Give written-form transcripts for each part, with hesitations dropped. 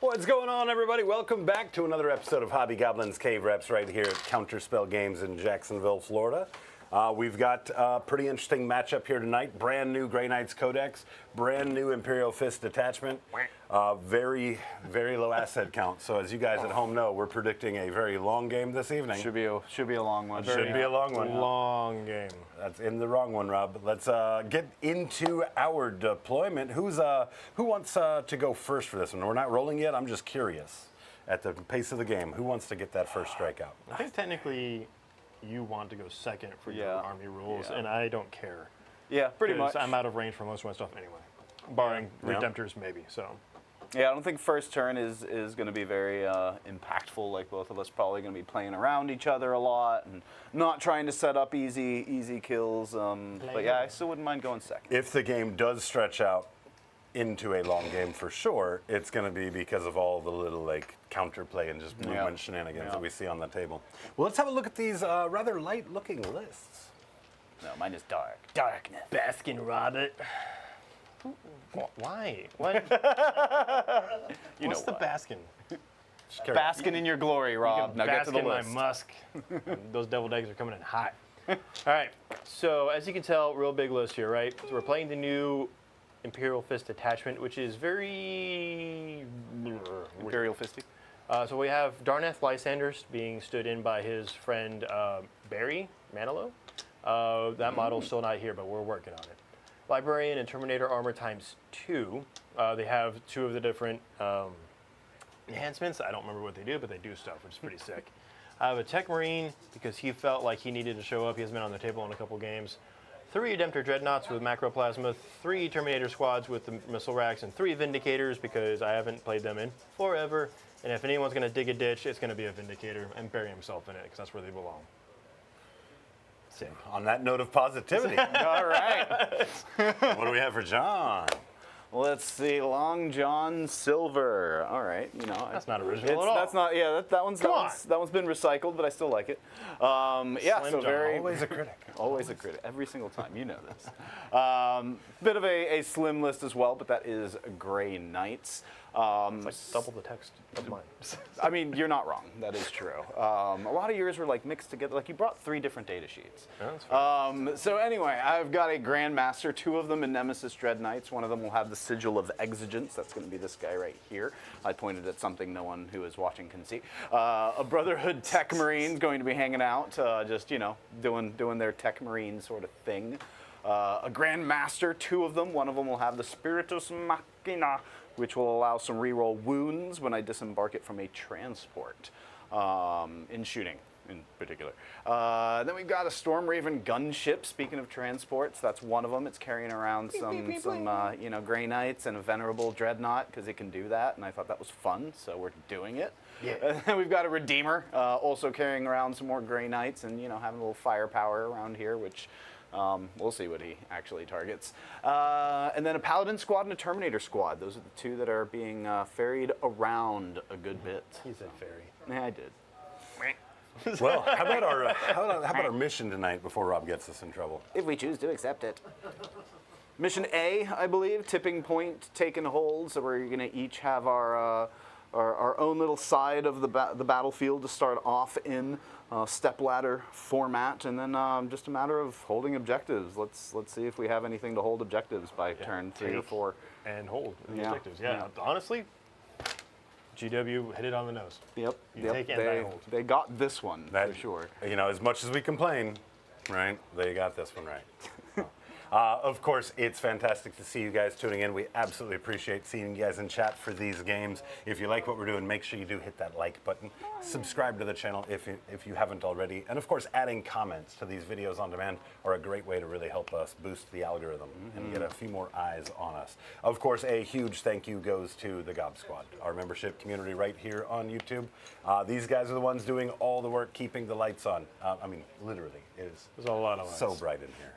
What's going on, everybody? Welcome back to another episode of Hobby Goblin's Cave Reps right here at Counterspell Games in Jacksonville, Florida. We've got a pretty interesting matchup here tonight. Brand new Grey Knights Codex, brand new Imperial Fist detachment. Very, very low asset count. So as you guys at home know, we're predicting a very long game this evening. Should be a long one. Should be a long one. Long game. That's in the wrong one, Rob. Let's get into our deployment. Who wants to go first for this one? We're not rolling yet. I'm just curious at the pace of the game. Who wants to get that first strikeout? I think technically you want to go second for your army rules, and I don't care. Yeah, pretty much. I'm out of range for most of my stuff anyway, barring Redemptors maybe. So. Yeah, I don't think first turn is going to be very impactful. Like both of us probably going to be playing around each other a lot and not trying to set up easy kills. But yeah, I still wouldn't mind going second. If the game does stretch out into a long game for sure, it's going to be because of all the little counterplay and just movement shenanigans that we see on the table. Well, let's have a look at these rather light-looking lists. No, mine is dark. Darkness. Baskin Robert. Why? What? What's the Baskin? Basking in your glory, Rob. Now get to the list. My musk. Those deviled eggs are coming in hot. All right. So as you can tell, real big list here, right? So we're playing the new Imperial Fist attachment, which is very Imperial Fisty. So we have Darneth Lysanders being stood in by his friend Barry Manilow. That model's still not here, but we're working on it. Librarian and Terminator armor ×2. They have two of the different enhancements. I don't remember what they do, but they do stuff, which is pretty sick. I have a Tech Marine because he felt like he needed to show up. He hasn't been on the table in a couple games. 3 Redemptor Dreadnoughts with Macroplasma, 3 Terminator Squads with the missile racks, and 3 Vindicators because I haven't played them in forever. And if anyone's going to dig a ditch, it's going to be a Vindicator and bury himself in it because that's where they belong. Sick. On that note of positivity. All right. What do we have for John? Let's see, Long John Silver. All right, That's not original at all. That's not. Yeah, that one's been recycled, but I still like it. Yeah, Slim so John. very Always a critic. Always a critic. Every single time, you know this. Bit of a slim list as well, but that is Grey Knights. It's like double the text of mine. I mean, you're not wrong. That is true. A lot of yours were mixed together. You brought 3 different data sheets. Yeah, that's fine. So anyway, I've got a Grandmaster, 2 of them in Nemesis Dread Knights. One of them will have the Sigil of Exigence. That's going to be this guy right here. I pointed at something no one who is watching can see. A Brotherhood Tech Marine going to be hanging out, just doing their Tech Marine sort of thing. A Grandmaster, 2 of them. One of them will have the Spiritus Machina, which will allow some reroll wounds when I disembark it from a transport, in shooting in particular. Then we've got a Storm Raven gunship. Speaking of transports, that's one of them. It's carrying around some Grey Knights and a Venerable Dreadnought because it can do that, and I thought that was fun, so we're doing it. Yeah. And then we've got a Redeemer, also carrying around some more Grey Knights and having a little firepower around here, which. We'll see what he actually targets. And then a Paladin Squad and a Terminator Squad. Those are the 2 that are being ferried around a good bit. He said ferry. Yeah, I did. Well, how about our mission tonight before Rob gets us in trouble? If we choose to accept it. Mission A, I believe, tipping point taken hold. So we're going to each have our own little side of the battlefield to start off in. Stepladder format, and then just a matter of holding objectives. Let's see if we have anything to hold objectives by turn 3 or 4. And hold the objectives. Yeah. Honestly, GW hit it on the nose. Yep. Take and I hold. They got this one for sure. As much as we complain, right? They got this one right. Of course, it's fantastic to see you guys tuning in. We absolutely appreciate seeing you guys in chat for these games. If you like what we're doing, make sure you do hit that like button. Subscribe to the channel if you haven't already. And of course, adding comments to these videos on demand are a great way to really help us boost the algorithm and get a few more eyes on us. Of course, a huge thank you goes to the Gob Squad, our membership community right here on YouTube. These guys are the ones doing all the work, keeping the lights on. I mean, literally, it is There's a lot of lights. So bright in here.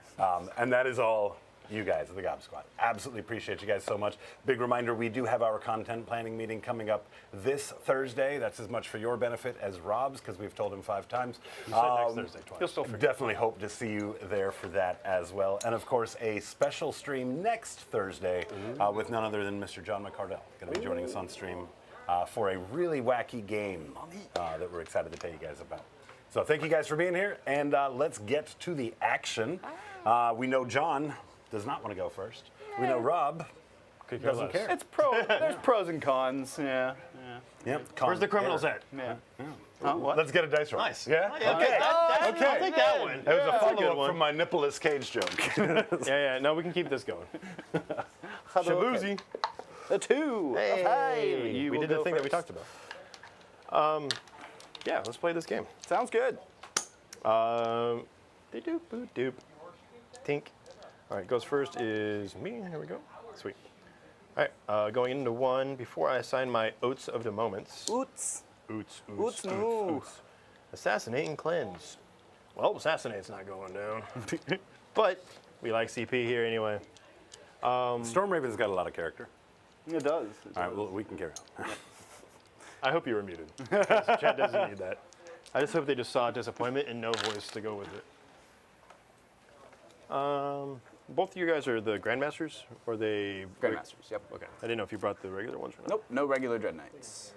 And that is all you guys, the Gob Squad. Absolutely appreciate you guys so much. Big reminder, we do have our content planning meeting coming up this Thursday. That's as much for your benefit as Rob's, because we've told him 5 times. You said next Thursday twice. He'll still forget. Definitely hope to see you there for that as well. And of course, a special stream next Thursday with none other than Mr. John McCardell. Going to be joining us on stream for a really wacky game that we're excited to tell you guys about. So thank you guys for being here, and let's get to the action. We know John does not want to go first. We know Rob doesn't care. It's there's pros and cons. Yeah. Yep. Where's the criminals at? Yeah. What? Let's get a dice roll. Nice. Yeah? Okay. Okay. I'll take that one. That was a That's a good follow-up one. from my Nicholas Cage joke. Yeah. No, we can keep this going. Shabuzi. A 2. A 5. We did the thing that we talked about. Yeah, let's play this game. Sounds good. Doop, boop, doop. Tink. All right, goes first is me. Here we go. Sweet. All right, going into 1, before I assign my Oats of the Moments. Oots. Oots. No. Assassinate and cleanse. Well, Assassinate's not going down. But we like CP here anyway. Storm Raven's got a lot of character. It does. All right, well, we can carry on. I hope you were muted. Chat doesn't need that. I just hope they just saw disappointment and no voice to go with it. Both of you guys are the Grandmasters, or they? Grandmasters, yep. Okay. I didn't know if you brought the regular ones or not. Nope, no regular Dread Knights.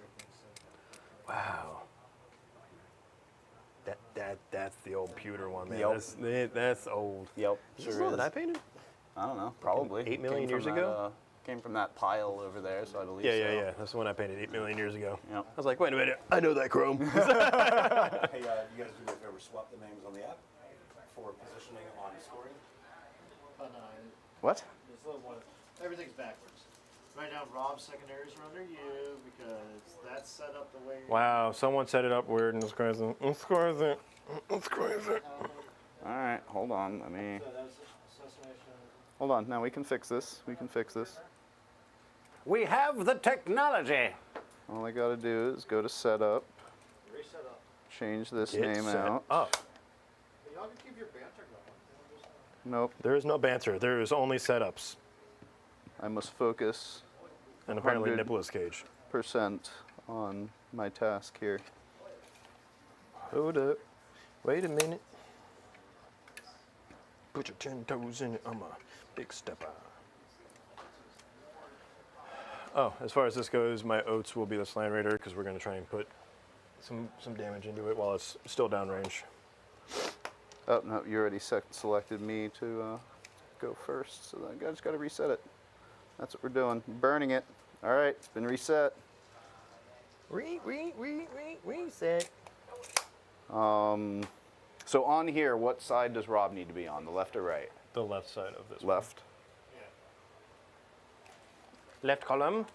Wow. That's the old pewter one, man. Yep. That's old. Yep, Is this sure one is. that I painted? I don't know, probably. 8 million Came years from ago? Came from that pile over there, so I believe so. Yeah. That's the one I painted 8 million years ago. Yep. I was like, wait a minute, I know that chrome. Hey, you guys do me a favor, swap the names on the app for positioning on scoring. What? This little one, everything's backwards. Right now, Rob's secondaries are under you because that's set up the way. Wow, someone set it up weird and it's crazy. It's crazy. It's crazy. All right, hold on. Let me. So that was assassination. Hold on. Now we can fix this. We can fix this. We have the technology. All I got to do is go to setup, Reset up. change this Get name set out. up. But y'all can keep your banter going. Nope. There is no banter. There is only setups. I must focus And apparently 100. Nicholas Cage. % on my task here. Hold up. Wait a minute. Put your 10 toes in it. I'm a big stepper. Oh, as far as this goes, my Oats will be the Slant Raider because we're going to try and put some damage into it while it's still downrange. Oh, no, you already selected me to go first, so I just got to reset it. That's what we're doing. Burning it. All right, it's been reset. Reset. So on here, what side does Rob need to be on, the left or right? The left side of this one. Left. Left column.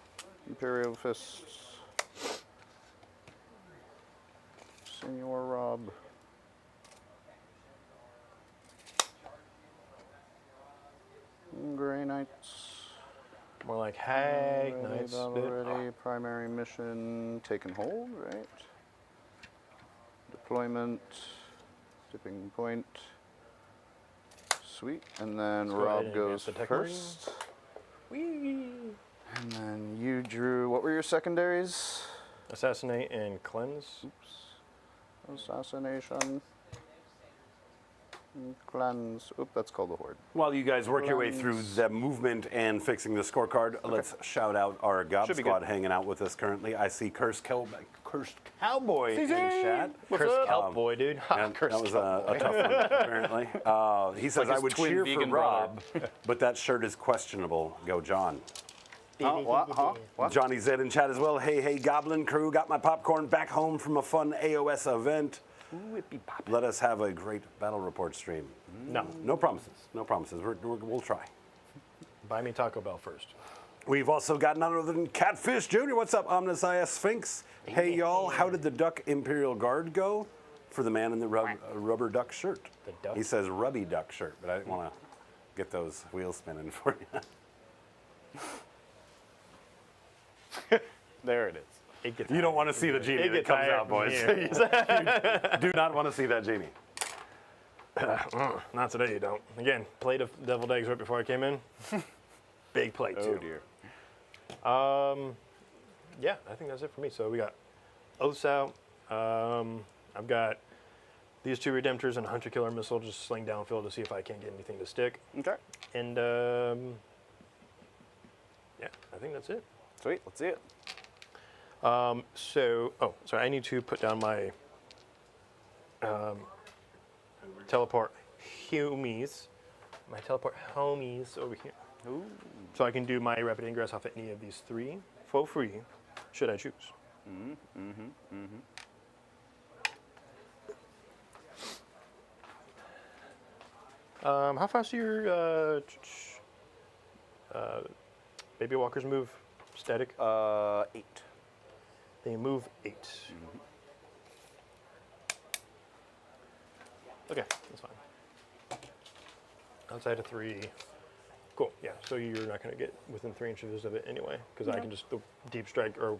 Imperial Fists. Senor Rob. Grey Knights. More like Hag, Ready, Knights. battle ready. Primary mission, take and hold, right? Deployment, tipping point. Sweet. And then Let's go ahead Rob and goes advance the tech marine. first. Whee! And then you drew, what were your secondaries? Assassinate and cleanse. Assassination. Cleanse. Oop, that's called a horde. While you guys work your way through the movement and fixing the scorecard, let's shout out our Gob Should be Squad good. hanging out with us currently. I see Cursed Cowboy in chat. Cursed kelp boy, dude. And that was a tough one, apparently. He says, like I his would twin cheer for vegan Rob, but that shirt is questionable. Go, John. What? Huh? What? Johnny Z in chat as well. Hey, Goblin crew. Got my popcorn back home from a fun AOS event. Let us have a great battle report stream. No. No promises. No promises. We'll try. Buy me Taco Bell first. We've also got none other than Catfish Jr. What's up, Omniscience Sphinx? Hey, y'all. How did the Duck Imperial Guard go for the man in the rubber duck shirt? The duck? He says rubby duck shirt, but I didn't want to get those wheels spinning for you. There it is. It gets You don't want to see the genie It that gets comes higher out, boys. from Do not want to see that genie. Not today, you don't. Again, plate of deviled eggs right before I came in. Big plate, too. Oh dear. Yeah, I think that's it for me. So we got Oaths out. I've got these 2 Redemptors and a Hunter Killer Missile just sling downfield to see if I can't get anything to stick. Okay. And yeah, I think that's it. Sweet. Let's see it. Sorry, I need to put down my teleport homies. My teleport homies over here. Ooh. So I can do my rapid ingress off any of these three for free, should I choose. How fast do your baby walkers move? Static? 8. They move 8. Okay, that's fine. Outside of 3. Cool, yeah, so you're not going to get within 3 inches of it anyway, because I can just, the deep strike or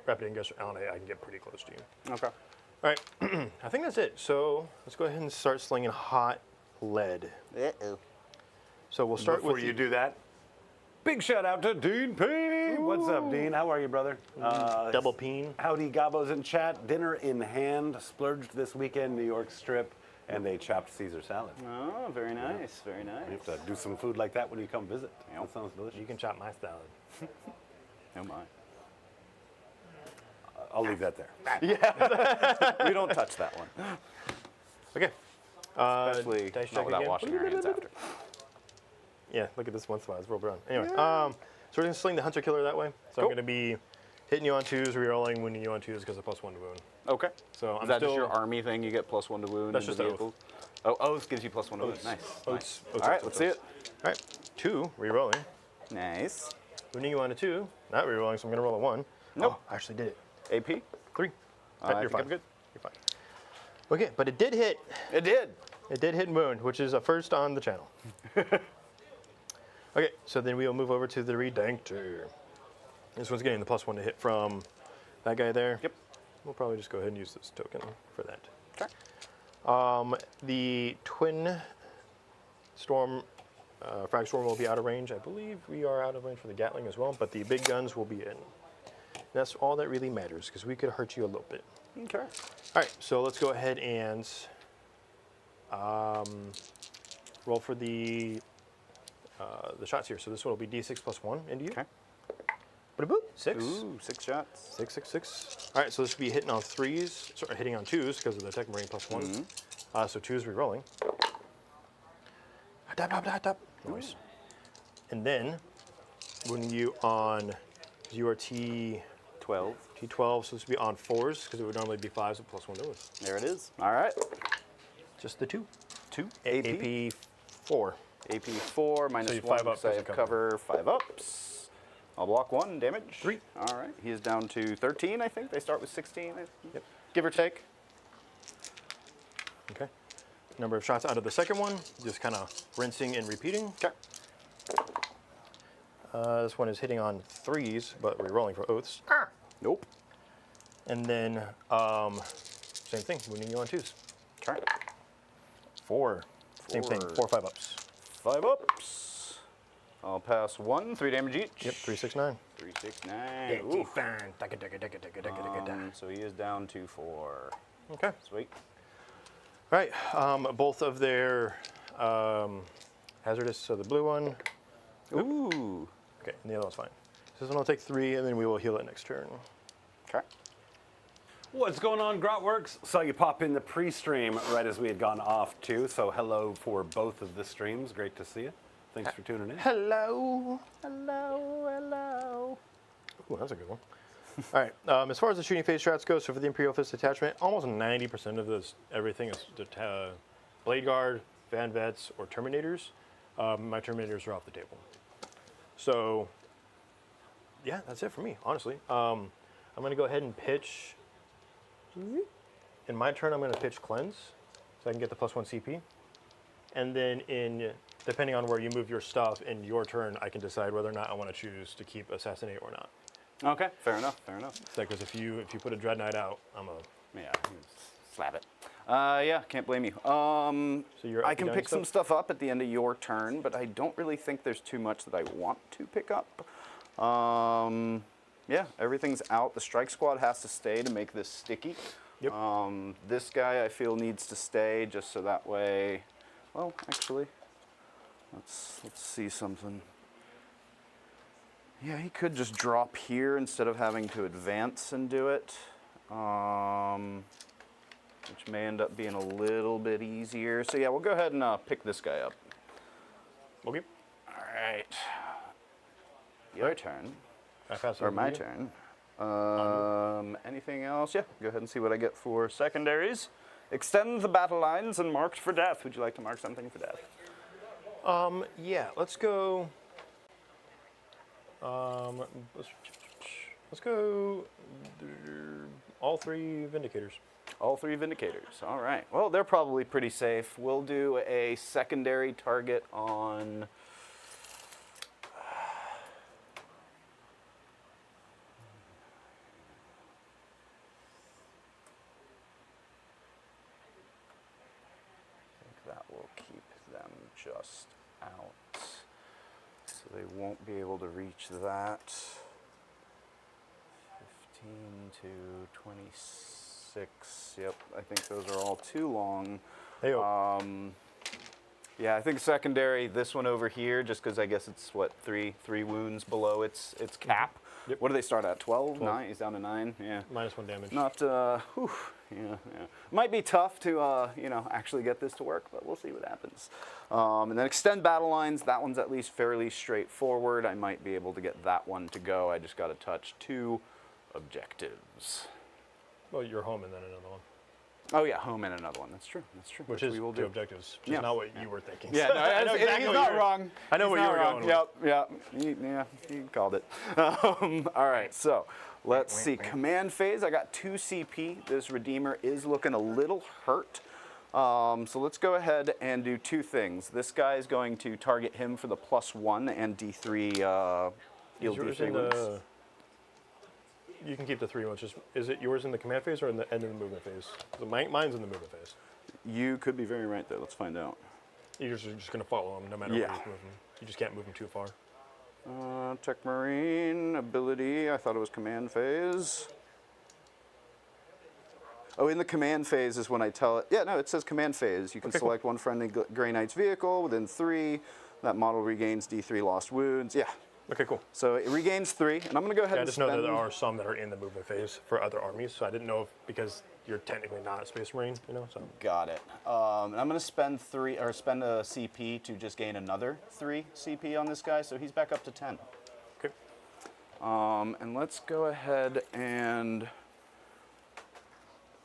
rapid ingress on it, I can get pretty close to you. Okay. All right, I think that's it. So let's go ahead and start slinging hot lead. Uh-oh. So we'll start Before with you do that, big shout out to Dean P. What's up, Dean? How are you, brother? double peen. Howdy Gabos in chat. Dinner in hand. Splurged this weekend, New York Strip, and a chopped Caesar salad. Oh, very nice, very nice. You have to do some food like that when you come visit. That sounds delicious. You can chop my salad. Oh my. I'll leave that there. We don't touch that one. Okay. Especially dice not check without again. washing your hands after. Yeah, look at this one spot. It's rolled around. Anyway, so we're going to sling the Hunter Killer that way. So I'm going to be hitting you on 2s, rerolling, winning you on 2s because of +1 to wound. Okay. So Is I'm that still, just your army thing? You get +1 to wound? That's in just the oath. vehicles? Oh, oath gives you +1 to wound. Oaths. Nice. Oaths. All right, let's see it. All right, 2, rerolling. Nice. Wounding you on a 2, not rerolling, so I'm going to roll a 1. Nope. Oh, I actually did it. AP? 3. I You're think fine. I'm good. You're fine. Okay, but it did hit. It did. It did hit and wound, which is a first on the channel. Okay, so then we'll move over to the Redemptor. This one's getting the +1 to hit from that guy there. Yep. We'll probably just go ahead and use this token for that. Okay. The Twin Storm, Frag Storm will be out of range. I believe we are out of range for the Gatling as well, but the big guns will be in. That's all that really matters, because we could hurt you a little bit. Okay. All right, so let's go ahead and roll for the shots here. So this one will be D6 +1 into you. Okay. Boop, 6. Ooh, 6 shots. 6, 6, 6. All right, so this will be hitting on 3s, sorry, hitting on 2s because of the Tech Marine +1. So 2s re-rolling. Nice. And then when you on, you are T12, so this would be on 4s because it would normally be 5s with +1 to us. There it is. All right. Just the 2. 2. AP 4. AP 4 minus So you 1 5 up because I as a have cover 5 ups. I'll block 1 damage. 3. All right. He is down to 13, I think. They start with 16, Yep. give or take. Okay. Number of shots out of the second one, just kind of rinsing and repeating. Okay. This one is hitting on 3s, but re-rolling for oaths. Nope. And then same thing, wounding you on 2s. Okay. 4. Same thing, 4 5 ups. 5 ups. I'll pass 1, 3 damage each. Yep, 3 6 9. 3 6 9. Ooh. So he is down to 4. Okay. Sweet. All right. Both of their hazardous, so the blue one. Ooh. Okay, and the other one's fine. So this one will take 3, and then we will heal it next turn. Okay. What's going on, Grotworks? Saw you pop in the pre-stream right as we had gone off too. So hello for both of the streams. Great to see you. Thanks for tuning in. Hello. Hello. Hello. Ooh, that's a good one. All right. As far as the shooting phase strats go, so for the Imperial Fist attachment, almost 90% of this, everything is Blade Guard, Van Vets, or Terminators. My Terminators are off the table. So, yeah, that's it for me, honestly. I'm going to go ahead and pitch. In my turn, I'm going to pitch Cleanse, so I can get the +1 CP. And then depending on where you move your stuff in your turn, I can decide whether or not I want to choose to keep Assassinate or not. Okay. Fair enough. Fair enough. Because if you put a Dread Knight out, Yeah. Slap it. Yeah. Can't blame you. So you're I up can to pick stuff? some stuff up at the end of your turn, but I don't really think there's too much that I want to pick up. Yeah, everything's out. The strike squad has to stay to make this sticky. Yep. This guy I feel needs to stay just so that way. Well, actually, let's see something. Yeah, he could just drop here instead of having to advance and do it, which may end up being a little bit easier. So yeah, we'll go ahead and pick this guy up. Okay. All right. Your turn. I pass it Or over to my you. turn. Anything else? Yeah, go ahead and see what I get for secondaries. Extend the battle lines and marked for death. Would you like to mark something for death? Yeah, let's go. Let's go. All 3 Vindicators. All 3 Vindicators. All right. Well, they're probably pretty safe. We'll do a secondary target on. I think that will keep them just out. So they won't be able to reach that. 15 to 26. Yep, I think those are all too long. Hey, Yeah, I think secondary, this one over here, just because I guess it's what, three wounds below its cap. Yep. What do they start at? 12? 12. 9? He's down to 9. Yeah. -1 damage. Not, yeah. Might be tough to, actually get this to work, but we'll see what happens. And then extend battle lines. That one's at least fairly straightforward. I might be able to get that one to go. I just got to touch 2 objectives. Well, you're home and then another one. Oh yeah, home and another one. That's true. That's true. Which is we will 2 do. objectives. Which Yeah. is not what you were thinking. Yeah, no, I know exactly he's what not you were- wrong. I know He's what you not were wrong. going with. Yep. He called it. All right, so let's see. Command phase. I got 2 CP. This Redeemer is looking a little hurt. So let's go ahead and do 2 things. This guy is going to target him for the +1 and D3 heal Is yours D3 in wounds. the- You can keep the 3 ones. Is it yours in the command phase or in the end of the movement phase? So mine's in the movement phase. You could be very right there. Let's find out. You're just going to follow him no matter Yeah. where he's moving. You just can't move him too far. Tech Marine ability. I thought it was command phase. Oh, in the command phase is when I tell it. Yeah, no, it says command phase. You can Okay, cool. select one friendly Grey Knight's vehicle within 3. That model regains D3 lost wounds. Yeah. Okay, cool. So it regains 3, and I'm going to go ahead Yeah, I and just know spend. that there are some that are in the movement phase for other armies, so I didn't know if, because you're technically not a Space Marine, so. Got it. And I'm going to spend spend a CP to just gain another 3 CP on this guy, so he's back up to 10. Okay. And let's go ahead and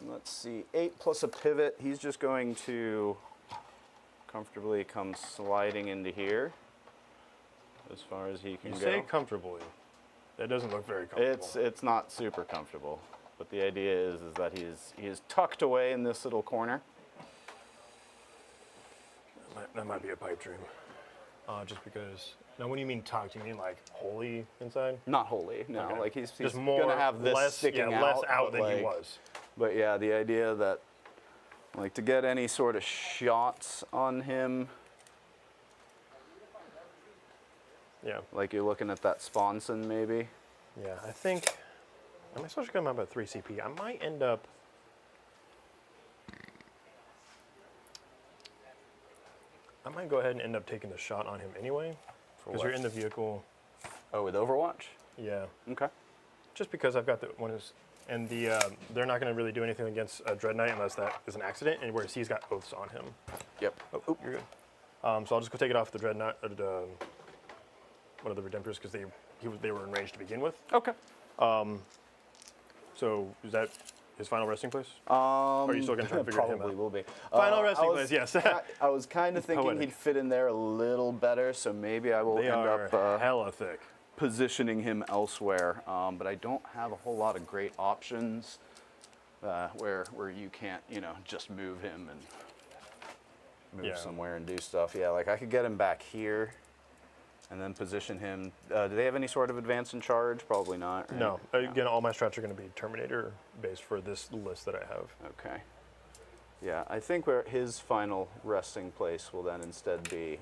let's see, 8 plus a pivot. He's just going to comfortably come sliding into here as far as he can You go. say comfortably. That doesn't look very comfortable. It's not super comfortable, but the idea is that he is tucked away in this little corner. That might be a pipe dream. Just because. Now, when you mean tucked, you mean like wholly inside? Not wholly, no. Okay. Like he's Just more, gonna have this less, sticking yeah, out, less out but than he like- was. But yeah, the idea that, like, to get any sort of shots on him, Yeah. like you're looking at that sponson maybe. Yeah, I think. I'm supposed to come up at 3 CP. I might end up. I might go ahead and end up taking the shot on him anyway. Because you're what? in the vehicle. Oh, with Overwatch? Yeah. Okay. Just because I've got the one is. And they're not going to really do anything against a Dread Knight unless that is an accident, and whereas he's got oaths on him. Yep. Oh, you're good. So I'll just go take it off the Dread Knight, one of the Redemptors, because they were in range to begin with. Okay. So is that his final resting place? Or are you still going to try to figure him Probably out? will be. Final I resting was place, yes. I was kind of thinking Poetic. he'd fit in there a little better, so maybe I will They end are up hella thick. positioning him elsewhere. But I don't have a whole lot of great options where you can't, just move him and move Yeah. somewhere and do stuff. Yeah, like I could get him back here and then position him. Do they have any sort of advance and charge? Probably not. Right? No. Again, all my strats are going to be Terminator based for this list that I have. Okay. Yeah, I think where his final resting place will then instead be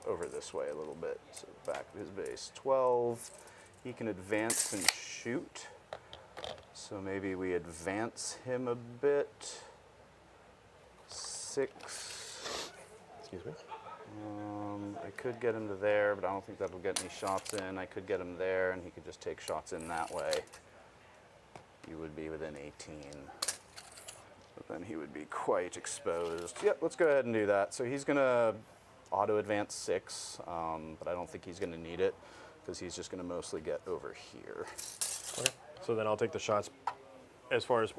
over this way a little bit. So back of his base. 12. He can advance and shoot. So maybe we advance him a bit. 6. Excuse me. I could get him to there, but I don't think that'll get any shots in. I could get him there, and he could just take shots in that way. He would be within 18. But then he would be quite exposed. Yep, let's go ahead and do that. So he's going to auto-advance 6, but I don't think he's going to need it, because he's just going to mostly get over here. Okay. So then I'll take the shots as far as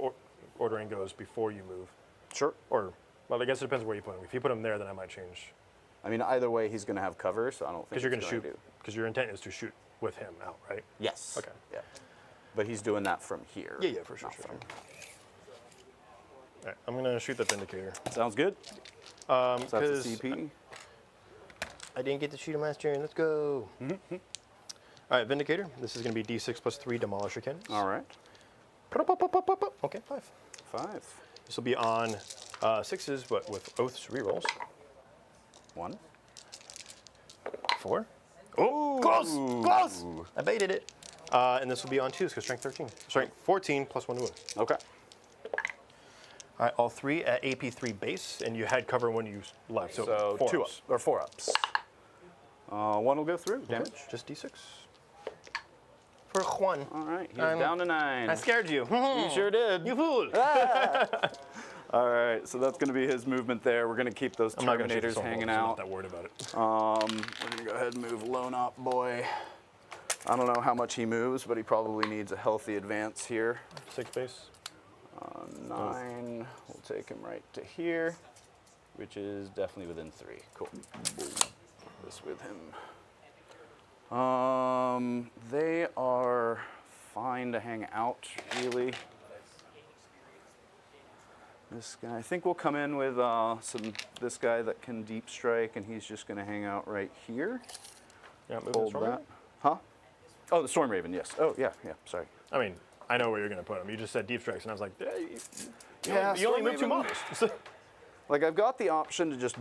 ordering goes before you move. Sure. Or, well, I guess it depends where you put him. If you put him there, then I might change. I mean, either way, he's going to have cover, so I don't think Because you're going it's to gonna shoot. Because your intent is to shoot with him out, right? Yes. Okay. Yeah. But he's doing that from here. Yeah, for sure. not from- All right, I'm going to shoot the Vindicator. Sounds good. So that's a 'cause CP. I didn't get to shoot him last turn. Let's go. Mm-hmm. All right, Vindicator. This is going to be D6 plus 3 Demolisher cannons. All right. Okay, 5. 5. This will be on 6s, but with Oaths rerolls. 1. 4. Oh, close! Close! I baited it. And this will be on 2s, because strength 13. Strength 14 plus 1 to wound. Okay. All right, all 3 at AP3 base, and you had cover when you left, so, So 4 2 ups. ups, or 4 ups. 1 will go through. Damage. Okay, just D6. For Juan. All right. He's down to 9. I scared you. You sure did. You fool! All right. So that's going to be his movement there. We're going to keep those I'm not going to shoot Terminators the hanging I'm not out. that worried about it. We're going to go ahead and move Lone Up Boy. I don't know how much he moves, but he probably needs a healthy advance here. 6 base. 9. We'll take him right to here, which is definitely within 3. Cool. This with him. They are fine to hang out, really. This guy, I think we'll come in with this guy that can deep strike, and he's just going to hang out right here. Yeah, move Hold this that. Huh? Oh, the Storm Raven, yes. Oh, yeah, sorry. I mean, I know where you're going to put him. You just said deep strikes, and I was like, hey, Yeah, you only Storm moved 2 Raven. models. Like, I've got the option to just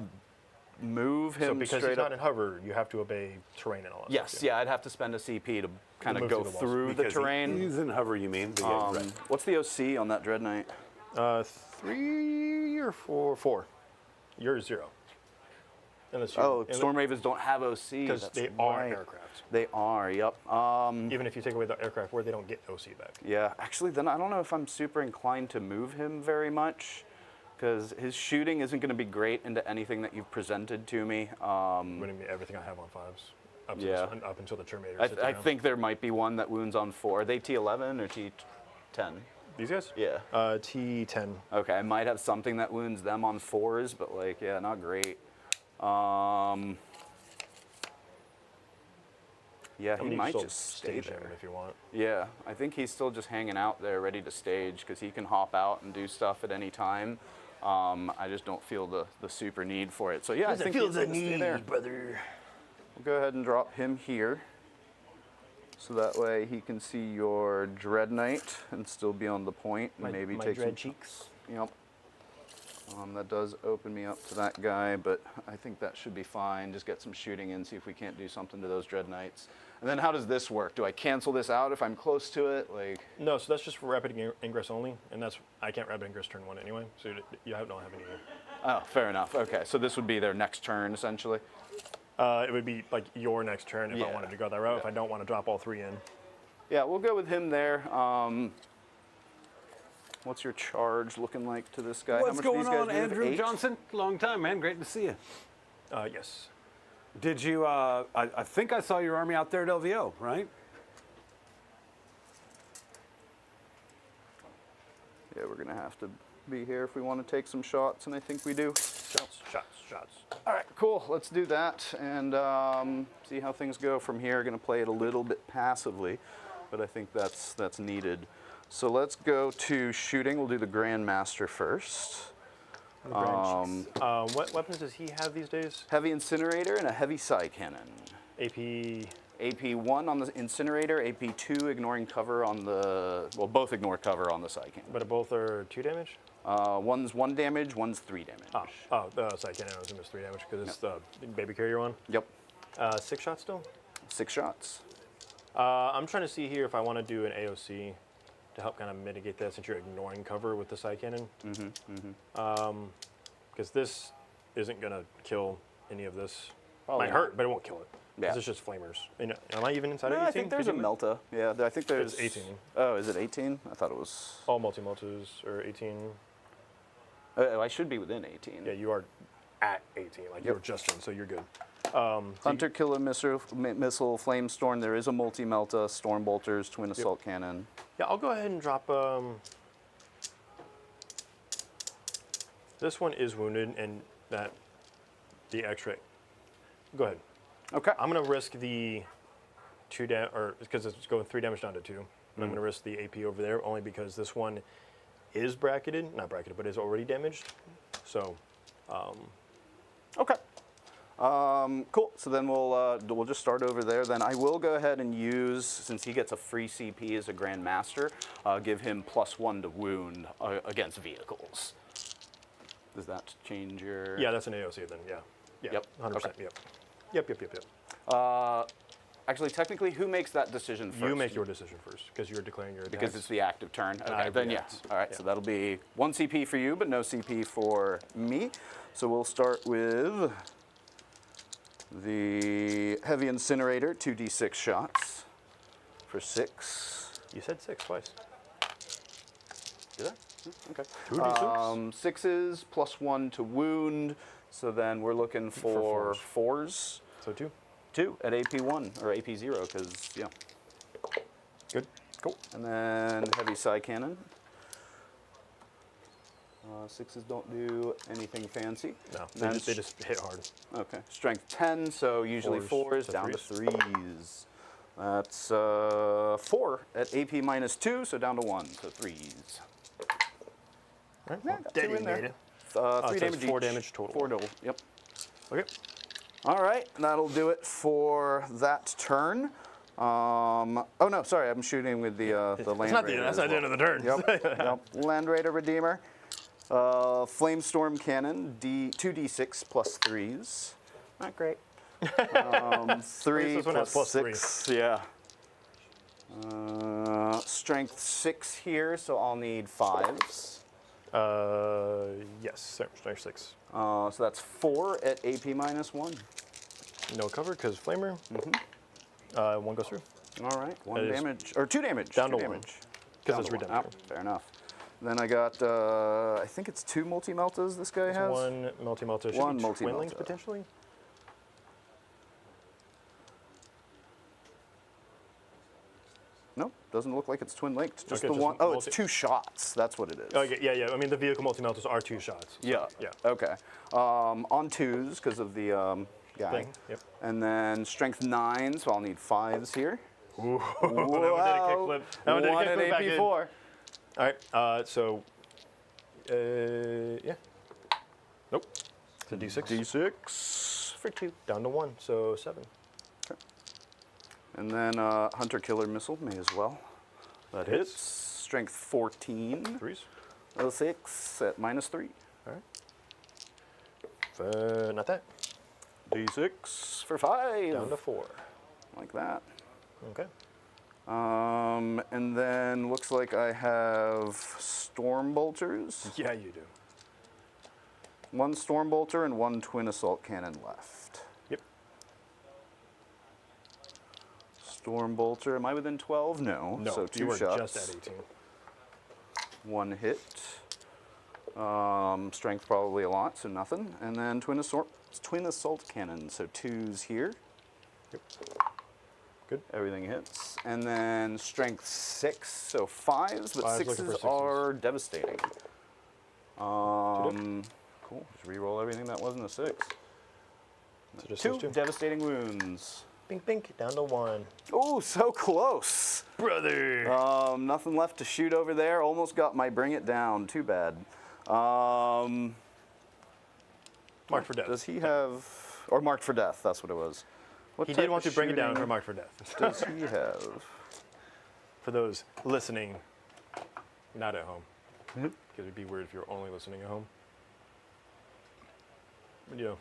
move him So because straight he's not up. in hover, you have to obey terrain and all that Yes, stuff. yeah, I'd have to spend a CP to kind of move go through the walls. through the Because terrain. He's in hover, you mean? But yeah, right. What's the OC on that Dread Knight? 3 or 4? 4. You're 0. Unless Oh, Storm Ravens don't have OC. because That's they are right. aircraft. They are, yep. Even if you take away the aircraft, where they don't get OC back. Yeah, actually, then I don't know if I'm super inclined to move him very much, because his shooting isn't going to be great into anything that you've presented to me. Winning me everything I have on 5s. Up, Yeah. up until the Terminator. I think there might be one that wounds on 4. Are they T11 or T10? These guys? Yeah. T10. Okay, I might have something that wounds them on 4s, but like, yeah, not great. Yeah, I he mean, you can might still just stay stage him there. if you want. Yeah, I think he's still just hanging out there, ready to stage, because he can hop out and do stuff at any time. I just don't feel the super need for it. So yeah, I think he's gonna stay there. brother. We'll go ahead and drop him here, so that way he can see your Dread Knight and still be on the point, and maybe my take some dread cheeks. Yep. That does open me up to that guy, but I think that should be fine. Just get some shooting in, see if we can't do something to those Dread Knights. And then how does this work? Do I cancel this out if I'm close to it? Like, No, so that's just for rapid ingress only, and that's I can't rapid ingress turn 1 anyway, so don't have any. oh, fair enough. Okay, so this would be their next turn, essentially. It would be like your next turn if I Yeah. wanted to go that route. If Yeah. I don't want to drop all 3 in. Yeah, we'll go with him there. What's your charge looking like to this guy? How What's much going do these guys on, move? Andrew 8? Johnson? Long time, man. Great to see you. Yes. Did you, I think I saw your army out there at LVO, right? Yeah, we're gonna have to be here if we want to take some shots, and I think we do. Shots. All right, cool. Let's do that and see how things go from here. Going to play it a little bit passively, but I think that's needed. So let's go to shooting. We'll do the Grandmaster first. What weapons does he have these days? Heavy Incinerator and a Heavy Side Cannon. AP. AP1 on the Incinerator, AP2 ignoring cover on the, well, both ignore cover on the Side Cannon. But both are 2 damage? One's 1 damage, one's 3 damage. The side cannon I assume is 3 damage because it's the baby carrier one. Yep. 6 shots still? 6 shots. I'm trying to see here if I want to do an AOC to help kind of mitigate that since you're ignoring cover with the side cannon. Because this isn't going to kill any of this. Probably Might not. hurt, but it won't kill it. 'Cause Yeah. it's just flamers. And am I even inside No, of 18? I think there's a Melta. Yeah, I think there's... It's 18. Oh, is it 18? I thought it was... All multi-multis are 18. I should be within 18. Yeah, you are at 18. Like you were just in, so you're good. Hunter Killer Missile, Flamestorm. There is a multi-melta, Storm Bolters, Twin Assault Cannon. Yeah, I'll go ahead and drop. This one is wounded, and the extra. Go ahead. Okay. I'm gonna risk the 2 or because it's going 3 damage down to 2. But I'm gonna risk the AP over there only because this one is bracketed, not bracketed, but is already damaged. So. Okay. Cool. So then we'll just start over there. Then I will go ahead and use, since he gets a free CP as a Grand Master, give him +1 to wound against vehicles. Does that change your? Yeah, that's an AOC then. Yeah. Yeah. Yep. 100%. Okay. Yep. Actually, technically, who makes that decision first? You make your decision first because you're declaring your attacks. Because it's the active turn. Okay, I then yeah. react. All right, Yeah. so that'll be 1 CP for you, but no CP for me. So we'll start with the Heavy Incinerator, 2d6 shots for 6. You said 6 twice. Did I? Okay. 2d6. 6s +1 to wound. So then we're looking for 4s. So 2. 2 at AP1 or AP0, because yeah. Good. Cool. And then heavy side cannon. 6s don't do anything fancy. No, Then they just hit hard. Okay, strength 10, so usually 4s to down to 3s. 3s. That's 4 at AP -2, so down to 1, so 3s. Right. Yeah, got 2 in there. 3 so damage it's 4 each. damage total. 4 total, yep. Okay. All right, that'll do it for that turn. Oh no, sorry, I'm shooting with the Land Raider. That's as not the end well. of the turn. Yep. Land Raider Redeemer. Flamestorm Cannon, 2d6 +3s. Not great. 3 this one has +6, yeah. Strength 6 here, so I'll need 5s. Yes, strength 6. So that's 4 at AP -1. No cover because flamer. 1 goes through. All right, 1 That is damage, or 2 damage. down 2 to 1. damage. Because Down it's to 1. redemption. Oh, fair enough. Then I got, I think it's 2 multi-meltas this guy has. 1 multi-melta. One Twin multi-melta. links potentially. Nope, doesn't look like it's twin linked. Just Okay, the just one. Oh, it's multi- 2 shots. That's what it is. Okay, yeah. I mean, the vehicle multi-meltas are 2 shots. So, Yeah. Yeah. Okay. On 2s because of the guy. Thing. Yep. And then strength 9, so I'll need 5s here. Ooh, that one did a kickflip. That one did a 1 at kickflip back in. AP4. All right. So, yeah. Nope. It's a D6. D6 for 2. Down to 1, so 7. And then Hunter Killer Missile may as well. That hits. Strength 14. 3s. 6 at -3. All right. Not that. D6 for 5. Down to 4. Like that. Okay. And then looks like I have Storm Bolters. Yeah, you do. 1 Storm Bolter and 1 Twin Assault Cannon left. Yep. Storm Bolter, am I within 12? No. No, So you 2 were shots. just at 18. 1 hit. Strength probably a lot, so nothing. And then Twin Assault Cannon, so 2s here. Yep. Good. Everything hits. And then Strength 6, so 5s, but 5s looking for 6s 6s. are devastating. Cool. Just re-roll everything that wasn't a 6. So just 2 those 2. devastating wounds. Bink, bink. Down to 1. Oh, so close. Brother. Nothing left to shoot over there. Almost got my bring it down. Too bad. Marked for death. Does he have, or marked for death? That's what it was. What He type did want of to bring it down shooting for marked for death. Does he have? For those listening, not at home. Because it'd be weird if you're only listening at home. But, you know.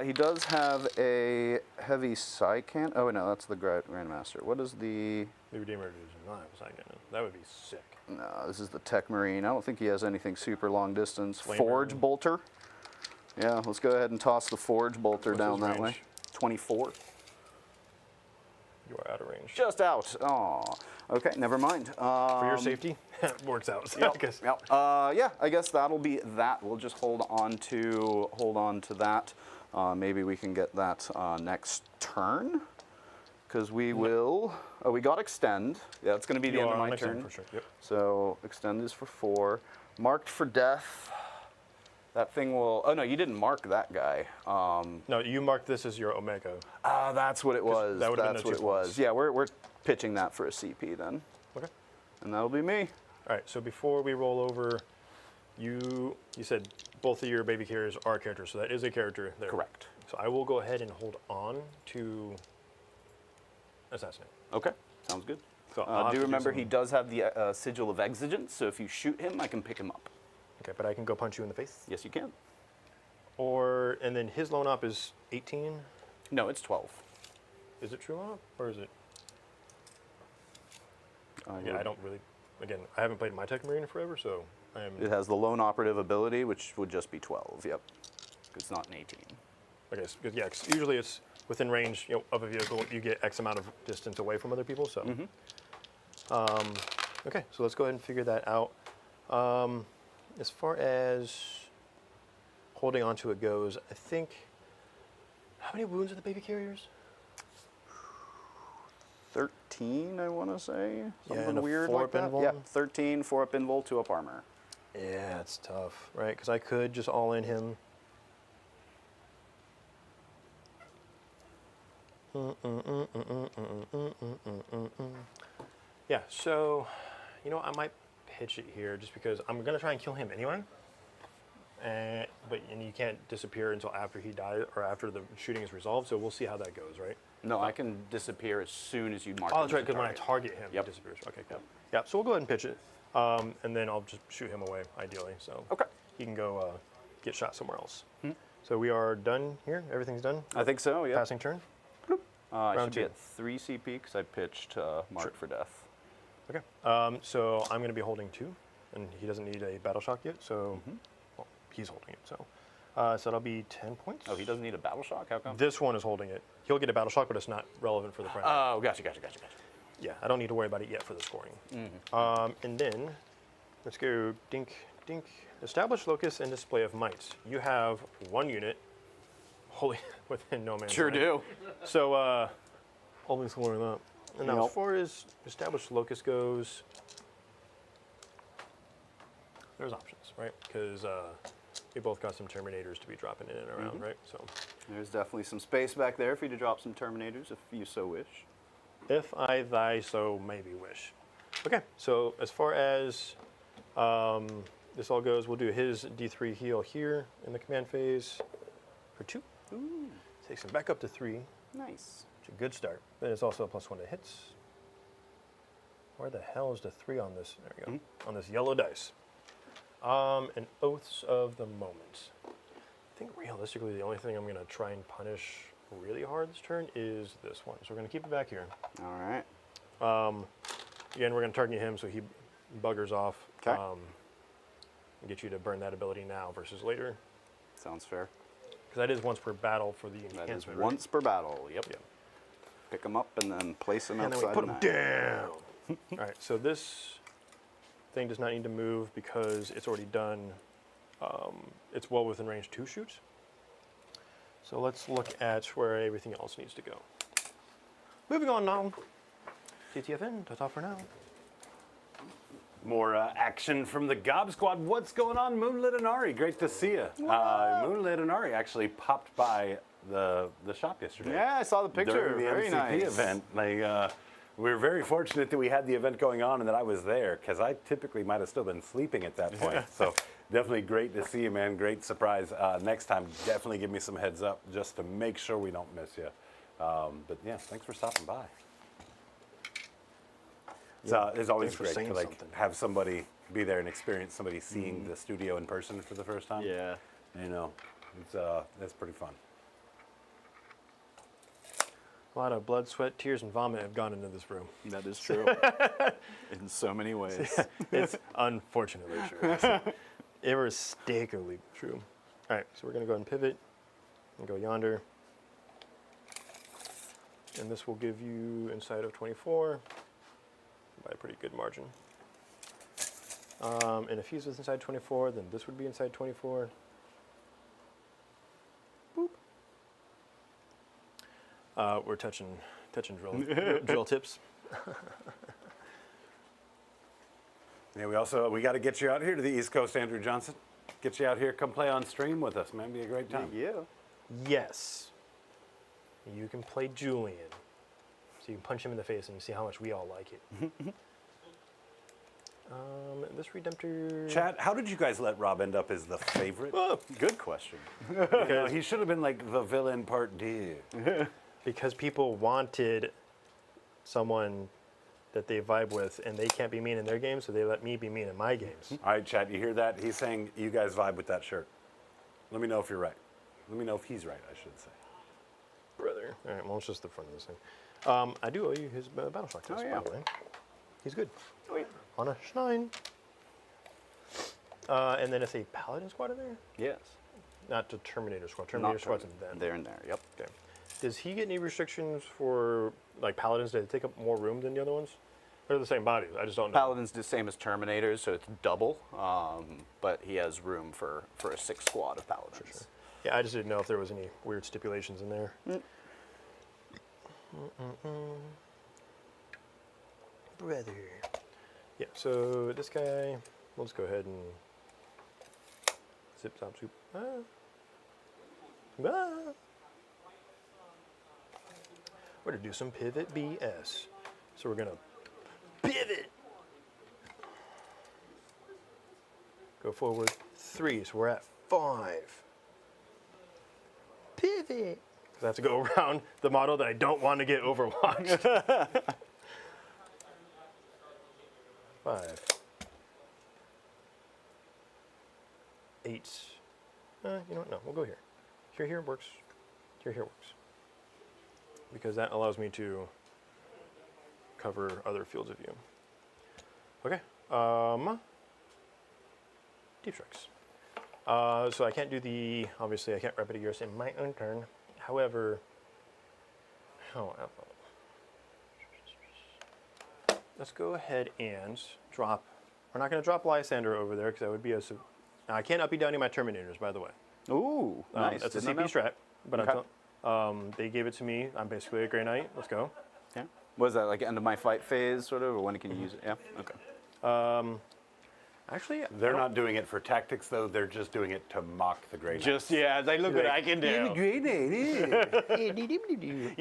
He does have a heavy Psycan. Oh no, that's the Grandmaster. What is the? The Redeemer is not a side cannon. That would be sick. No, this is the Tech Marine. I don't think he has anything super long distance. Flamer. Forge Bolter. Yeah, let's go ahead and toss the Forge Bolter What's down his that way. range? 24. You are out of range. Just out. Oh, okay, never mind. For your safety, works out. So I guess. Yep. Yeah, I guess that'll be that. We'll just hold on to that. Maybe we can get that next turn, because we will. Oh, we got extend. Yeah, it's going to be the end of my turn. For sure. Yep. So extend is for 4. Marked for death. That thing will. Oh no, you didn't mark that guy. No, you marked this as your Omega. That's what it was. that would've been That's the what 2 it was. points. Yeah, we're pitching that for a CP then, Okay. and that'll be me. All right. So before we roll over, you said both of your baby carriers are characters, so that is a character there. Correct. So I will go ahead and hold on to assassinate. Okay, sounds good. So I'll have do to remember some- he does have the sigil of exigence, so if you shoot him, I can pick him up. Okay, but I can go punch you in the face. Yes, you can. Or and then his loan op is 18. No, it's 12. Is it true loan op or is it? Yeah, I don't really. Again, I haven't played my Tech Marine in forever, so I am. It has the lone operative ability, which would just be 12. Yep. It's not an 18. Okay, yeah, 'cause usually it's within range, of a vehicle. You get X amount of distance away from other people. So, okay, so let's go ahead and figure that out. As far as holding onto it goes, I think. How many wounds are the baby carriers? 13, I want to say. Something and a weird 4 like up that. invul? Yeah, 13, 4 up invul, 2 up armor. Yeah, it's tough, right? Because I could just all in him. Yeah, so, I might pitch it here just because I'm going to try and kill him anyway. And you can't disappear until after he dies or after the shooting is resolved, so we'll see how that goes, right? No, I can disappear as soon as you mark Oh, him that's right, as a because when I target. target him, Yep. he disappears. Okay, cool. Yeah, so we'll go ahead and pitch it, and then I'll just shoot him away, ideally. So Okay. he can go get shot somewhere else. So we are done here? Everything's done? I think so, yeah. Passing turn? I Round should be 2. at 3 CP because I pitched Mark for Death. Okay. So I'm going to be holding 2, and he doesn't need a battle shock yet, so well, he's holding it. So that'll be 10 points. Oh, he doesn't need a battle shock? How come? This one is holding it. He'll get a battle shock, but it's not relevant for the primary. Oh, gotcha. Yeah, I don't need to worry about it yet for the scoring. And then let's go dink, dink. Establish locus and display of might. You have 1 unit wholly within no man's Sure land. do. So, all things glory that. And now, Yep. as far as established locus goes, there's options, right? Because we both got some Terminators to be dropping in and around, right? So, There's definitely some space back there for you to drop some Terminators if you so wish. if I thy so maybe wish. Okay, so as far as this all goes, we'll do his D3 heal here in the command phase for 2. Ooh, Takes him back up to 3. nice. It's a good start. Then it's also a +1 to hits. Where the hell is the 3 on this? There we go. On this yellow dice. And Oaths of the Moment. I think realistically the only thing I'm going to try and punish really hard this turn is this one. So we're going to keep it back here. All right. Again, we're going to target him so he buggers off. 'Kay. And get you to burn that ability now versus later. Sounds fair. Because that is once per battle for the That is enhancement, right? once per battle. Yep. Yeah. Pick them up and then place them And then outside. we put the him map. down. All right, so this thing does not need to move because it's already done. It's well within range 2 shoots. So let's look at where everything else needs to go. Moving on now. TTFN, that's all for now. More action from the Gob Squad. What's going on, Moonlit and Ari? Great to see you. Moonlit and Ari actually popped by the shop yesterday. Yeah, I saw the picture. During the Very MCP nice. event. We were very fortunate that we had the event going on and that I was there, because I typically might have still been sleeping at that point. So definitely great to see you, man. Great surprise. Next time, definitely give me some heads up just to make sure we don't miss you. But yeah, thanks for stopping by. It's always thanks for great saying to something. have somebody be there and experience somebody seeing the studio in person for the first time. Yeah. That's pretty fun. A lot of blood, sweat, tears, and vomit have gone into this room. That is true. In so many ways. It's unfortunately true. Irrestakably true. All right, so we're going to go ahead and pivot and go yonder. And this will give you inside of 24 by a pretty good margin. And if he's inside 24, then this would be inside 24. Boop. We're touching drill tips. Yeah, we got to get you out here to the East Coast, Andrew Johnson. Get you out here, come play on stream with us, man. Be a great time. Yeah. Yes. You can play Julian. So you can punch him in the face and see how much we all like it. This Redemptor... Chat, how did you guys let Rob end up as the favorite? Good question. Because he should have been like the villain part D. Because people wanted someone that they vibe with, and they can't be mean in their games, so they let me be mean in my games. All right, chat, you hear that? He's saying you guys vibe with that shirt. Let me know if you're right. Let me know if he's right, I should say. Brother. All right, well, it's just the front of this thing. I do owe you his Battleshock test, by the way. He's good. On a Schnein. And then it's a Paladin squad in there? Yes. Not the Terminator squad. Terminator squad's in there. They're in there, yep. Okay. Does he get any restrictions for, like, Paladins? Do they take up more room than the other ones? They're the same bodies. I just don't know. Paladin's the same as Terminators, so it's double, but he has room for a 6 squad of Paladins. Sure. Yeah, I just didn't know if there was any weird stipulations in there. Brother. Yeah, so this guy, we'll just go ahead and zip, zop, zoop. We're going to do some pivot BS. So we're going to pivot. Go forward 3, so we're at 5. Pivot. So I have to go around the model that I don't want to get overwatched. 5. 8. You know what? No, we'll go here. Here works. Here works. Because that allows me to cover other fields of view. Okay. Deep strikes. So I can't do the, obviously I can't rapid gears in my own turn. However, let's go ahead and drop, we're not going to drop Lysander over there because that would be I can't up downing my Terminators, by the way. Ooh, nice. That's a Didn't CP strat, but Okay. they gave it to me. I'm basically a Grey Knight. Let's go. Yeah. Was that like end of my fight phase, sort of, or when can you use it? Yeah. Okay. Actually, They're not doing it for tactics, though. They're just doing it to mock the Grey Knights. Just like look what I can do. You're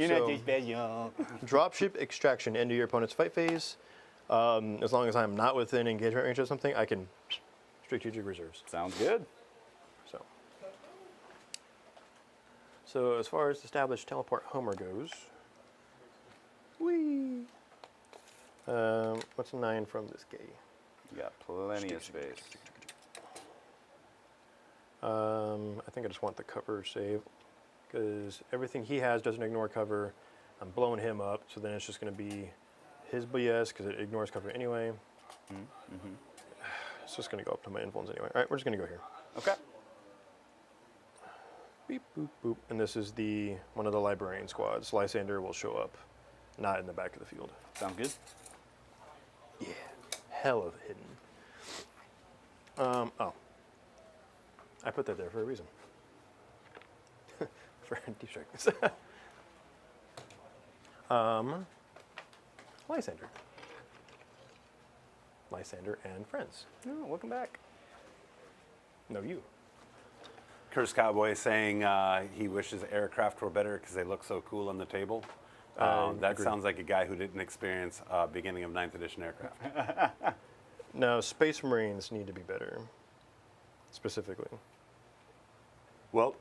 not just special. Dropship extraction into your opponent's fight phase. As long as I'm not within engagement range of something, I can strategic reserves. Sounds good. So as far as established teleport Homer goes, what's a 9 from this guy? You got plenty of space. I think I just want the cover save because everything he has doesn't ignore cover. I'm blowing him up, so then it's just going to be his BS because it ignores cover anyway. It's just going to go up to my influence anyway. All right, we're just going to go here. Okay. Beep, boop, boop. And this is one of the librarian squads. Lysander will show up, not in the back of the field. Sound good? Yeah, hell of hidden. I put that there for a reason. For deep strikes. Lysander. Lysander and friends. Oh, welcome back. No, you. Curse Cowboy saying he wishes aircraft were better because they look so cool on the table. That agreed. sounds like a guy who didn't experience beginning of 9th edition aircraft. No, Space Marines need to be better. Specifically. Well,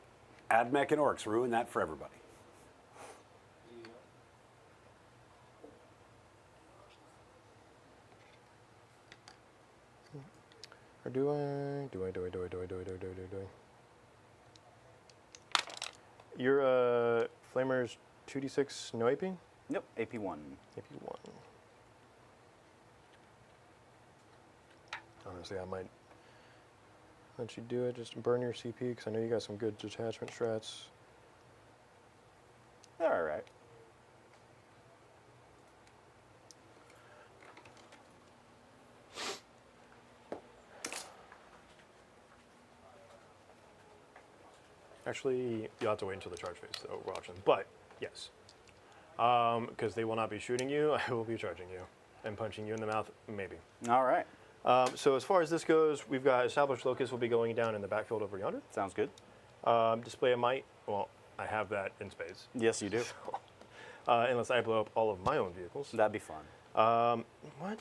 AdMech and Orcs ruin that for everybody. Or do I? Your Flamer's 2d6 no AP? Yep, AP1. AP1. Honestly, I might. let you do it. Just burn your CP because I know you got some good detachment strats. They're all right. Actually, you'll have to wait until the charge phase to overwatch them. But yes, because they will not be shooting you. I will be charging you and punching you in the mouth, maybe. All right. So as far as this goes, we've got established locus will be going down in the backfield over yonder. Sounds good. Display of might. Well, I have that in spades. Yes, you do. Unless I blow up all of my own vehicles. That'd be fun. What?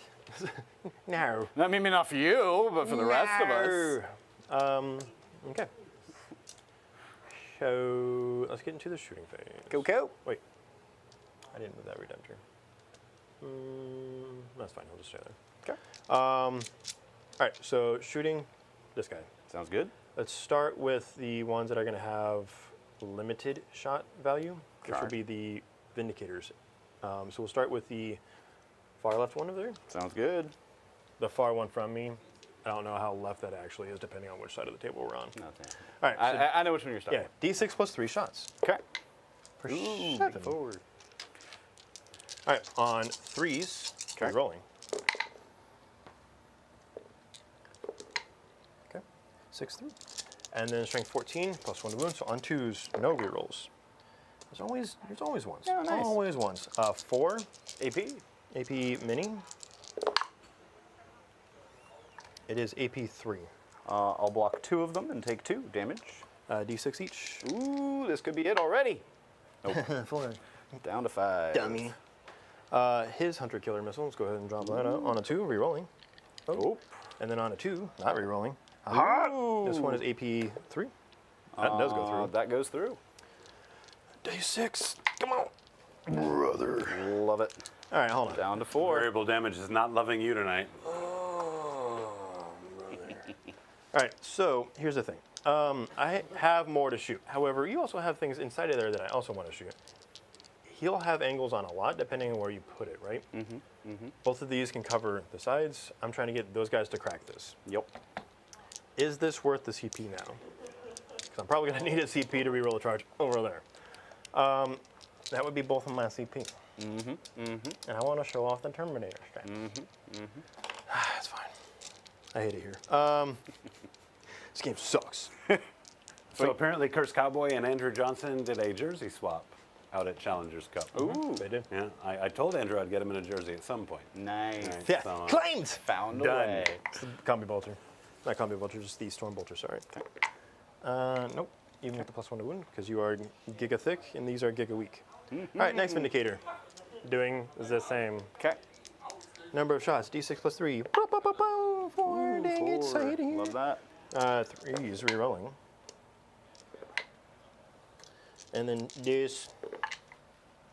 No. I mean, not for you, but for the rest of us. Okay. So let's get into the shooting phase. Go. Wait. I didn't move that Redemptor. That's fine. He'll just stay there. Okay. All right. So shooting this guy. Sounds good. Let's start with the ones that are going to have limited shot value, which Okay. will be the Vindicators. So we'll start with the far left one over there. Sounds good. The far one from me. I don't know how left that actually is, depending on which side of the table we're on. Nothing. All right. So I know which one you're starting yeah, D6 plus 3 shots. with. Okay. For Ooh, 7. forward. All right, on 3s, Okay. rolling. Okay, 6 3. And then strength 14 plus 1 to wound. So on 2s, no rerolls. There's always ones. Yeah, nice. Always ones. 4 AP. mini. It is AP 3. I'll block 2 of them and take 2 damage. D6 each. Ooh, this could be it already. 4. Down to 5. Dummy. His Hunter Killer Missile. Let's go ahead and drop that out. On a 2, rerolling. Oh. And then on a 2, not rerolling. Ooh. This one is AP 3. That does go through. That goes through. D6. Come on. Brother. Love it. All right, hold on. Down to 4. Variable damage is not loving you tonight. All right, so here's the thing. I have more to shoot. However, you also have things inside of there that I also want to shoot. He'll have angles on a lot depending on where you put it, right? Both of these can cover the sides. I'm trying to get those guys to crack this. Yep. Is this worth the CP now? Because I'm probably going to need a CP to reroll a charge over there. That would be both of my CP. And I want to show off the Terminator strength. That's fine. I hate it here. This game sucks. So apparently Curse Cowboy and Andrew Johnson did a jersey swap out at Challengers Cup. Ooh. They did. Yeah, I told Andrew I'd get him in a jersey at some point. Nice. Right, Yeah, so, claimed! Found a Done. way. Combi Bolter. Not Combi Bolter, just the Storm Bolter, sorry. Nope, even with the plus 1 to wound, because you are Giga Thick and these are Giga Weak. All right, next Vindicator. Doing the same. Okay. Number of shots, D6 plus 3. 4, dang it, so I hate it here. Love that. 3s, re-rolling. And then this.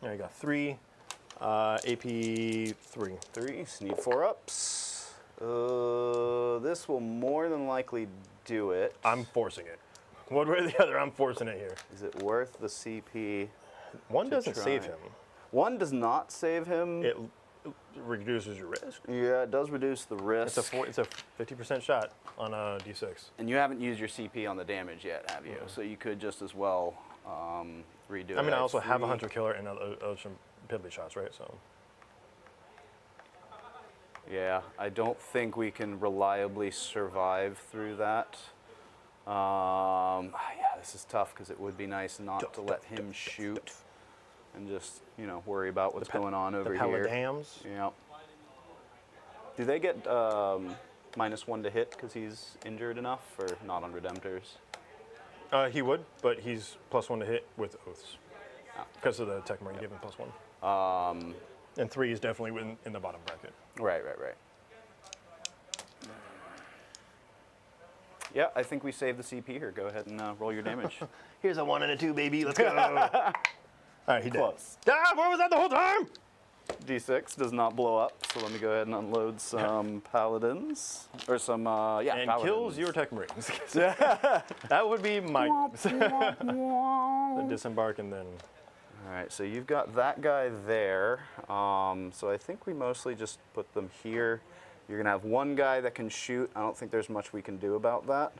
There you go, 3. AP 3. 3s. Need 4 ups. This will more than likely do it. I'm forcing it. One way or the other, I'm forcing it here. Is it worth the CP? One doesn't try. save him. 1 does not save him. It reduces your risk. Yeah, it does reduce the risk. It's a 50% shot on a D6. And you haven't used your CP on the damage yet, have you? So you could just as well redo it. I mean, I also have a 3. Hunter Killer and some piddly shots, right? So Yeah, I don't think we can reliably survive through that. Yeah, this is tough because it would be nice not to let him shoot and just, worry about what's going on over the here. Paladams. Yeah. Do they get -1 to hit because he's injured enough, or not on Redemptors? He would, but he's plus 1 to hit with oaths because of the tech marine. You give him plus 1. And 3 is definitely in the bottom bracket. Right. Yeah, I think we save the CP here. Go ahead and roll your damage. Here's a 1 and a 2, baby. Let's go. All right, he did. Close. Ah, where was that the whole time? D6 does not blow up, so let me go ahead and unload some paladins. Or some, And paladins. kills your tech marines. That would be my the disembark and then. All right, so you've got that guy there. So I think we mostly just put them here. You're gonna have one guy that can shoot. I don't think there's much we can do about that.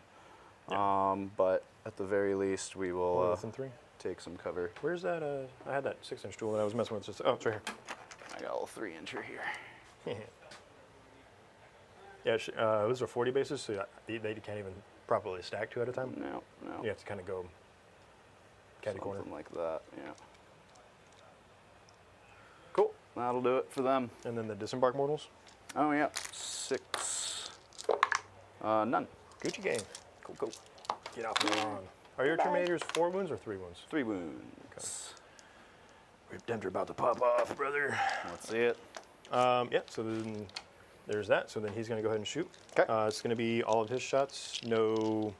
But at the very least, we will Less than 3. take some cover. Where's that? I had that 6-inch tool that I was messing with. Just, oh, it's right I got a little 3-incher here. here. Yeah, those are 40 bases, so they can't even properly stack 2 at a time. No, no. You have to kind of go catty corner. Something like that, yeah. Cool, that'll do it for them. And then the disembark mortals. Oh yeah, 6. None. Gucci gang. Cool, cool. Get off the lawn. Are your Terminators 4 wounds or 3 wounds? 3 wounds. Rip Denter about to pop off, brother. Let's see it. Yeah, so then there's that. So then he's going to go ahead and shoot. Okay. It's going to be all of his shots. No.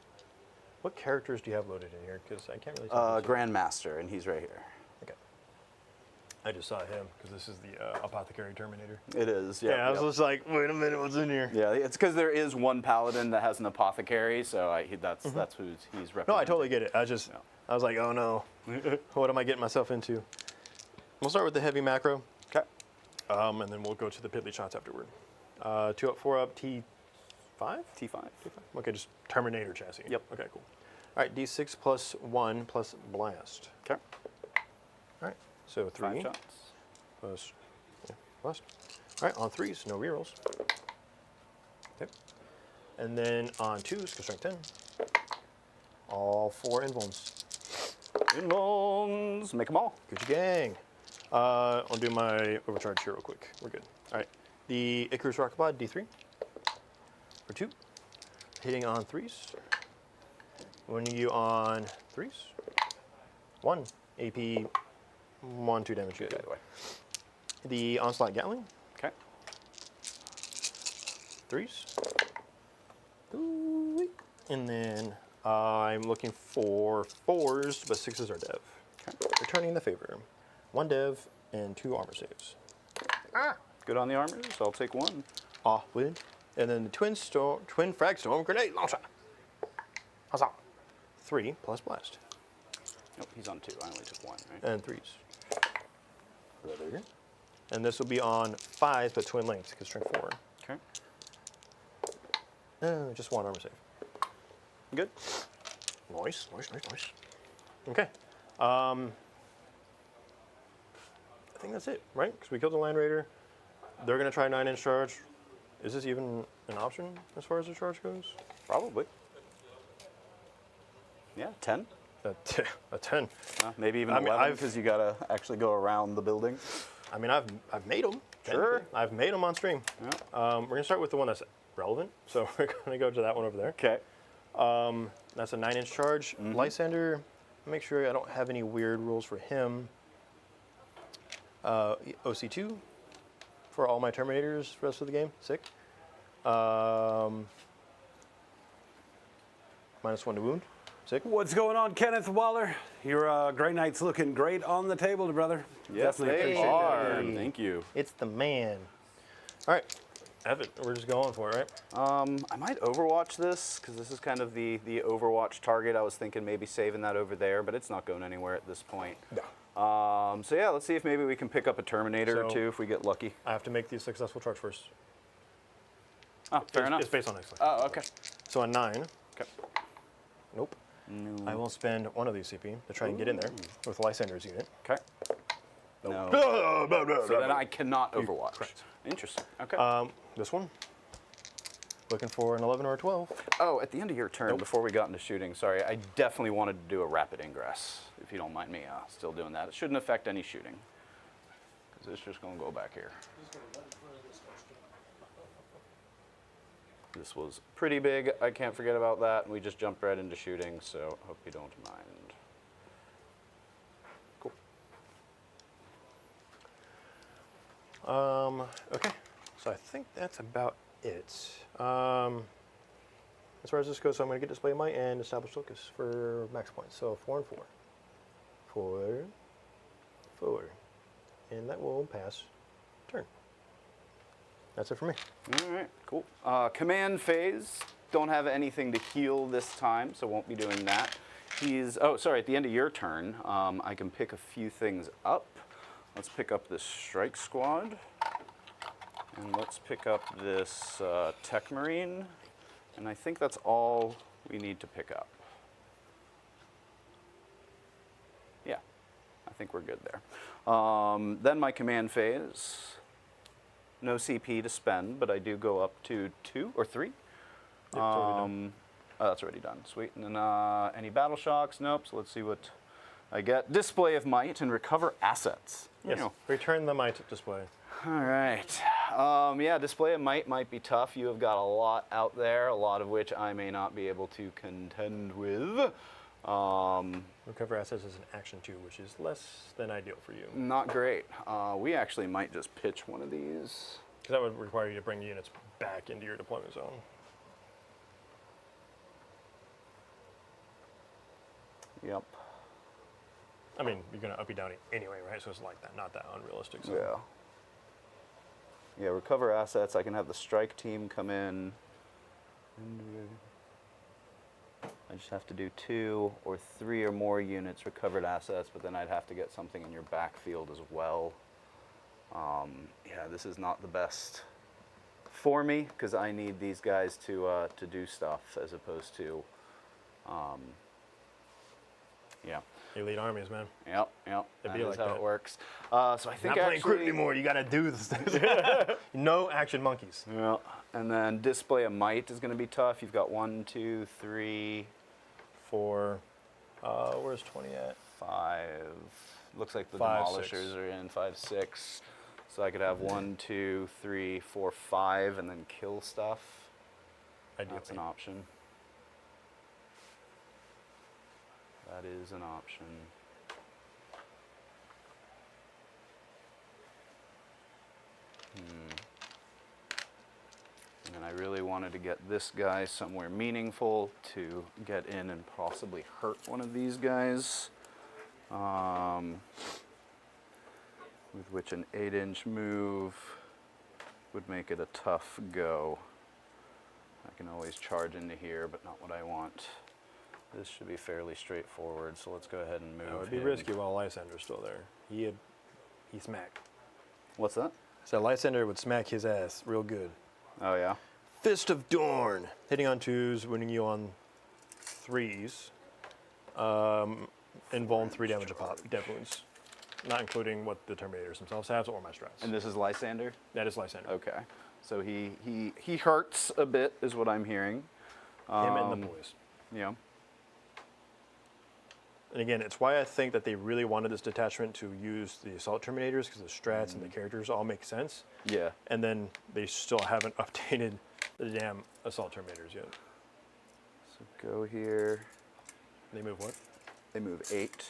What characters do you have loaded in here? Because I can't really tell. Grandmaster, and he's right here. Okay. I just saw him because this is the Apothecary Terminator. It is, Yeah, I was just like, wait a minute, what's in here? Yeah, it's because there is one paladin that has an apothecary, so that's who he's representing. No, I totally get it. I was like, oh no, what am I getting myself into? We'll start with the heavy macro, Okay. and then we'll go to the piddly shots afterward. 2 up, 4 up, T5? T5. Okay, just Terminator chassis. Yep. Okay, cool. All right, D6 plus 1 plus blast. Okay. All right, so 3 5 shots. plus blast. All right, on 3s, no rerolls. Okay. And then on 2s, go strength 10. All 4 invulns. Invulns. Make them all. Gucci gang. I'll do my overcharge here real quick. We're good. All right. The Icarus Rocket Pod, D3. For 2. Hitting on 3s. Winning you on 3s. 1. AP 1, 2 damage. Good, by the way. The Onslaught Gatling, Okay. 3s. Ooh-wee. And then I'm looking for 4s, but 6s are dev. Okay. Returning the favor. 1 dev and 2 armor saves. Good on the armors. I'll take 1. Ah, win. And then the twin frag storm grenade launcher. Huzzah. 3 plus blast. Nope, he's on 2. I only took 1, right? And 3s. Brother. And this will be on 5s, but twin lengths, because strength 4. Okay. Just 1 armor save. Good. Nice. Okay. I think that's it, right? Because we killed the Land Raider. They're going to try 9-inch charge. Is this even an option as far as the charge goes? Probably. Yeah, 10. A 10. Maybe even I mean, 11 because you got to actually go around the building. I mean, I've made them. Sure. I've made them on stream. Yeah. We're going to start with the one that's relevant. So we're going to go to that one over there. Okay. That's a 9-inch charge. Lysander, make sure I don't have any weird rules for him. OC2 for all my Terminators for the rest of the game. Sick. -1 to wound. Sick. What's going on, Kenneth Waller? Your Grey Knight's looking great on the table, brother. Yes, Definitely they appreciate are. that. Thank you. It's the man. All right. Evan, we're just going for it, right? I might Overwatch this because this is kind of the Overwatch target. I was thinking maybe saving that over there, but it's not going anywhere at this point. No. So yeah, let's see if maybe we can pick up a Terminator or So- 2 if we get lucky. I have to make the successful charge first. Oh, fair enough. It's based on excellence. Oh, okay. So on 9, Okay. nope. I will spend 1 of these CP to try and get in there with Lysander's unit. Okay. No. So So then I cannot Overwatch. correct. Interesting. Okay. This one. Looking for an 11 or a 12. Oh, at the end of your turn, before we got into shooting, sorry, I definitely wanted to do a rapid ingress, if you don't mind me still doing that. It shouldn't affect any shooting, because it's just going to go back here. This was pretty big. I can't forget about that. We just jumped right into shooting, so hope you don't mind. Cool. Okay. So I think that's about it. As far as this goes, so I'm going to get display might and establish focus for max points. So 4 and 4. 4, 4. And that will pass turn. That's it for me. All right, cool. Command phase. Don't have anything to heal this time, so won't be doing that. At the end of your turn, I can pick a few things up. Let's pick up this strike squad. And let's pick up this Tech Marine. And I think that's all we need to pick up. Yeah, I think we're good there. Then my command phase. No CP to spend, but I do go up to 2 or 3. Yep, it's already done. Oh, that's already done. Sweet. And then any battle shocks? Nope. So let's see what I get. Display of might and recover assets. Yes. You know. Return the might display. All right. Yeah, display of might be tough. You have got a lot out there, a lot of which I may not be able to contend with. Recover assets is an action too, which is less than ideal for you. Not great. We actually might just pitch one of these. Because that would require you to bring units back into your deployment zone. Yep. I mean, you're going to uppy downy anyway, right? So it's like that, not that unrealistic. So. Yeah. Yeah, recover assets. I can have the strike team come in. I just have to do 2 or 3 or more units recovered assets, but then I'd have to get something in your backfield as well. Yeah, this is not the best for me because I need these guys to do stuff as opposed to, yeah. Elite armies, man. Yep. It'd That be is like how that. it works. So I think Not playing crit actually, anymore. You got to do this. No action monkeys. yeah, and then display of might is going to be tough. You've got 1, 2, 3, 4. Where's 20 at? 5. Looks like the 5, demolishers 6. are in 5, 6. So I could have 1, 2, 3, 4, 5, and then kill stuff. Ideally. That's an option. That is an option. And then I really wanted to get this guy somewhere meaningful to get in and possibly hurt one of these guys. With which an 8-inch move would make it a tough go. I can always charge into here, but not what I want. This should be fairly straightforward, so let's go ahead and move. It would be him. risky while Lysander's still there. He smacked. What's that? So Lysander would smack his ass real good. Oh, yeah? Fist of Dorn. Hitting on 2s, winning you on 3s. And vuln 3 damage a pop. Dev wounds. Not including what the Terminators themselves have or my strats. And this is Lysander? That is Lysander. Okay. So he hurts a bit, is what I'm hearing. Him and the boys. Yeah. And again, it's why I think that they really wanted this detachment to use the Assault Terminators because the strats and the characters all make sense. Yeah. And then they still haven't updated the damn Assault Terminators yet. So go here. They move what? They move 8.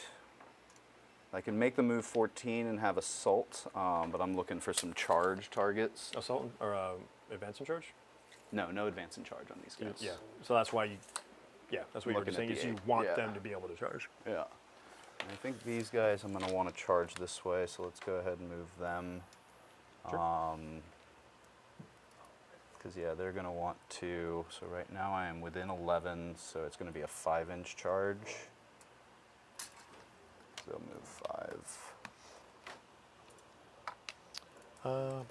I can make them move 14 and have assault, but I'm looking for some charge targets. Assault or advance and charge? No advance and charge on these guys. Yeah. So that's why you. Yeah, that's what you're Looking at saying the is you 8, want yeah. them to be able to charge. Yeah. I think these guys I'm going to want to charge this way, so let's go ahead and move them. Sure. Because, yeah, they're going to want to. So right now I am within 11, so it's going to be a 5-inch charge. So move 5.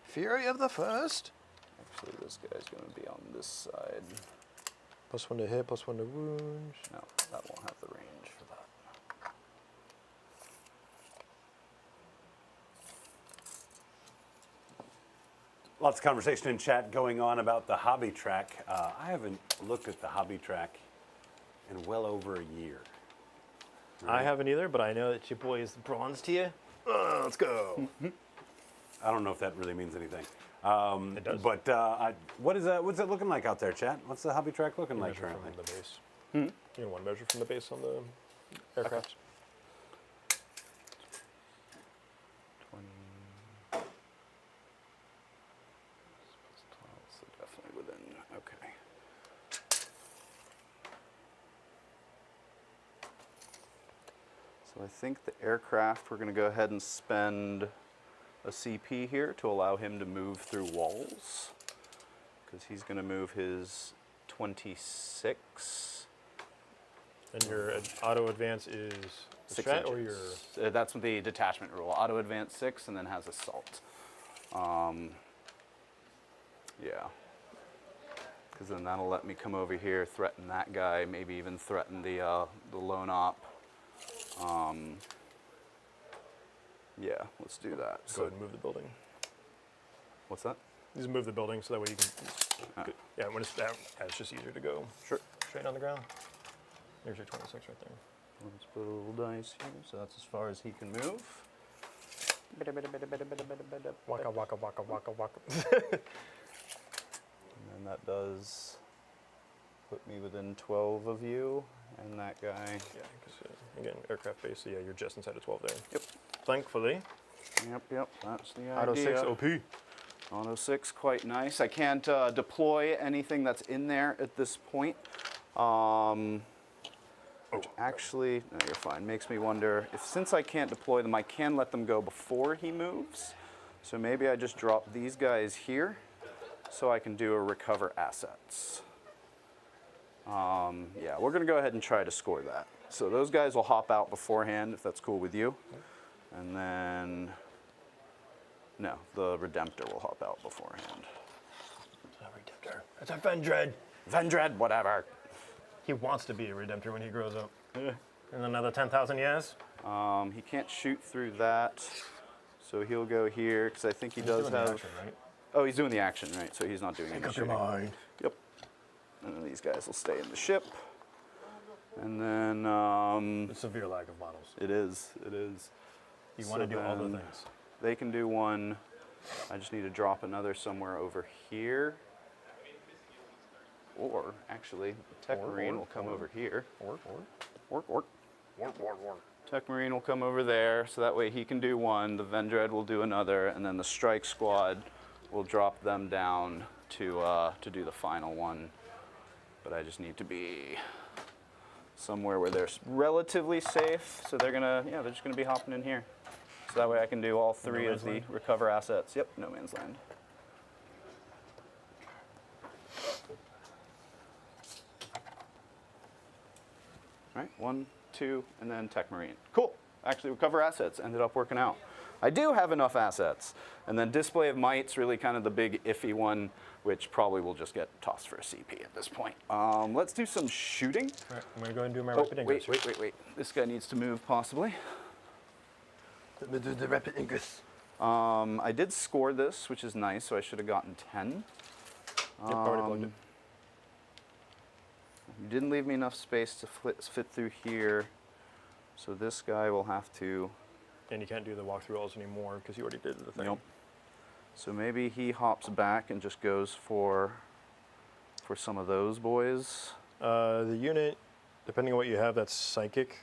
Fury of the First. Actually, this guy's going to be on this side. +1 to hit, +1 to wounds. No, that won't have the range for that. Lots of conversation in chat going on about the hobby track. I haven't looked at the hobby track in well over a year. I haven't either, but I know that your boy is the bronze tier. Let's go. I don't know if that really means anything. It does. But what's it looking like out there, chat? What's the hobby track looking like Measure currently? from the base. You know, one measure from the base on the aircraft. 20. So definitely within. Okay. So I think the aircraft, we're going to go ahead and spend a CP here to allow him to move through walls. Because he's going to move his 26. And your auto advance is the 6 strat or your. inches. That's the detachment rule. Auto advance 6 and then has assault. Yeah. because then that'll let me come over here, threaten that guy, maybe even threaten the lone op. Yeah, let's do that. Go ahead and move the building. What's that? Just move the building so that way you can. Yeah, when it's down, it's just easier to go Sure. straight on the ground. There's your 26 right there. Let's put a little dice here, so that's as far as he can move. Waka waka waka waka waka. And that does put me within 12 of you and that guy. Yeah, because again, aircraft base. So yeah, you're just inside of 12 there. Yep. Thankfully. Yep, that's the idea. Auto 6 OP. Auto 6, quite nice. I can't deploy anything that's in there at this point. Which actually, no, you're fine. Makes me wonder if, since I can't deploy them, I can let them go before he moves. So maybe I just drop these guys here so I can do a recover assets. Yeah, we're going to go ahead and try to score that. So those guys will hop out beforehand if that's cool with you. And then, no, the Redemptor will hop out beforehand. It's a Redemptor. It's a Vendread. Vendread, whatever. He wants to be a Redemptor when he grows up. In another 10,000 years. He can't shoot through that, so he'll go here because I think he does doing the have. action, right? Oh, he's doing the action, right? So he's not doing any shooting. mind. Yep. And then these guys will stay in the ship. And then It's severe lack of models. it is. It is. You want to do all the then things. They can do one. I just need to drop another somewhere over here. Or actually, the Tech Marine will come over here. Work. Tech Marine will come over there, so that way he can do one, the Vendread will do another, and then the Strike Squad will drop them down to do the final one. But I just need to be somewhere where they're relatively safe, so they're just gonna be hopping in here. So that way I can do all three of the recover assets. Yep, no man's land. All right, 1, 2, and then Tech Marine. Cool. Actually, recover assets ended up working out. I do have enough assets. And then Display of Might's really kind of the big iffy one, which probably will just get tossed for a CP at this point. Let's do some shooting. All right, I'm going to go ahead and do my Oh, rapid ingress. wait. This guy needs to move possibly. The rapid ingress. I did score this, which is nice, so I should have gotten 10. Yep, already plugged it. You didn't leave me enough space to fit through here, so this guy will have to. And you can't do the walkthrough rolls anymore because you already did the thing. Nope. So maybe he hops back and just goes for some of those boys. The unit, depending on what you have, that's psychic.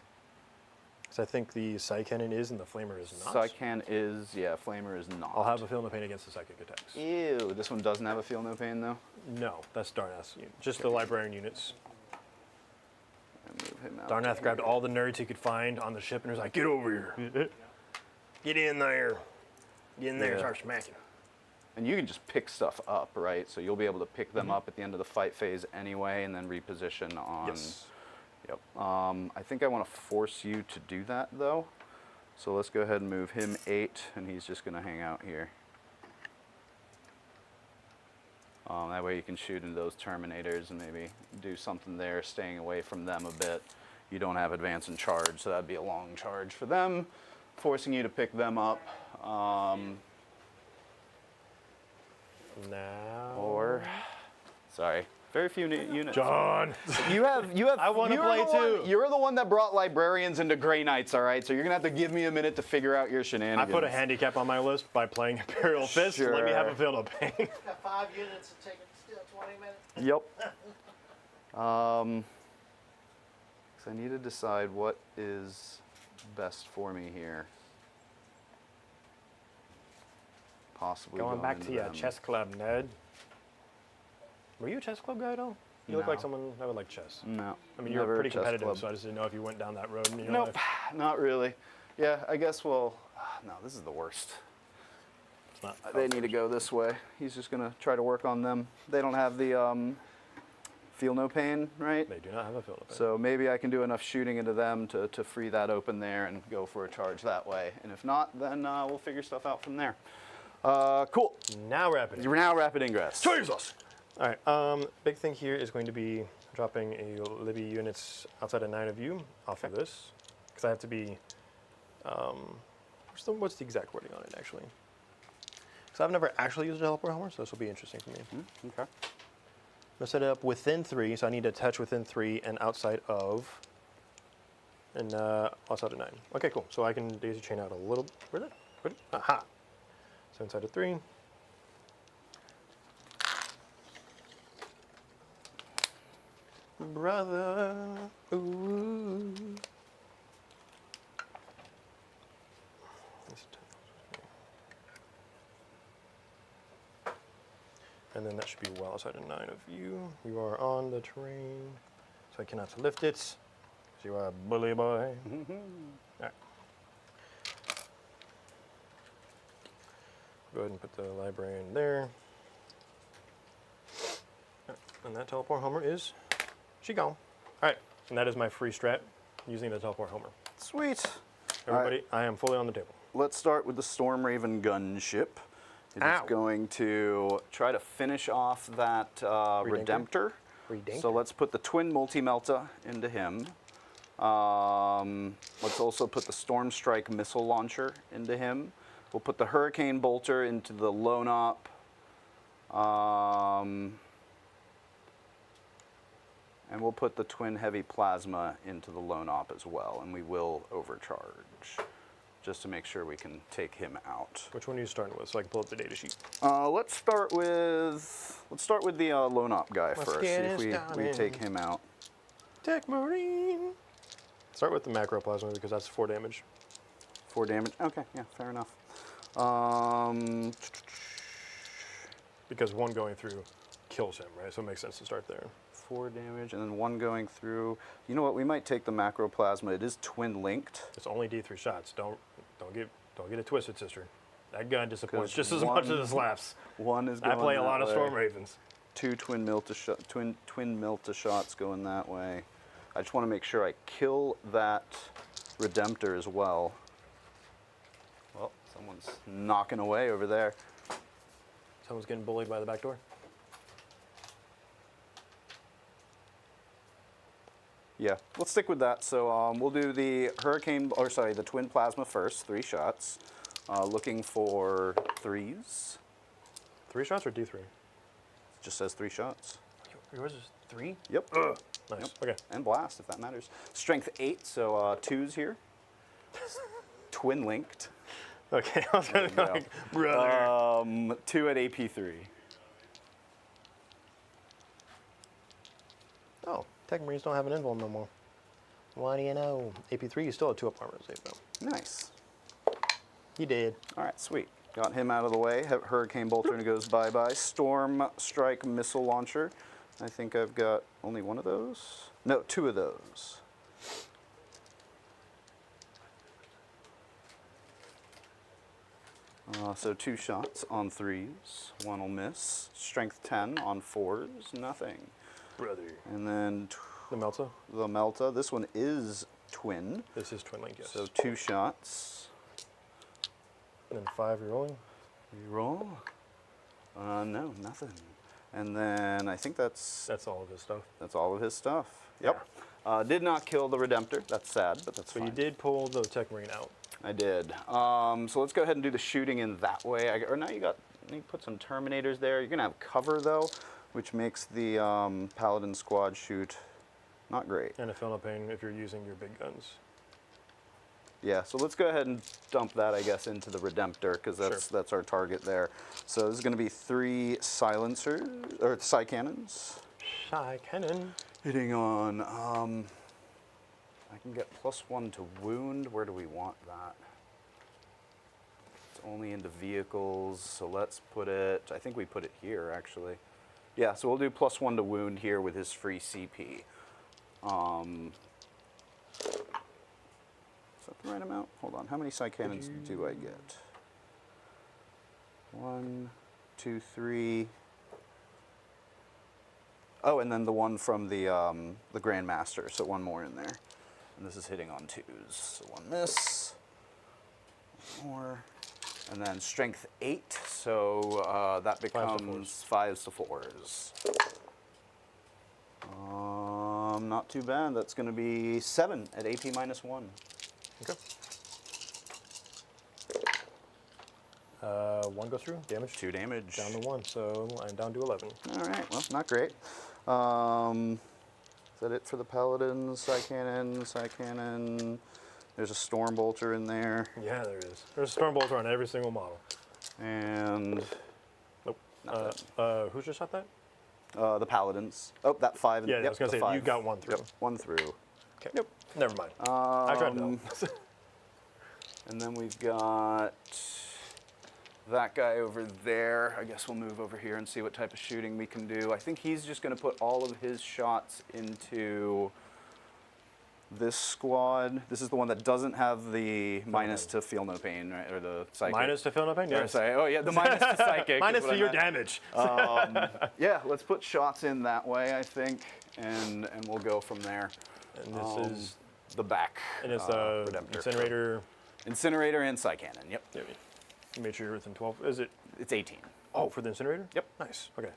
Because I think the Psy Cannon is and the Flamer is not. Psycan is, yeah, Flamer is not. I'll have a feel no pain against the psychic attacks. Ew, this one doesn't have a feel no pain though? No, that's Darnath's unit. Just the librarian units. And move him out. Darnath grabbed all the nerds he could find on the ship and was like, get over here. Get in there. Get in there and Yeah. start smacking. And you can just pick stuff up, right? So you'll be able to pick them up at the end of the fight phase anyway and then reposition on. Yes. Yep. I think I want to force you to do that though. So let's go ahead and move him 8 and he's just going to hang out here. That way you can shoot into those Terminators and maybe do something there, staying away from them a bit. You don't have advance and charge, so that'd be a long charge for them, forcing you to pick them up. Now. Or, sorry, very few units. John. You have. I wanna you're play the one- too. You're the one that brought librarians into Grey Knights, all right? So you're gonna have to give me a minute to figure out your I shenanigans. put a handicap on my list by playing Imperial Fists. Let me have a Sure. feel no pain. Got 5 units and taking still 20 minutes. Yep. 'Cause I need to decide what is best for me here. Possibly Going back into to your them. chess club, Ned. Were you a chess club guy at all? You look No. like someone that would like chess. No. I mean, you're never a pretty chess competitive, club. so I just didn't know if you went down that road in your Nope, life. not really. Yeah, I guess no, this is the worst. It's not. They need to go this way. He's just gonna try to work on them. They don't have the feel no pain, right? They do not have a field of So maybe I can do enough shooting into them to free that open there and go for a charge that way. And if not, then we'll figure stuff out from there. Cool. Now rapid. You're now rapid ingress. Jesus! All right. Big thing here is going to be dropping a Libby units outside of 9 of you off of this, because I have to be. What's the exact wording on it actually? Because I've never actually used a teleport hammer, so this will be interesting for me. Okay. I'm gonna set it up within 3, so I need to attach within 3 and outside of. And outside of 9. Okay, cool. So I can daisy chain out a little. Where's it? Aha. So inside of 3. Brother, ooh. And then that should be well outside of 9 of you. You are on the terrain, so I cannot lift it. So you are a bully boy. All right. Go ahead and put the librarian there. And that teleport homer is, she gone. All right, and that is my free strat using the teleport homer. Sweet. Everybody, All right. I am fully on the table. Let's start with the Storm Raven gunship. It is going to try to finish off that Redemptor. So let's put the Twin Multi-Melta into him. Let's also put the Storm Strike Missile Launcher into him. We'll put the Hurricane Bolter into the Lone Op. And we'll put the Twin Heavy Plasma into the Lone Op as well, and we will overcharge, just to make sure we can take him out. Which one are you starting with, so I can pull up the data sheet? Let's start with the Lone Op guy first. See if we take him out. Tech Marine. Start with the Macro Plasma because that's 4 damage. 4 damage. Okay, yeah, fair enough. Because 1 going through kills him, right? So it makes sense to start there. 4 damage, and then 1 going through. You know what? We might take the Macro Plasma. It is twin linked. It's only D3 shots. Don't get it twisted, sister. That gun disappoints just as much as it slaps. 1 is I going play a that lot of way. Storm Ravens. 2 twin Milta shots going that way. I just want to make sure I kill that Redemptor as well. Well, someone's knocking away over there. Someone's getting bullied by the back door. Yeah, let's stick with that. So we'll do the the Twin Plasma first, 3 shots. Looking for 3s. 3 shots or D3? Just says 3 shots. Yours is 3? Yep. Nice. Yep. Okay. And blast, if that matters. Strength 8, so 2s here. Twin linked. Okay, I was going to go, brother. 2 at AP3. Oh, Tech Marines don't have an invuln no more. Why do you know? AP3, you still have 2 up armor to save though. Nice. He did. All right, sweet. Got him out of the way. Hurricane Bolter and it goes bye-bye. Storm Strike Missile Launcher. I think I've got only 1 of those. No, 2 of those. So 2 shots on 3s. 1 will miss. Strength 10 on 4s. Nothing. Brother. And then The Melta? the Melta. This one is twin. This is Twin Link, yes. So 2 shots. And then 5 you're rolling? Reroll. No, nothing. And then I think that's all of his stuff. all of his stuff. Yep. Did not kill the Redemptor. That's sad, but that's So fine. you did pull the Tech Marine out. I did. So let's go ahead and do the shooting in that way. Or now you put some Terminators there. You're gonna have cover though, which makes the Paladin squad shoot not great. And a Philippine if you're using your big guns. Yeah, so let's go ahead and dump that, I guess, into the Redemptor, because that's our target there. So this is going to be 3 silencers, or Psy Cannons. Shy Cannon. Hitting on, I can get +1 to wound. Where do we want that? It's only into vehicles, so let's put it, I think we put it here, actually. Yeah, so we'll do +1 to wound here with his free CP. Is that the right amount? Hold on. How many Psy Cannons do I get? 1, 2, 3. Oh, and then the one from the Grandmaster. So 1 more in there. And this is hitting on 2s. So 1 miss. 1 more. And then strength 8, so that becomes 5s to 4s. Not too bad. That's going to be 7 at AP minus 1. Okay. 1 goes through, damage. 2 damage. Down to 1, so I'm down to 11. All right, well, not great. Is that it for the paladins? Psy-cannon. There's a storm bolter in there. Yeah, there is. There's a Stormbolter on every single model. And Nope. Who just shot that? the paladins. Oh, that 5. Yeah, yep, I was going to the say, 5. you got 1 through. Yep, 1 through. Okay. Nope. Never mind. I tried to help. And then we've got that guy over there. I guess we'll move over here and see what type of shooting we can do. I think he's just going to put all of his shots into this squad. This is the one that doesn't have the minus to feel no pain, right? Or the psychic. Minus to feel no pain? Or, Yes. sorry. Oh, yeah, the minus to psychic. Minus is what to I your meant. damage. Yeah, let's put shots in that way, I think, and we'll go from there. And this is, The back. and it's Redemptor. Incinerator. Incinerator and Psy-cannon, yep. Yeah, you made sure you're within 12. Is it? It's 18. Oh, for the incinerator? Yep. Nice. Okay.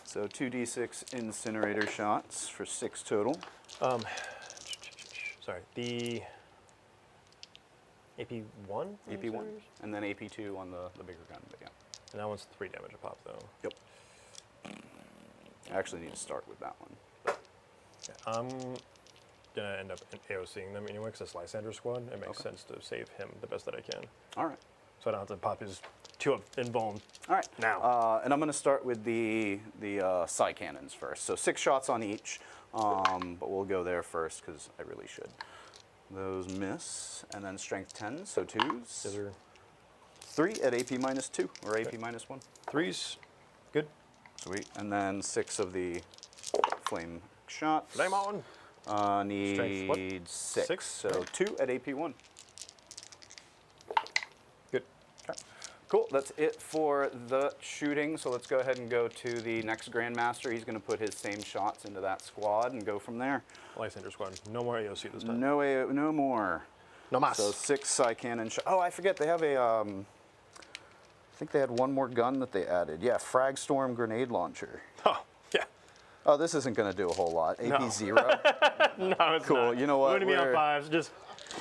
So 2d6 incinerator shots for 6 total. Sorry. The AP1? AP1, and then AP2 on the bigger gun, but yeah. And that one's 3 damage a pop, though. Yep. I actually need to start with that one. Yeah, I'm gonna end up AOCing them anyway, because it's Lysander squad. It makes sense to save him the best that I can, All right. so I don't have to pop his 2 up in Vuln. All right. Now. And I'm going to start with the Psy-cannons first. So 6 shots on each, but we'll go there first because I really should. Those miss, and then strength 10, so 2s. These are 3 at AP minus 2, or AP minus 1. 3s. Good. Sweet. And then 6 of the flame shots. Flame on. Need what? 6. 6? So 2 at AP 1. Good. Okay. Cool. That's it for the shooting. So let's go ahead and go to the next Grandmaster. He's going to put his same shots into that squad and go from there. Lysander squad. No more AOC this time. No more. No mas. So 6 Psy-cannon shots. Oh, I forget. They have a. I think they had one more gun that they added. Yeah, Frag Storm grenade launcher. Oh, yeah. Oh, this isn't going to do a whole lot. AP No. 0. No, it's Cool. not. You know what? Wouldn't be on 5s. Just,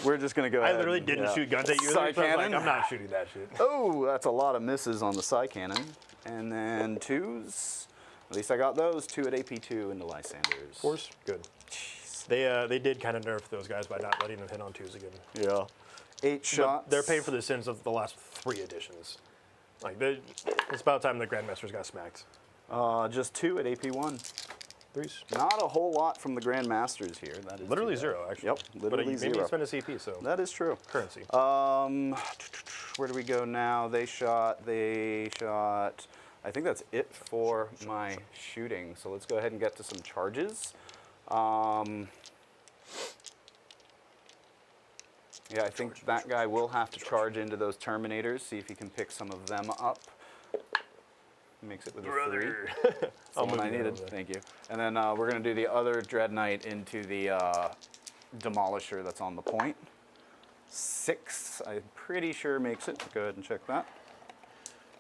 We're just going to go I ahead. literally didn't shoot guns at you. So I was like, Psy-cannon. I'm not shooting that shit. Oh, that's a lot of misses on the Psy-cannon. And then 2s. At least I got those. 2 at AP2 into Lysanders. 4s? Good. They did kind of nerf those guys by not letting them hit on 2s again. Yeah. 8 shots. But they're paying for the sins of the last 3 editions. Like, it's about time the Grandmasters got smacked. Just 2 at AP1. 3s? Not a whole lot from the Grandmasters here. That is Literally too bad. 0, actually. Yep, literally But 0. maybe you spend a CP, so That is true. currency. Where do we go now? They shot. I think that's it for my shooting. So let's go ahead and get to some charges. Yeah, I think that guy will have to charge into those Terminators, see if he can pick some of them up. Makes it with a 3. That's the one I needed. Thank you. And then we're going to do the other Dread Knight into the Demolisher that's on the point. 6, I'm pretty sure makes it. Go ahead and check that.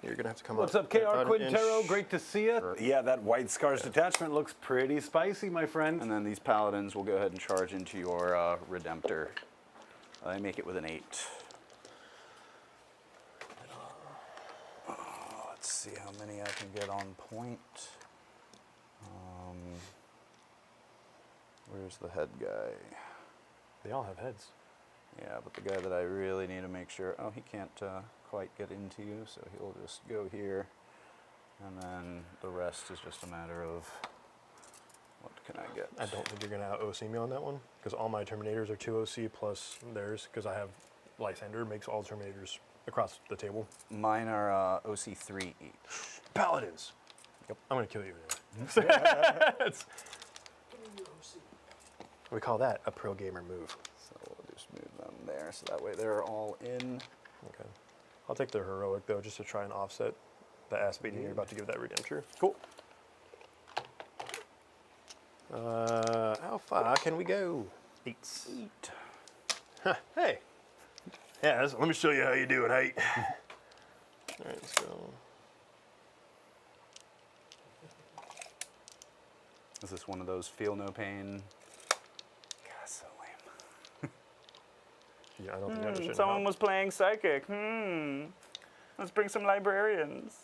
You're going to have to come What's up up, KR about an Quintero? inch. Great to see you. Yeah, that White Scars detachment looks pretty spicy, my friend. And then these Paladins will go ahead and charge into your Redemptor. I make it with an 8. Let's see how many I can get on point. Where's the head guy? They all have heads. Yeah, but the guy that I really need to make sure. Oh, he can't quite get into you, so he'll just go here. And then the rest is just a matter of what can I get? I don't think you're going to out-OC me on that one, because all my Terminators are 2 OC plus theirs, because I have Lysander makes all Terminators across the table. Mine are OC3 each. Paladins! Yep. I'm going to kill you anyway. We call that a pro gamer move. So we'll just move them there, so that way they're all in. Okay. I'll take the heroic, though, just to try and offset the ass beating you're about to give that Redemptor. Cool. How far can we go? 8. Huh, hey. Yeah, let me show you how you do it, hey. Let's go. Is this one of those feel no pain? God, so lame. Yeah, I don't think I understand. Someone was playing psychic. Let's bring some librarians.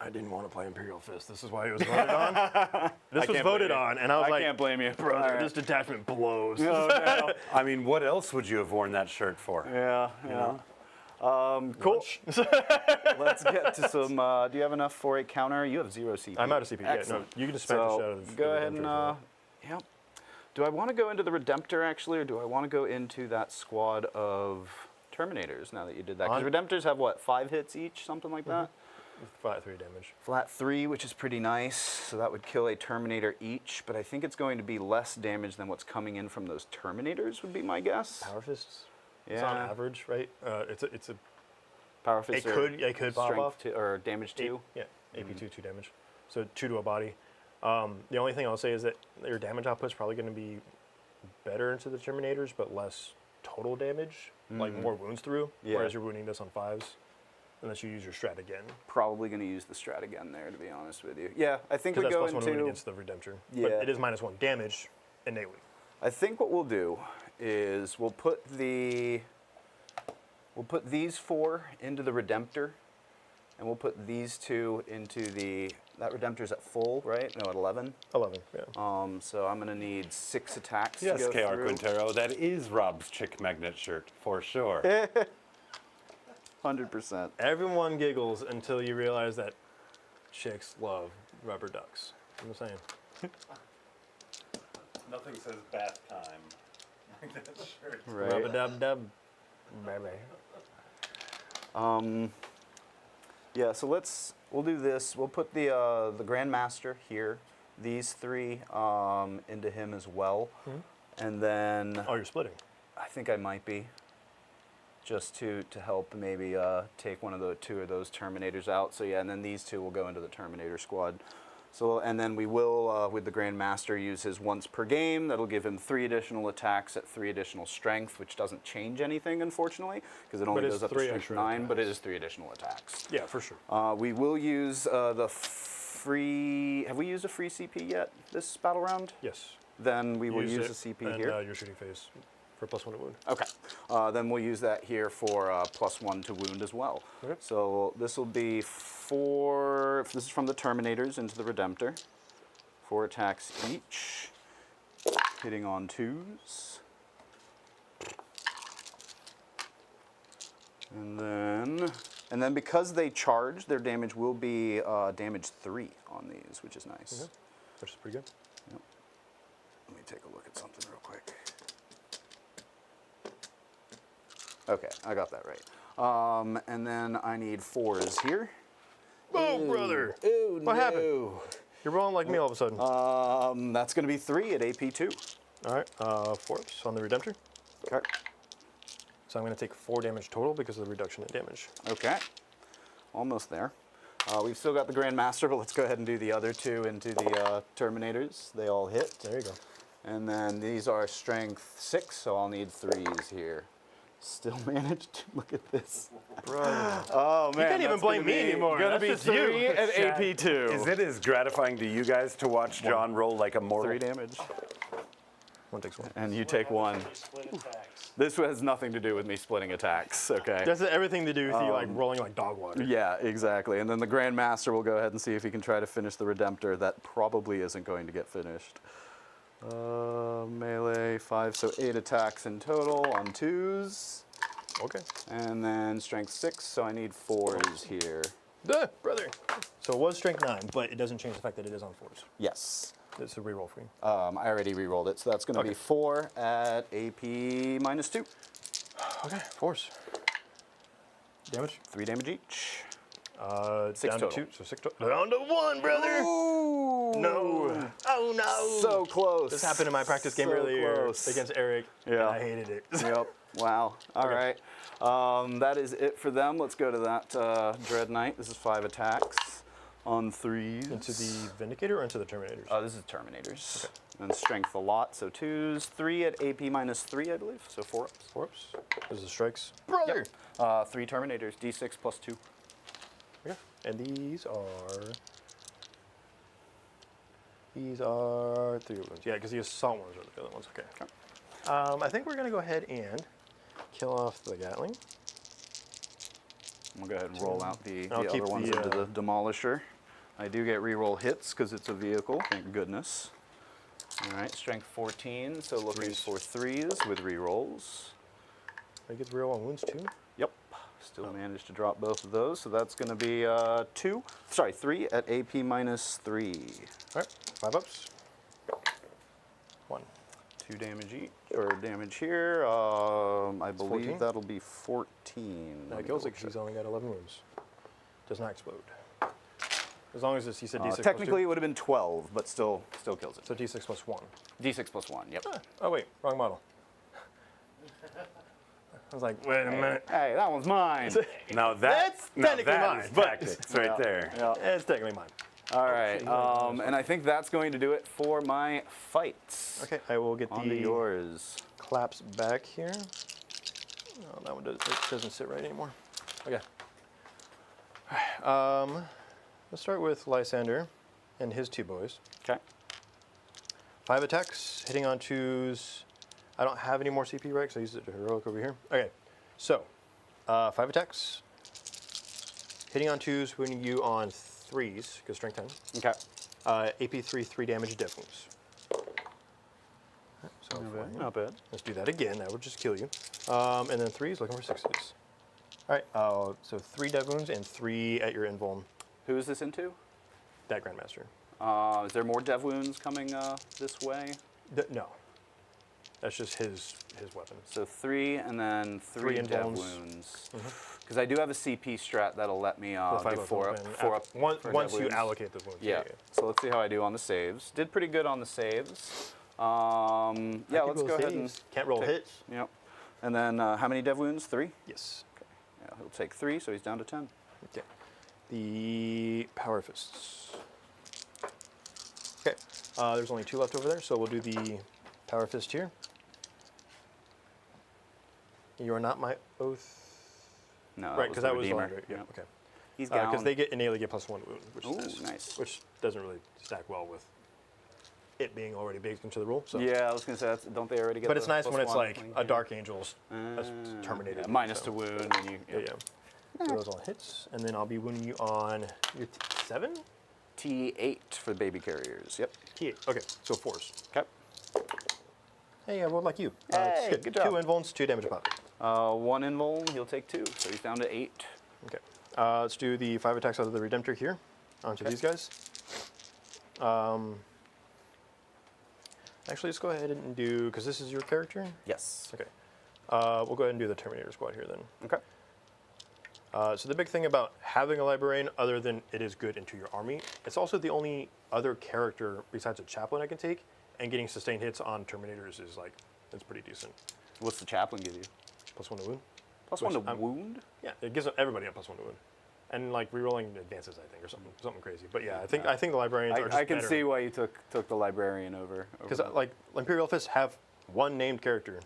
I didn't want to play Imperial Fists. This is why it was voted on. This was voted on, and I was like, can't blame you. bro, All right. this detachment blows. Oh, no. I mean, what else would you have worn that shirt for? Yeah, yeah. Cool. Let's get to some. Do you have enough for a counter? You have 0 CP. I'm out of CP. Yeah, no, Excellent. you can just spend the So shot of go the ahead and. Redemptor Yep. Do I want to go into the Redemptor actually, or do I want to go into that squad of Terminators now that you did that? Because On- Redemptors have what, 5 hits each, something like that? with flat 3 damage. Flat 3, which is pretty nice. So that would kill a Terminator each, but I think it's going to be less damage than what's coming in from those Terminators, would be my guess. Power Fists. It's on Yeah. average, right? It's a. Power Fists It could pop off. or damage 2. Yeah, AP 2 damage. So 2 to a body. The only thing I'll say is that your damage output's probably going to be better into the Terminators, but less total damage, like more wounds through. Yeah. Whereas you're wounding this on 5s, unless you use your strat again. Probably going to use the strat again there, to be honest with you. Yeah, I think Because we that's go +1 wound into. against the Redemptor. Yeah. But it is -1 damage innately. I think what we'll do is we'll put these 4 into the Redemptor, and we'll put these 2 into the. That Redemptor's at full, right? No, at 11. 11, yeah. So I'm gonna need 6 attacks Yes, to go KR through. Quintero, that is Rob's chick magnet shirt, for sure. 100%. Everyone giggles until you realize that chicks love rubber ducks. I'm just saying. Nothing says bath time like that shirt. Right. Rubber dub dub. Baby. Yeah. So we'll do this. We'll put the Grandmaster here. These 3 into him as well, and then Oh, you're splitting. I think I might be. Just to help maybe take one of the 2 of those Terminators out. So yeah, and then these 2 will go into the Terminator squad. So and then we will with the Grandmaster use his once per game. That'll give him 3 additional attacks at 3 additional strength, which doesn't change anything unfortunately, because it only But it's goes up to 3 strength extra 9. But it attacks. is 3 additional attacks. Yeah, for sure. We will use the free. Have we used a free CP yet this battle round? Yes. Then we will use it the CP and, here. your shooting phase for +1 to wound. Okay. Then we'll use that here for +1 to wound as well. Okay. So this will be 4. This is from the Terminators into the Redemptor. 4 attacks each, hitting on 2s. And then because they charge, their damage will be damage 3 on these, which is nice. Okay. Which is pretty good. Yep. Let me take a look at something real quick. Okay, I got that right. And then I need 4s here. Oh, brother. Ooh, What no. happened? You're rolling like me all of a sudden. That's going to be 3 at AP2. All right, 4s on the Redemptor. Okay. So I'm going to take 4 damage total because of the reduction in damage. Okay. Almost there. We've still got the Grandmaster, but let's go ahead and do the other 2 into the Terminators. They all hit. There you go. And then these are strength 6, so I'll need 3s here. Still managed to look at this. Brother. Oh man, can't even that's blame gonna me be- anymore. Gonna That's be just you. 3 at AP2. Is it as gratifying to you guys to watch John roll like a mortal? 3 damage? 1 takes 1. And you take 1. Split attacks. This has nothing to do with me splitting attacks. Okay. That's everything to do with you like rolling like dog water. Yeah, exactly. And then the Grandmaster will go ahead and see if he can try to finish the Redemptor. That probably isn't going to get finished. Melee 5, so 8 attacks in total on 2s. Okay. And then strength 6, so I need 4s here. Duh, brother. So it was strength 9, but it doesn't change the fact that it is on 4s. Yes. It's a reroll for you. I already re-rolled it, so that's going to be Okay. 4 at AP -2. Okay, 4s. Damage? 3 damage each. 6 down total. to 2, so 6 total. Down to 1, brother. Ooh. No. Oh no. So close. This happened in my practice game So earlier close. against Eric. Yeah. And I hated it. Yep. Wow. All Okay. right. That is it for them. Let's go to that Dread Knight. This is 5 attacks. On 3s. Into the Vindicator or into the Terminators? This is Terminators. Okay. And strength a lot, so 2s. 3 at AP -3, I believe, so 4 ups. 4 ups. This is strikes. Brother! Yep. 3 Terminators, D6 plus 2. Okay. And these are 3 wounds. Yeah, because the assault ones are the other ones. Okay. I think we're going to go ahead and kill off the Gatling. We'll go ahead and roll out the I'll other keep ones the, into the Demolisher. I do get reroll hits because it's a vehicle, thank goodness. All right, strength 14, so looking for 3s with rerolls. I get real on wounds too. Yep, still managed to drop both of those, so that's going to be 3 at AP -3. All right, 5 ups. 1. 2 damage each, or damage here. I believe 14? that'll be 14. That kills it because he's only got 11 wounds. Does not explode. As long as it's, he said D6 technically, it plus would have been 12, but still kills it. 2. So D6 plus 1. D6 plus 1, yep. Oh wait, wrong model. I was like, wait a minute. Hey, that one's mine. Now That's technically that mine, is but- tactics right there. Yeah. It's technically mine. All right, and I think that's going to do it for my fights. Okay, I will get On to the yours. claps back here. No, that one doesn't sit right anymore. Okay. Let's start with Lysander and his 2 boys. Okay. 5 attacks, hitting on 2s. I don't have any more CP, right? Because I used it to heroic over here. Okay, so 5 attacks, hitting on 2s, wounding you on 3s, because strength 10. Okay. AP 3 damage, death wounds. So Not bad. let's do that again. That would just kill you. And then 3s, looking for 6s. All right, so 3 death wounds and 3 at your invuln. Who is this into? That Grandmaster. Is there more dev wounds coming this way? No, that's just his weapon. So 3 and then 3 3 dev invulns. wounds. Because I do have a CP strat that'll let me The do 4 up. 4 up. for Once dev you wounds. allocate the wounds. Yeah. So let's see how I do on the saves. Did pretty good on the saves. Yeah, let's go ahead and Can't roll take- hits. Yep. And then how many dev wounds? 3? Yes. Yeah, he'll take 3, so he's down to 10. Okay. The Power Fists. Okay. There's only 2 left over there, so we'll do the Power Fist here. You are not my oath. No, Right, because that was the Redeemer. Lander. Yeah. Yep. Okay. He's down. Because they innately get +1 wound, which Ooh, is nice. Which doesn't really stack well with it being already baked into the rule. So. Yeah, I was gonna say, don't they already get? But it's the nice when it's +1 like thing a here? Dark Angel's that's terminated. Yeah, minus so. to wound, and you. Yeah. So those all hits, and then I'll be wounding you on your 7? T8 for the baby carriers. Yep. T8. Okay, so 4s. Okay. Hey, I rolled like you. Hey, it's good job. 2 invulns, 2 damage a pop. 1 invuln, he'll take 2, so he's down to 8. Okay. Let's do the 5 attacks out of the Redemptor here onto these guys. Actually, let's go ahead and do, because this is your character. Yes. Okay. We'll go ahead and do the Terminator squad here then. Okay. So the big thing about having a librarian, other than it is good into your army, it's also the only other character besides a chaplain I can take, and getting sustained hits on Terminators is like, it's pretty decent. What's the chaplain give you? +1 to wound. +1 to I'm- wound? Yeah, it gives everybody a +1 to wound. And like rerolling advances, I think, or something crazy. But yeah, I think the librarians are just I can better. see why you took the librarian over. Because like Imperial Fists have one named character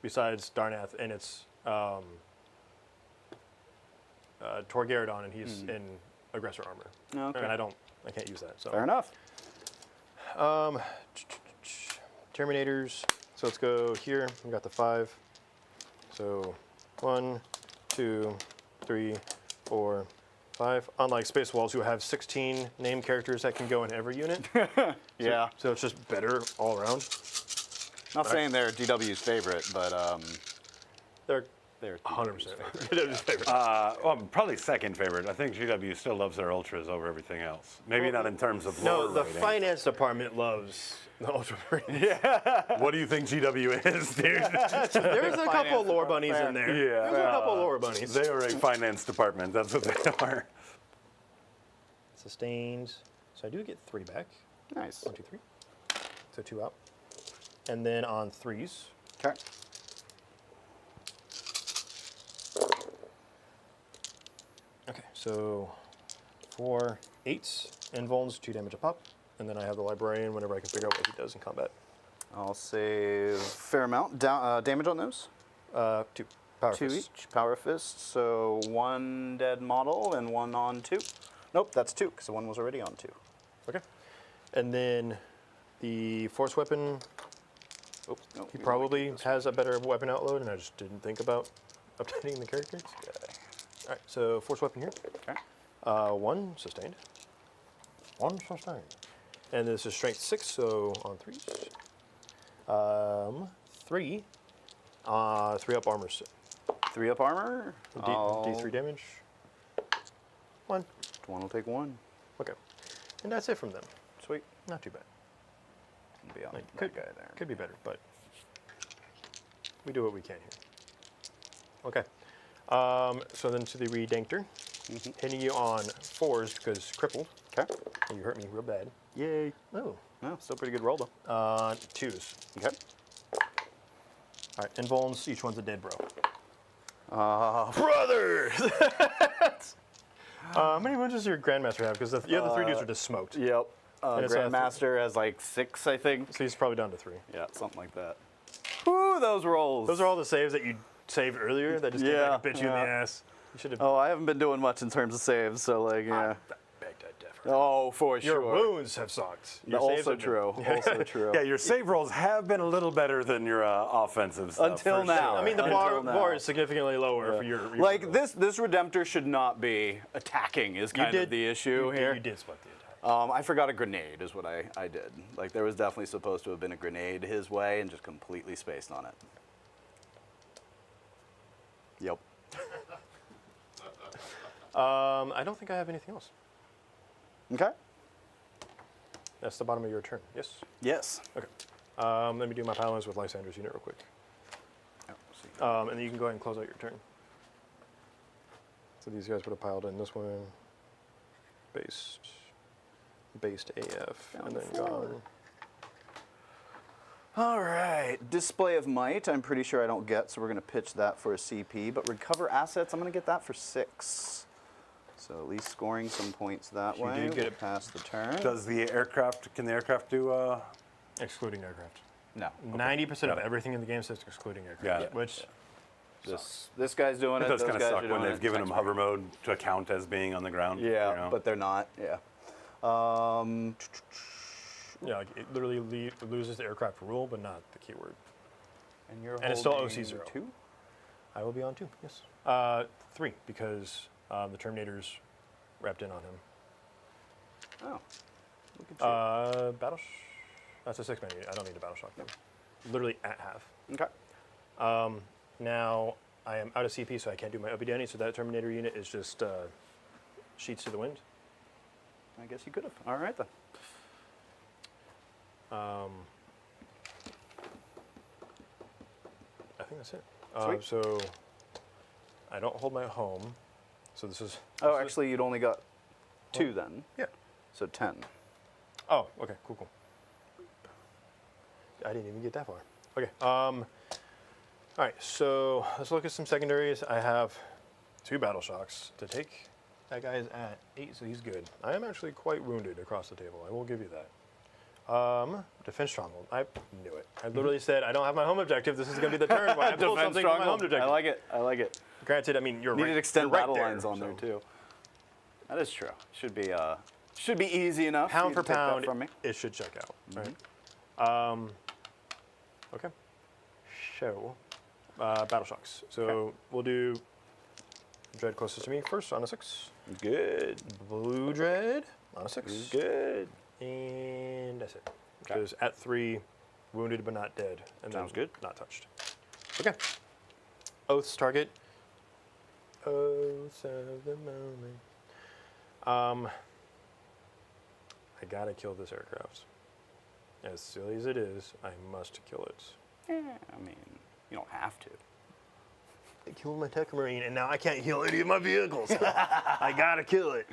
besides Darnath, and it's Torgaradon, and he's in aggressor armor. Okay. And I can't use that. So Fair enough. Terminators. So let's go here. We got the 5. So 1, 2, 3, 4, 5. Unlike Space Walls, who have 16 named characters that can go in every unit. Yeah. So it's just better all around. Not saying they're DW's favorite, but They're they're 100%. They're just favorite. Well, probably second favorite. I think GW still loves their ultras over everything else. Maybe not in terms of No, lore the rating. finance department loves the Ultramarines. What do you think GW is, dude? There's a couple lore bunnies in there. Yeah. There's a couple lore bunnies. They are a finance department. That's what they are. Sustained. So I do get 3 back. nice. 1, 2, 3. So 2 out. And then on 3s. Okay. Okay, so 4, 8s, invulns, 2 damage a pop, and then I have the librarian whenever I can figure out what he does in combat. I'll save fair amount. Damage on those? 2. Power 2 fist. each. Power fist. So 1 dead model and 1 on 2. Nope, that's 2 because the one was already on 2. Okay. And then the force weapon. Oh, Nope, he we probably has a better weapon outload, and I just didn't think about updating the characters. All right, so force weapon here. Okay. 1 sustained. 1 sustained. And this is strength 6, so on 3s. 3. 3 up armor. 3 up armor. D3 damage. 1. One will take 1. Okay. And that's it from them. Sweet. Not too bad. Be on Like, that guy there. Could be better, but we do what we can here. Okay. So then to the Redankter. Hitting you on 4s because crippled. Okay. You hurt me real bad. Yay. Oh. No, still pretty good roll though. 2s. Okay. All right. Invulns, each one's a dead bro. Brothers! How many wounds does your Grandmaster have? Because the other 3 dudes are just smoked. Yep. And it's a Grandmaster has like 6, I think. So he's probably down to 3. Yeah, something like that. Woo, those rolls. Those are all the saves that you saved earlier that just came back and bit you in the ass. You should have. Oh, I haven't been doing much in terms of saves, so like, yeah. Beg to differ. Oh, for Your sure. wounds have sucked. Your saves Also have been- true. Also true. Yeah, your save rolls have been a little better than your offensive stuff. Until for now. sure. I mean, the Until now. bar is significantly lower for your Like this Redemptor should not be attacking is kind of the issue here. You did split the attack. I forgot a grenade is what I did. Like there was definitely supposed to have been a grenade his way and just completely spaced on it. Yep. I don't think I have anything else. Okay. That's the bottom of your turn. Yes. Yes. Okay. Let me do my pylons with Lysander's unit real quick. Oh, see. And then you can go ahead and close out your turn. So these guys would have piled in this one. Based AF. Down and then 4. gone. All right. Display of Might, I'm pretty sure I don't get, so we're going to pitch that for a CP. But Recover Assets, I'm going to get that for 6. So at least scoring some points that You way. did get it. Past the turn. Does the aircraft? Can the aircraft do? Excluding aircraft. No. 90% of everything in the game says excluding aircraft. Got it. Which This guy's doing it. It does those kind of guys suck are when doing they've it. given them hover mode to count as being on the ground. Yeah, you know? but they're not. Yeah. yeah, like it literally loses the aircraft rule, but not the keyword. And you're And it's still holding OC0. 2? I will be on 2. Yes. 3 because the Terminator's wrapped in on him. Oh. Look at you. Battle. That's a 6-man unit. I don't need a battle shock though. Literally at half. Okay. Now I am out of CP, so I can't do my Obi Danny. So that Terminator unit is just sheets to the wind. I guess you could have. All right then. I think that's it. Sweet. So I don't hold my home. So this is. Oh, this is- actually, you'd only got 2 then. Yeah. So 10. Oh, okay, cool. I didn't even get that far. Okay. All right, so let's look at some secondaries. I have 2 battle shocks to take. That guy is at 8, so he's good. I am actually quite wounded across the table. I will give you that. Defense stronghold. I knew it. I literally said I don't have my home objective. This is going to be the turn where I pull Defense something from my home stronghold. objective. I like it. I like it. Granted, I mean you're Needed right. to extend you're right battle there, lines on there so too. That is true. Should be easy enough. Pound you for to take that pound, from me. it should check out. Right? Okay. So, battle shocks. So we'll do Dread closest to me first on a 6. Good. Blue Dread on a 6. Good. And that's it. Okay. Because at 3, wounded but not dead. And Sounds then good. Not touched. Okay. Oaths target. Oaths of the moment. I gotta kill this aircraft. As silly as it is, I must kill it. I mean, you don't have to. I killed my Tech Marine, and now I can't heal any of my vehicles. I gotta kill it.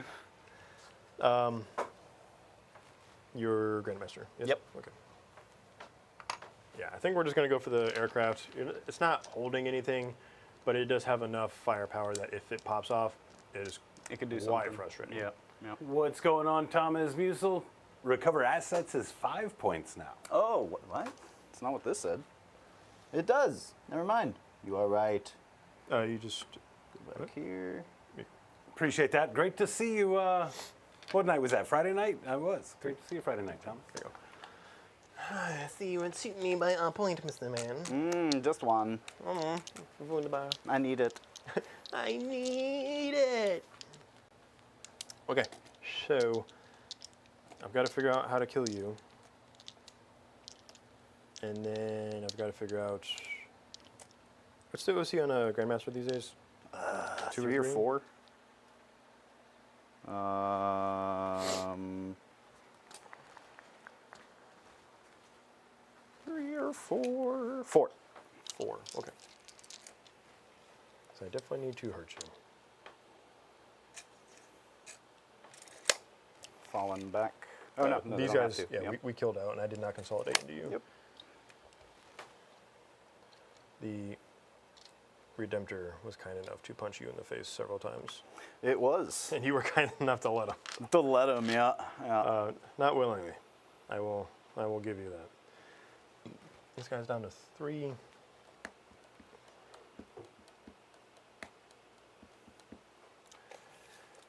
Your Grandmaster. Yes? Yep. Okay. Yeah, I think we're just gonna go for the aircraft. It's not holding anything, but it does have enough firepower that if it pops off, it is It could do quite something. frustrating. Yeah. Yep. What's going on, Thomas Musel? Recover assets is 5 points now. Oh, what? That's not what this said. It does. Never mind. You are right. You just. Go back here. Appreciate that. Great to see you. What night was that? Friday night? I was. Great to see you Friday night, Thomas. There you go. I see you would suit me by appointment, Mr. Man. Just one. Wunderbar. I need it. I need it. Okay, so I've got to figure out how to kill you. And then I've got to figure out. What's the OC on a Grandmaster these days? 2 3 or 3? 4. 3 or 4. 4. 4, okay. So I definitely need to hurt you. Fallen back. Oh, no. These they don't guys, have to. yeah, Yep. we killed out, and I did not consolidate into you. Yep. The Redemptor was kind enough to punch you in the face several times, It was. and you were kind enough to let him. To let him, yeah. Not willingly. I will give you that. This guy's down to 3.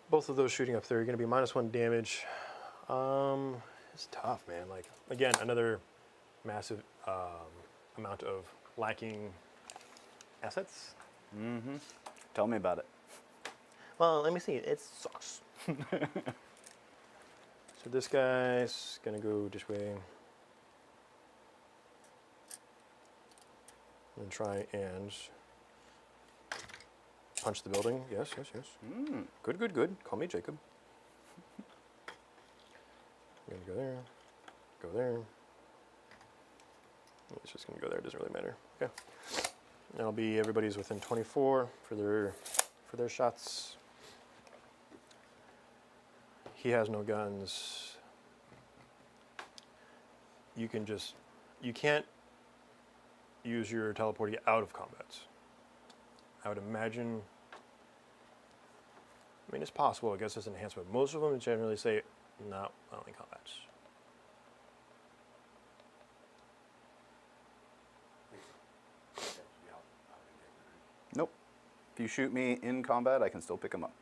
Both of those shooting up there are going to be -1 damage. It's tough, man. Like, again, another massive amount of lacking assets. Tell me about it. Well, let me see. It sucks. So this guy's going to go this way. And try and punch the building. Yes, yes, yes. Good, good, good. Call me Jacob. I'm going to go there. Go there. It's just going to go there. It doesn't really matter. Okay. That'll be everybody's within 24 for their shots. He has no guns. You can't use your teleport to get out of combat. I would imagine, I mean, it's possible, I guess it's enhancement. Most of them generally say, no, only combat. Nope. If you shoot me in combat, I can still pick him up.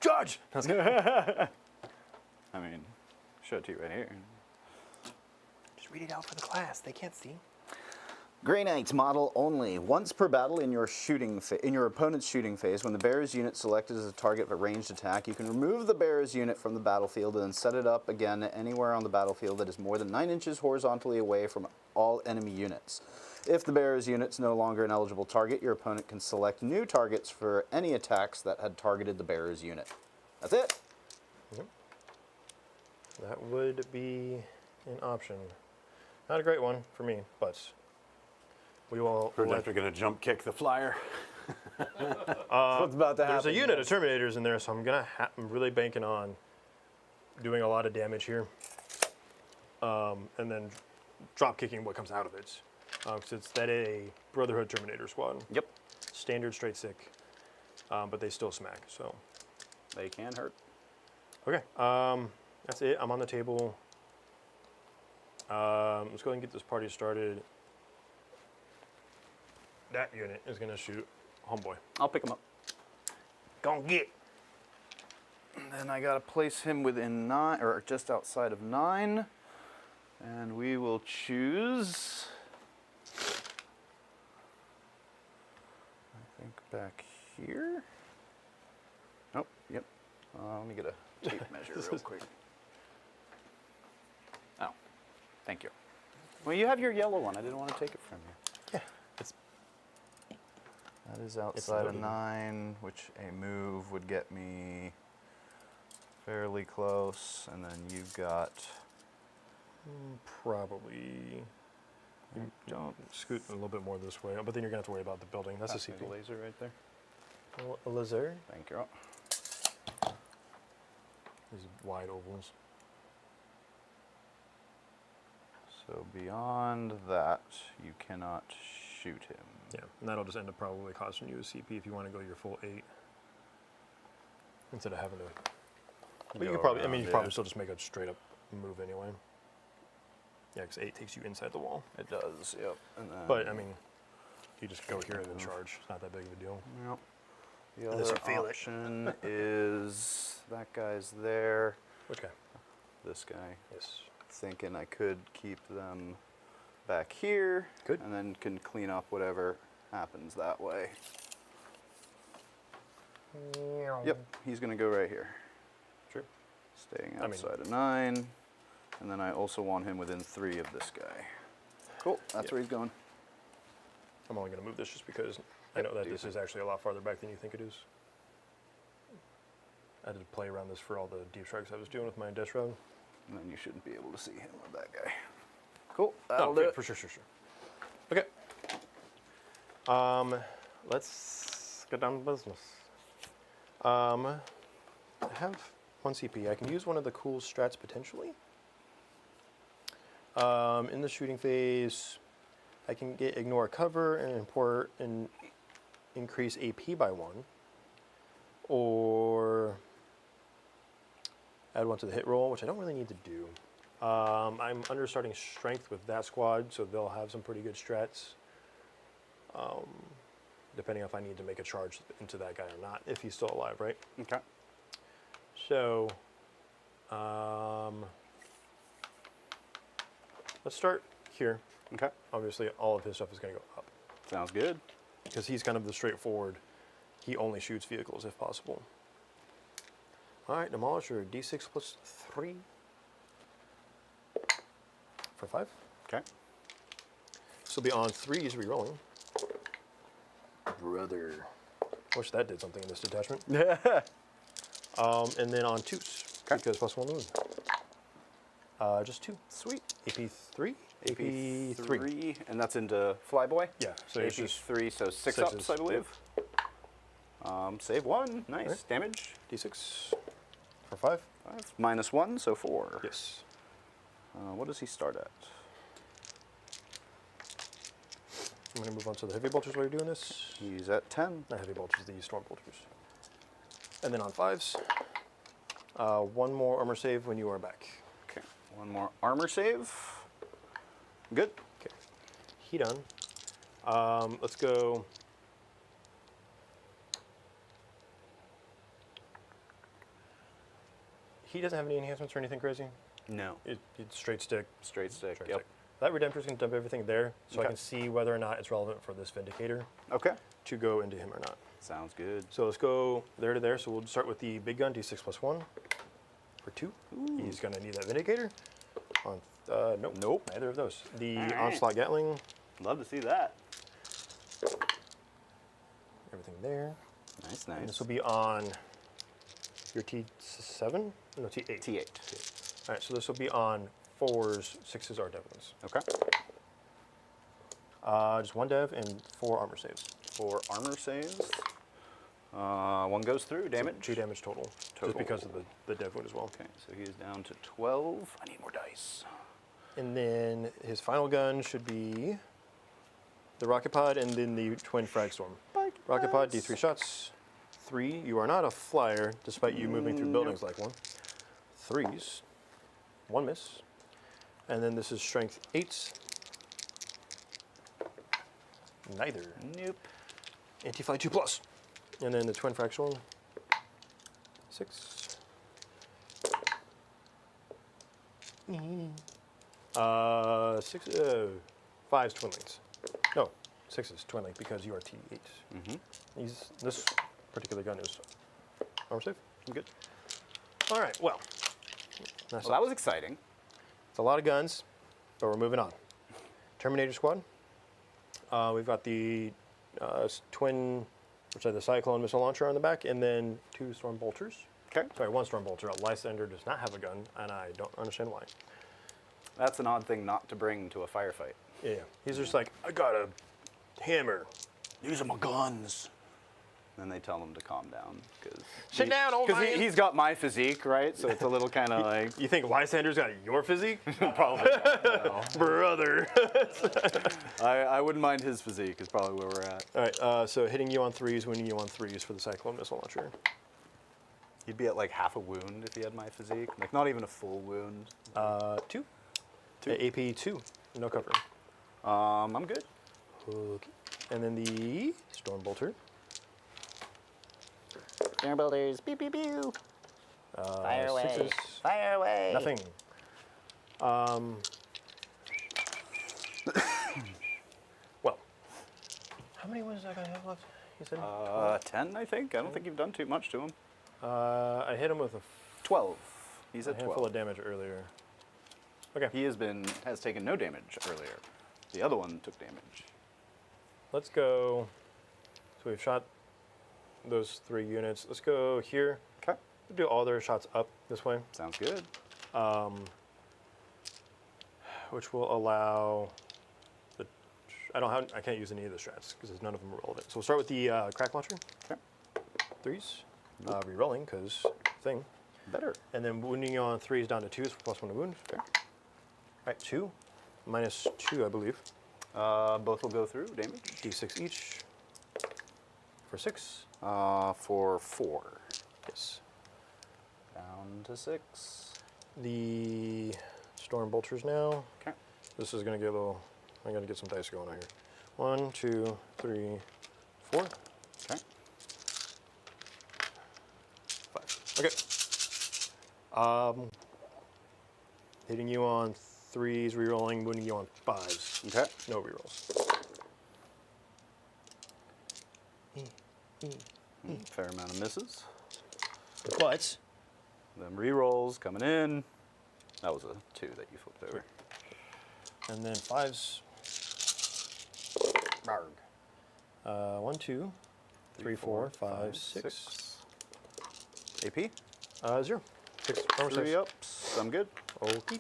Judge! I mean, show it to you right here. Just read it out for the class. They can't see. Grey Knights model only. Once per battle in your opponent's shooting phase, when the bearer's unit selected as a target of a ranged attack, you can remove the bearer's unit from the battlefield and then set it up again anywhere on the battlefield that is more than 9 inches horizontally away from all enemy units. If the bearer's unit is no longer an eligible target, your opponent can select new targets for any attacks that had targeted the bearer's unit. That's it. Yep. That would be an option. Not a great one for me, but we will. We're definitely going to jump kick the flyer. What's about to happen? There's a unit of Terminators in there, so I'm really banking on doing a lot of damage here, and then drop kicking what comes out of it. Because it's a Brotherhood Terminator squad. Yep. Standard straight sick, but they still smack. So They can hurt. okay, that's it. I'm on the table. Let's go ahead and get this party started. That unit is gonna shoot homeboy. I'll pick him up. Gonna get. And then I gotta place him within 9, or just outside of 9. And we will choose, I think, back here. Nope, yep. Let me get a tape measure real quick. Oh, thank you. Well, you have your yellow one. I didn't want to take it from you. Yeah, it's That is outside of loaded. 9, which a move would get me fairly close. And then you've got, probably. You don't scoot a little bit more this way, but then you're gonna have to worry about the building. That's a the CP. laser right there. A laser. Thank you. These wide ovals. So beyond that, you cannot shoot him. Yeah, and that'll just end up probably costing you a CP if you want to go your full 8 instead of having to. But you Go could probably, I around, mean, you could yeah. probably still just make a straight up move anyway. Yeah, because 8 takes you inside the wall. It does, yep. And then, But I mean, you just go here and then charge. It's not that big of a deal. yep. The Unless other you feel it. option is that guy's there. Which guy? This guy. Yes. Thinking I could keep them back here. Good. And then can clean up whatever happens that way. Yep, he's gonna go right here. Sure. Staying I mean- outside of 9. And then I also want him within 3 of this guy. Cool, that's Yep. where he's going. I'm only going to move this just because I Yep, know that do this your is actually a lot farther back than you think it is. I had to play around this for all the deep strikes I was doing with my death round. And then you shouldn't be able to see him with that guy. Cool, that'll do yeah, it. for sure. Okay. Let's get down to business. I have 1 CP. I can use one of the cool strats potentially. In the shooting phase, I can get ignore cover and import and increase AP by 1, or add 1 to the hit roll, which I don't really need to do. I'm understarting strength with that squad, so they'll have some pretty good strats. Depending if I need to make a charge into that guy or not, if he's still alive, right? Okay. So, let's start here. Okay, Obviously, all of his stuff is going to go up sounds good. because he's kind of the straightforward. He only shoots vehicles if possible. All right, Demolisher, D6 plus 3 for 5. Okay. So be on 3s re-rolling. Brother. Wish that did something in this detachment. And then on 2s, Okay. because plus 1 wound. Just 2. Sweet. AP 3? AP 3. 3, and that's into Flyboy? Yeah, so AP it's just 3, so 6 sixes, ups, I believe. Save 1, nice. Right. Damage. D6 for 5. 5. -1, so 4. Yes. What does he start at? I'm going to move on to the heavy bolters while you're doing this. He's at 10. Not heavy bolters, the storm bolters. And then on 5s, 1 more armor save when you are back. Okay, 1 more armor save. Good. Okay. He done. Let's go. He doesn't have any enhancements or anything crazy. No. It's straight stick. Straight stick, Straight yep. stick. That Redemptor's going to dump everything there, so I Okay. can see whether or not it's relevant for this Vindicator Okay, to go into him or not. sounds good. So let's go there to there. So we'll start with the big gun, D6 plus 1 for 2. He's going to need that Vindicator. On, nope. Nope. Neither of those. The All right. Onslaught Gatling, Love to see that. everything there. Nice, And nice. this will be on your T7? No, T8. T8. All right, so this will be on 4s, 6s are Devlins. Okay. Just 1 Dev and 4 armor saves. 4 armor saves. 1 goes through, damage. 2 damage total. Total. Just because of the Dev wound as well. Okay, so he's down to 12. I need more dice. And then his final gun should be the Rocket Pod and then the Twin Frag Storm. Rocket Pod, D3 shots. 3, you are not a flyer, despite you moving through buildings like one. 3s, 1 miss. And then this is strength 8s. Neither. Nope. Anti-fly 2 plus. And then the Twin Frag Storm. 6. 6, 5's Twin Links. No, 6 is Twin Link because you are T8. This particular gun is armor safe. I'm good. All right, well. That's Well, that was exciting. it's a lot of guns, but we're moving on. Terminator Squad. We've got the twin, which are the Cyclone missile launcher on the back, and then 2 Storm Bolters. Okay. Sorry, 1 Storm Bolter. Lysander does not have a gun, and I don't understand why. That's an odd thing not to bring to a firefight. Yeah, he's just like, I got a hammer. These are my guns. Then they tell him to calm down because Sit down, old man. he's got my physique, right? So it's a little kind of like You think Lysander's got your physique? probably. Brother. I wouldn't mind his physique. Is probably where we're at. All right, so hitting you on 3s, wounding you on 3s for the Cyclone Missile Launcher. He'd be at like half a wound if he had my physique. Like not even a full wound. 2. AP 2. No covering. I'm good. Okay. And then the Stormbolter. Builders, pew pew pew. Fire away. 6s. Fire away. Nothing. Well, how many wounds do I have left? You said? 10, I think. I don't think you've done too much to him. I hit him with a 12. He's at handful 12. of damage earlier. Okay. He has taken no damage earlier. The other one took damage. Let's go. So we've shot those 3 units. Let's go here. Okay. We'll do all their shots up this way, Sounds good. which will allow the. I can't use any of the strats because none of them are relevant. So we'll start with the crack launcher. Okay. 3s. Re-rolling because thing. Better. And then wounding you on 3s down to 2s for +1 to wound. Okay. All right, 2. -2, I believe. Both will go through damage. D6 each. For 6. For 4. Yes. Down to 6. The Storm Bolters now. Okay. This is going to get a little. I'm going to get some dice going on here. 1, 2, 3, 4, Okay. 5. Okay. Hitting you on 3s, rerolling, wounding you on 5s. Okay. No rerolls. Fair amount of misses. But Them rerolls coming in. That was a 2 that you flipped over. and then 5s. Barg. 1, 2, 3, 4, 5, 6. AP. 0. 6. Armor 3 6. ups. I'm good. Okay.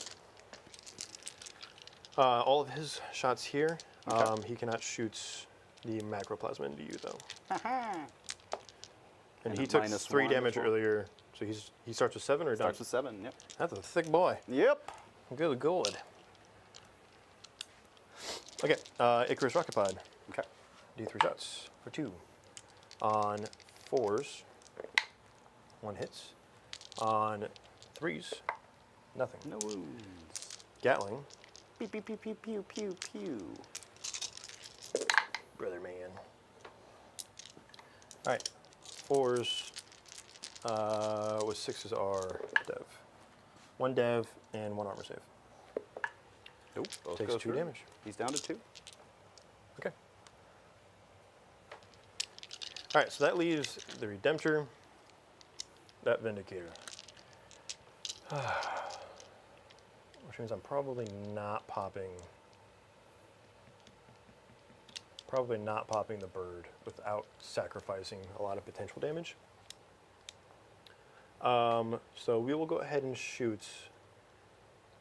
All of his shots here. Okay. He cannot shoot the macroplasma into you though. And And he a took -1 3 damage before. earlier. So he starts with 7 or done? Starts with 7. Yep. That's a thick boy. Yep. Good. Okay. Icarus Rocket Pod. Okay. D3 shots for 2. On 4s, 1 hits. On 3s, nothing. No wounds. Gatling. Pew pew pew pew pew pew pew. Brother man. All right. 4s with 6s are dev. 1 dev and 1 armor save. Nope. Both Takes go 2 through. damage. He's down to 2. Okay. All right, so that leaves the Redemptor, that Vindicator. Which means I'm probably not popping the bird without sacrificing a lot of potential damage. So we will go ahead and shoot,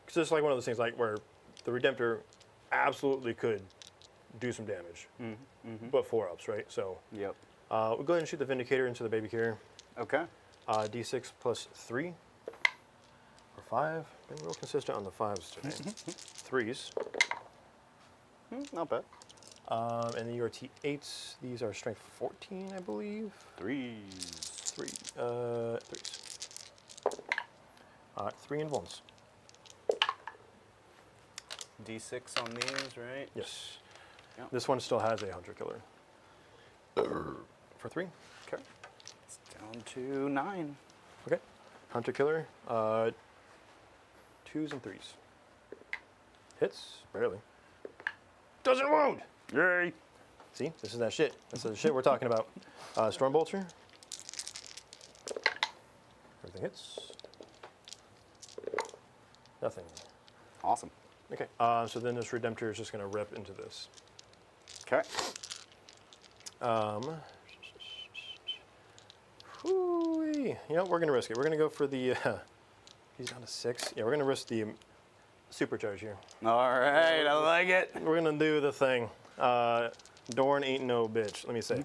because it's like one of those things like where the Redemptor absolutely could do some damage, but 4-ups, right? So Yep. we'll go ahead and shoot the Vindicator into the baby carrier. Okay. D6 plus 3 or 5. Been real consistent on the 5s today. 3s. Not bad. And then your T8s. These are strength 14, I believe. 3s. 3s. 3 and 1s. D6 on these, right? Yes. Yep. This one still has a Hunter Killer. For 3. Okay. It's down to 9. Okay. Hunter Killer. 2s and 3s. Hits. Barely. Doesn't wound! Yay! See, this is that shit. This is the shit we're talking about. Stormbolter. Everything hits. Nothing. Awesome. Okay, so then this Redemptor is just going to rip into this. Okay. Whoo-wee. You know, we're going to risk it. We're going to go for the... he's down to 6. Yeah, we're going to risk the supercharge here. All right, I like it. We're going to do the thing. Dorn ain't no bitch, let me say.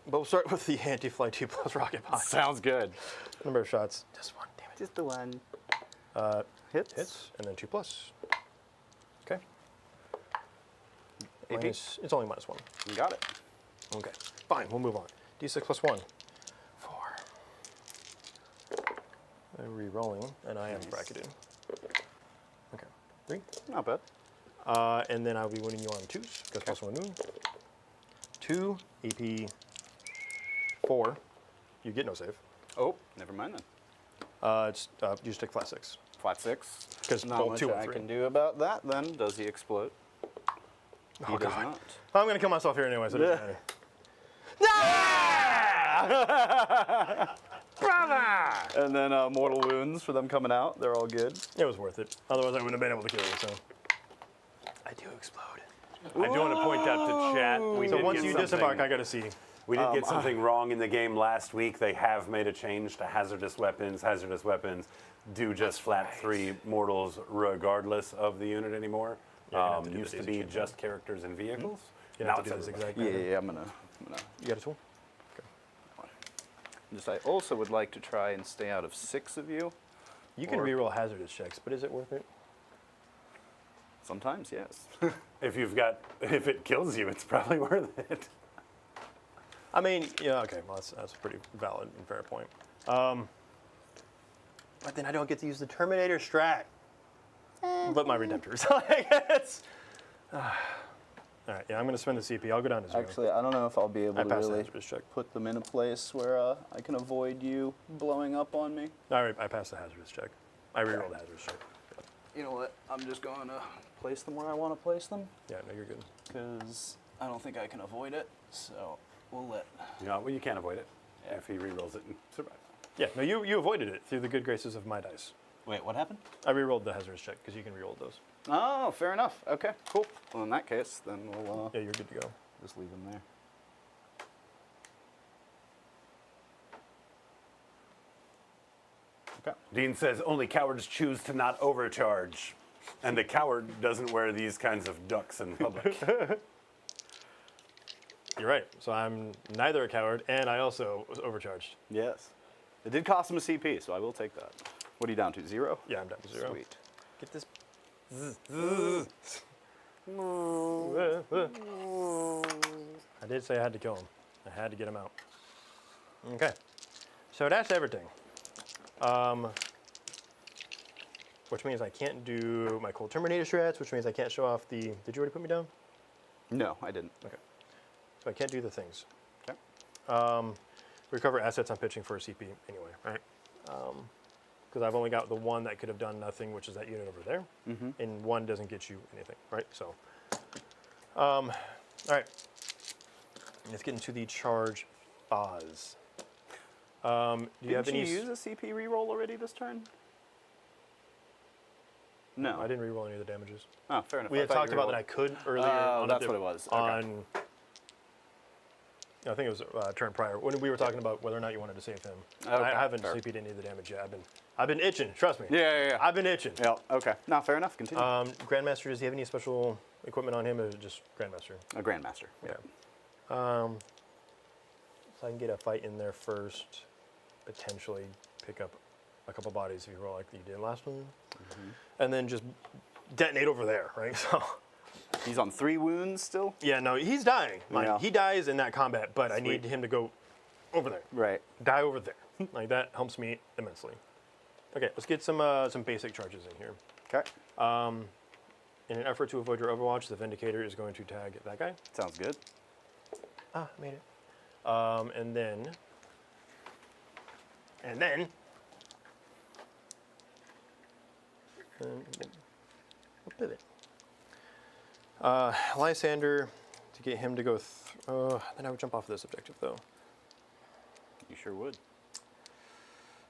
But we'll start with the anti-fly 2+ rocket pod. Sounds good. Number of shots. Just one, damn it. Just the one. Hits, and then 2+. Okay. AP? It's only -1. You got it. Okay, fine, we'll move on. D6 + 1. 4. I'm re-rolling, and I am bracketed. Okay, 3. Not bad. And then I'll be winning you on 2s, because +1 wound. 2, AP 4. You get no save. Oh, never mind then. You just take flat 6. Flat 6. 'Cause not both much 2 and I 3. can do about that then. Does he explode? He does God. not. I'm going to kill myself here anyway, so it doesn't matter. And then mortal wounds for them coming out. They're all good. It was worth it. Otherwise, I wouldn't have been able to kill you, so. I do explode. I do want to point out to chat. We So did once get you something- disembark, I got to see. We did get something wrong in the game last week. They have made a change to hazardous weapons. Hazardous weapons do just flat 3 mortals regardless of the unit anymore. you're gonna have to do Used the to daisy be chain just characters and vehicles. You Now have to do it's this everybody. exact Yeah, pattern. I'm gonna. You got a tool? Just I also would like to try and stay out of 6 of you. You can Or- reroll hazardous checks, but is it worth it? Sometimes, yes. If it kills you, it's probably worth it. I mean, yeah, okay, well, that's a pretty valid and fair point. But then I don't get to use the Terminator strat. But my Redemptors. All right, yeah, I'm going to spend the CP. I'll go down to 0. Actually, I don't know if I'll be able I to passed the really hazardous check. put them in a place where I can avoid you blowing up on me. All right, I passed the hazardous check. I rerolled the hazardous check. You know what? I'm just going to place them where I want to place them Yeah, no, you're good. because I don't think I can avoid it. So we'll let. Well, you can't avoid it if he rerolls it and survives. Yeah, no, you avoided it through the good graces of my dice. Wait, what happened? I rerolled the hazardous check because you can reroll those. Oh, fair enough. Okay, cool. Well, in that case, then we'll Yeah, you're good to go. just leave them there. Okay. Dean says only cowards choose to not overcharge, and a coward doesn't wear these kinds of ducks in public. You're right. So I'm neither a coward, and I also was overcharged. Yes. It did cost him a CP, so I will take that. What are you down to? 0? Yeah, I'm down to 0. Sweet. Get this. I did say I had to kill him. I had to get him out. Okay. So that's everything. Which means I can't do my cold Terminator strats, which means I can't show off the... Did you already put me down? No, I didn't. Okay. So I can't do the things. Okay. Recover assets I'm pitching for a CP anyway, right? Because I've only got the one that could have done nothing, which is that unit over there. And one doesn't get you anything, right? So, all right. Let's get into the charge phase. Do you have Didn't any... you use a CP reroll already this turn? No. I didn't reroll any of the damages. Oh, fair enough. We had talked about that I could earlier. Oh, on that's what it was. Okay. On, I think it was turn prior when we were talking about whether or not you wanted to save him. Okay, I haven't fair. CP'd any of the damage yet. I've been itching. Trust me. Yeah. I've been itching. Yeah, okay. No, fair enough. Continue. Grandmaster, does he have any special equipment on him, or just Grandmaster? A Grandmaster. Yeah. So I can get a fight in there first, potentially pick up a couple bodies if you roll like you did last one, and then just detonate over there, right? So. He's on 3 wounds still? Yeah, no, he's dying. Yeah. He dies in that combat, but I need him to go over there. Right. Die over there. Like that helps me immensely. Okay, let's get some basic charges in here. Okay. In an effort to avoid your Overwatch, the Vindicator is going to tag that guy. Sounds good. Ah, made it. And then we'll pivot. Lysander, to get him to go, then I would jump off of this objective though. You sure would.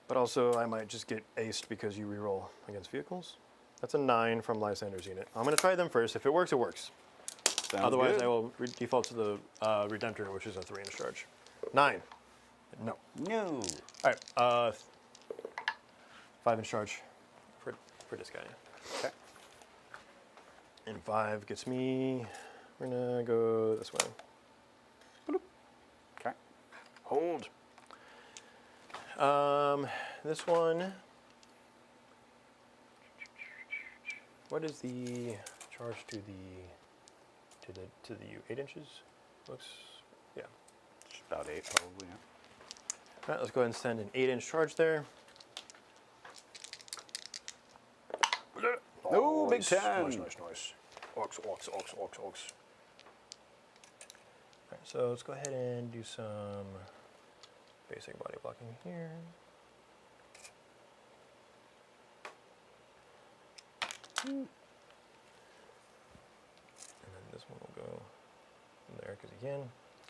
But also I might just get aced because you reroll against vehicles. That's a 9 from Lysander's unit. I'm gonna try them first. If it works, it works. Sounds Otherwise good. I will default to the Redemptor, which is a 3 inch charge. 9. No. No. All right, 5 inch charge for this guy. Okay. And 5 gets me, we're gonna go this way. Okay. Hold. This one. What is the charge to the 8 inches? Looks, yeah. Just about 8 probably, yeah. All right, let's go ahead and send an 8-inch charge there. Oh, big nice, 10. Nice. Ox. All right, so let's go ahead and do some basic body blocking here. And then this one will go in there because he can.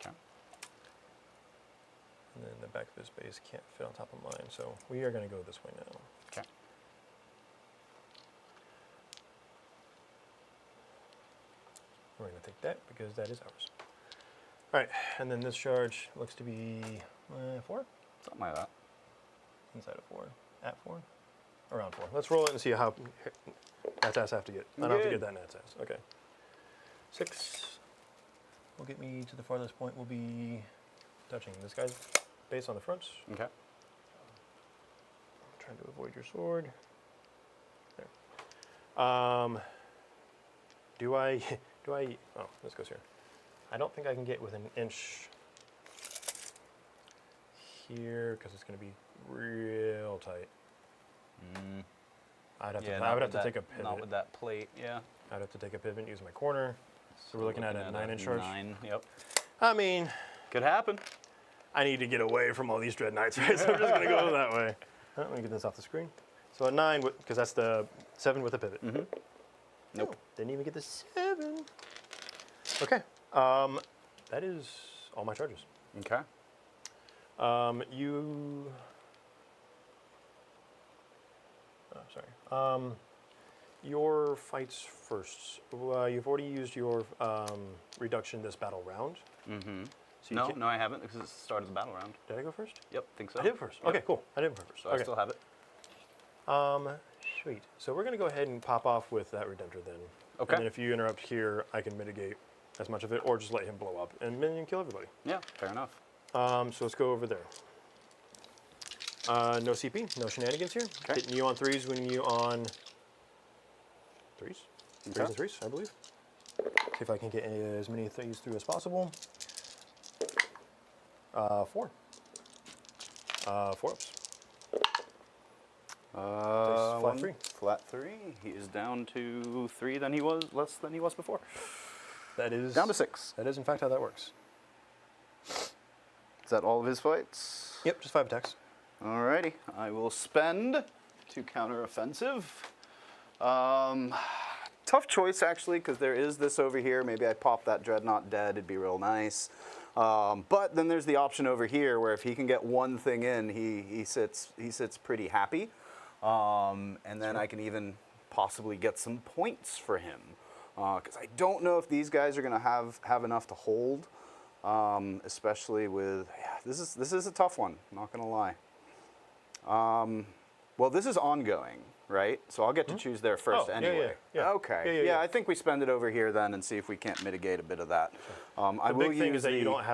Okay. And then the back of this base can't fit on top of mine, so we are going to go this way now. Okay. We're going to take that because that is ours. All right, and then this charge looks to be 4? Something like that. Inside of 4. At 4? Around 4. Let's roll it and see how Nat's ass have to get. I don't have to get that Nat's ass. Okay. 6 will get me to the farthest point. Will be touching this guy's base on the front. Okay. Trying to avoid your sword. There. Do I? Oh, this goes here. I don't think I can get within an inch here because it's going to be real tight. I would have to take a pivot. Not with that plate, yeah. I'd have to take a pivot and use my corner. So we're looking at a 9-inch charge. 9, yep. I mean, Could happen. I need to get away from all these Dread Knights, right? So I'm just going to go that way. Let me get this off the screen. So a 9, because that's the 7 with a pivot. Mm-hmm. Nope. Oh, didn't even get the 7. Okay. That is all my charges. Okay. Your fights first. You've already used your reduction this battle round. Mm-hmm. So No, I haven't because it's the start of the battle round. Did I go first? Yep, think so. I did first. Yep. Okay, cool. I did first. So okay. I still have it. Sweet. So we're going to go ahead and pop off with that Redemptor then. Okay. And then if you interrupt here, I can mitigate as much of it, or just let him blow up, and then you can kill everybody. Yeah, fair enough. So let's go over there. No CP, no shenanigans here. Okay. Hitting you on 3s, winning you on 3s? 3s Okay. and 3s, I believe. See if I can get as many 3s through as possible. 4. 4 ups. Flat 3. Flat 3. He is down to 3 than he was, less than he was before. That is Down to 6. That is in fact how that works. Is that all of his fights? Yep, just 5 attacks. Alrighty, I will spend to counteroffensive. Tough choice actually, because there is this over here. Maybe I pop that Dreadnought dead, it'd be real nice. But then there's the option over here where if he can get one thing in, he sits pretty happy. And then I can even possibly get some points for him. Because I don't know if these guys are going to have enough to hold. Especially with, this is a tough one, not going to lie. Well, this is ongoing, right? So I'll get to choose there first anyway. Yeah. Okay. Yeah. I think we spend it over here then and see if we can't mitigate a bit of that. The big thing is that you're not